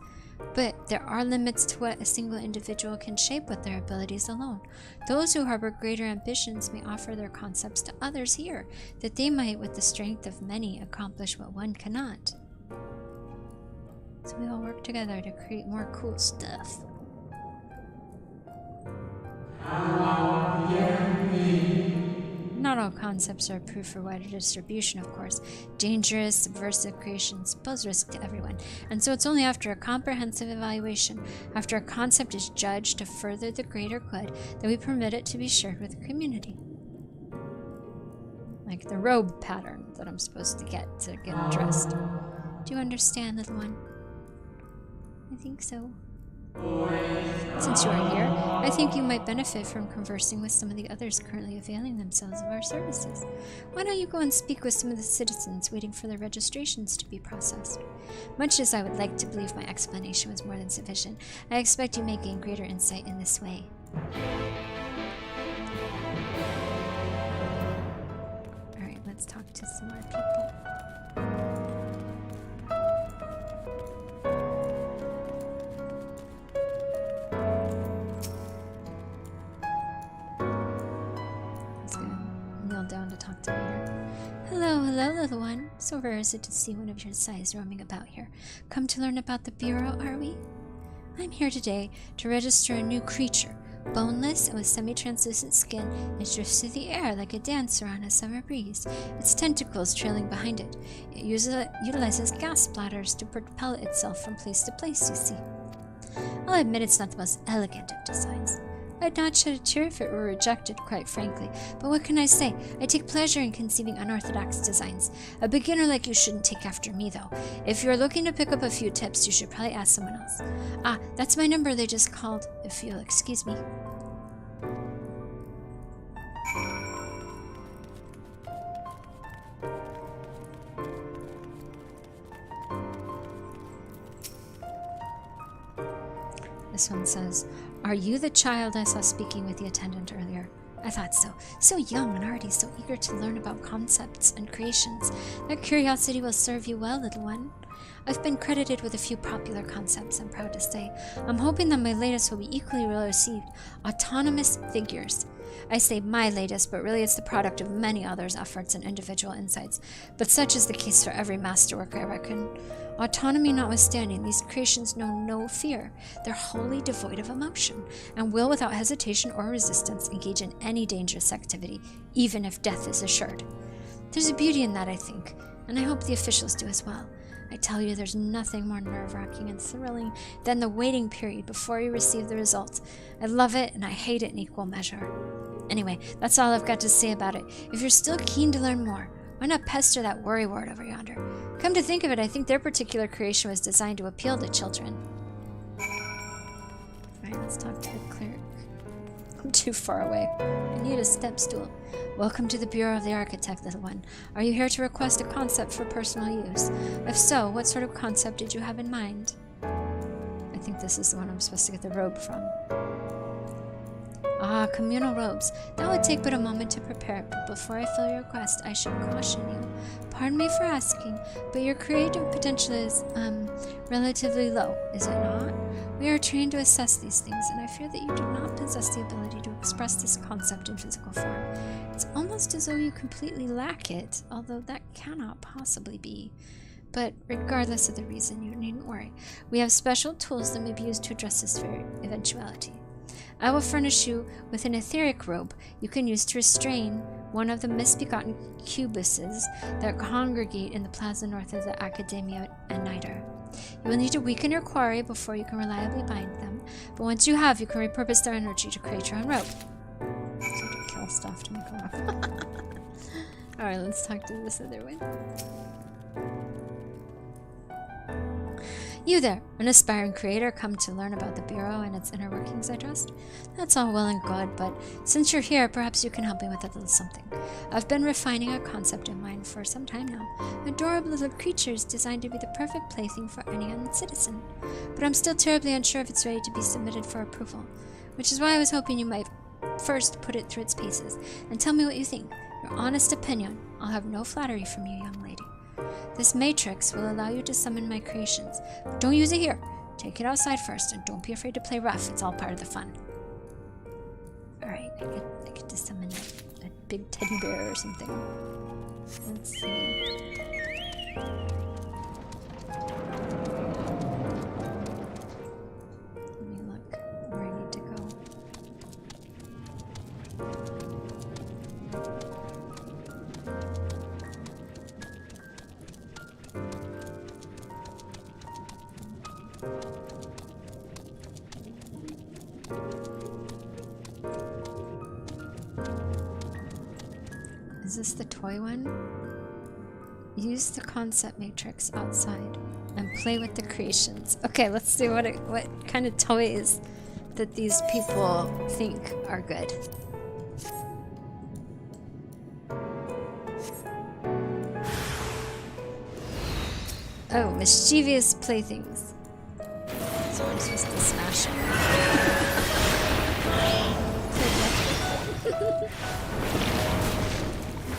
But there are limits to what a single individual can shape with their abilities alone. Those who harbor greater ambitions may offer their concepts to others here, that they might, with the strength of many, accomplish what one cannot. So we all work together to create more cool stuff. Not all concepts are approved for wider distribution, of course. Dangerous, subversive creations pose risk to everyone, and so it's only after a comprehensive evaluation, after a concept is judged to further the greater good, that we permit it to be shared with the community. Like the robe pattern that I'm supposed to get dressed. Do you understand, little one? I think so. Since you are here, I think you might benefit from conversing with some of the others currently availing themselves of our services. Why don't you go and speak with some of the citizens waiting for their registrations to be processed? Much as I would like to believe my explanation was more than sufficient, I expect you may gain greater insight in this way. Alright, let's talk to some more people. Down to talk to me here. Hello, little one. So rare is it to see one of your size roaming about here. Come to learn about the Bureau, are we? I'm here today to register a new creature, boneless and with semi-translucent skin. It drifts through the air like a dancer on a summer breeze, its tentacles trailing behind it. It utilizes gas splatters to propel itself from place to place, you see. I'll admit it's not the most elegant of designs. I'd not shed a tear if it were rejected, quite frankly, but what can I say? I take pleasure in conceiving unorthodox designs. A beginner like you shouldn't take after me, though. If you're looking to pick up a few tips, you should probably ask someone else. Ah, that's my number they just called, if you'll excuse me. This one says, "Are you the child I saw speaking with the attendant earlier?" I thought so. So young and already so eager to learn about concepts and creations. That curiosity will serve you well, little one. I've been credited with a few popular concepts, I'm proud to say. I'm hoping that my latest will be equally well received. Autonomous figures. I say my latest, but really it's the product of many others' efforts and individual insights. But such is the case for every masterwork, I reckon. Autonomy notwithstanding, these creations know no fear. They're wholly devoid of emotion, and will without hesitation or resistance engage in any dangerous activity, even if death is assured. There's a beauty in that, I think, and I hope the officials do as well. I tell you, there's nothing more nerve-wracking and thrilling than the waiting period before you receive the results. I love it, and I hate it in equal measure. Anyway, that's all I've got to say about it. If you're still keen to learn more, why not pester that worrywart over yonder? Come to think of it, I think their particular creation was designed to appeal to children. Alright, let's talk to the cleric. I'm too far away. I need a step stool. Welcome to the Bureau of the Architect, little one. Are you here to request a concept for personal use? If so, what sort of concept did you have in mind? I think this is the one I'm supposed to get the robe from. our communal robes. That would take but a moment to prepare, but before I fill your request, I should caution you. Pardon me for asking, but your creative potential is, relatively low, is it not? We are trained to assess these things, and I fear that you do not possess the ability to express this concept in physical form. It's almost as though you completely lack it, although that cannot possibly be. But regardless of the reason, you needn't worry. We have special tools that may be used to address this very eventuality. I will furnish you with an etheric robe you can use to restrain one of the misbegotten cubuses that congregate in the plaza north of the Academia at Niter. You will need to weaken your quarry before you can reliably bind them, but once you have, you can repurpose their energy to create your own robe. So to kill stuff to make a robe. Alright, let's talk to this other one. You there, an aspiring creator come to learn about the Bureau and its inner workings, I trust? That's all well and good, but since you're here, perhaps you can help me with a little something. I've been refining a concept in mind for some time now. Adorable little creatures designed to be the perfect plaything for any young citizen. But I'm still terribly unsure if it's ready to be submitted for approval, which is why I was hoping you might first put it through its paces and tell me what you think. Your honest opinion. I'll have no flattery from you, young lady. This matrix will allow you to summon my creations, but don't use it here. Take it outside first, and don't be afraid to play rough. It's all part of the fun. Alright, I get to summon a big teddy bear or something. Let's see. Let me look where I need to go. Is this the toy one? Use the concept matrix outside and play with the creations. Okay, let's see what kind of toys that these people think are good. Oh, mischievous playthings. So I'm supposed to smash them.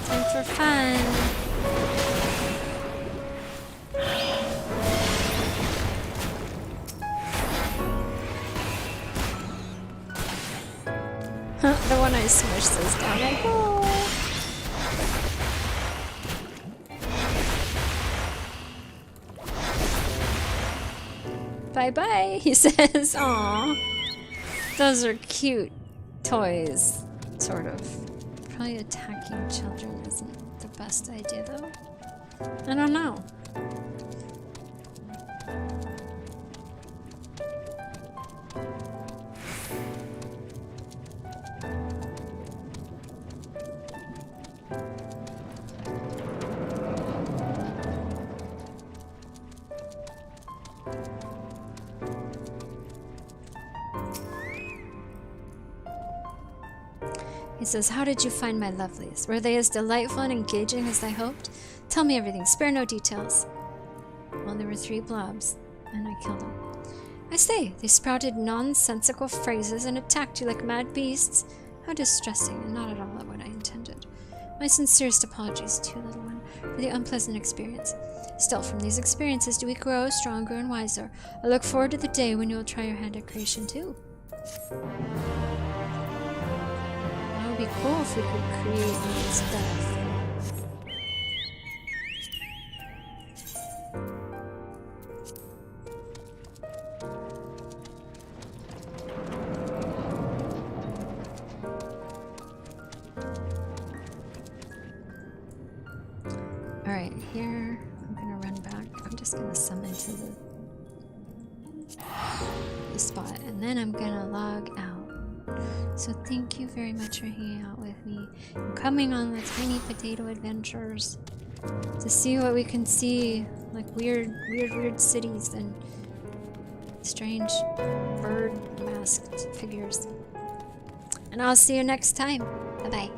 Time for fun. The one I smushed those down like, oh. Bye bye, he says. Aw. Those are cute toys, sort of. Probably attacking children isn't the best idea, though. I don't know. He says, how did you find my lovelies? Were they as delightful and engaging as I hoped? Tell me everything, spare no details. Well, there were 3 blobs, and I killed them. I say, they sprouted nonsensical phrases and attacked you like mad beasts. How distressing, and not at all what I intended. My sincerest apologies to you, little one, for the unpleasant experience. Still, from these experiences do we grow stronger and wiser. I look forward to the day when you will try your hand at creation, too. It would be cool if we could create new stuff. Alright, here I'm gonna run back. I'm just gonna summon to the spot, and then I'm gonna log out. So thank you very much for hanging out with me and coming on the Tiny Potato Adventures to see what we can see, like weird cities and strange bird masked figures. And I'll see you next time. Bye bye.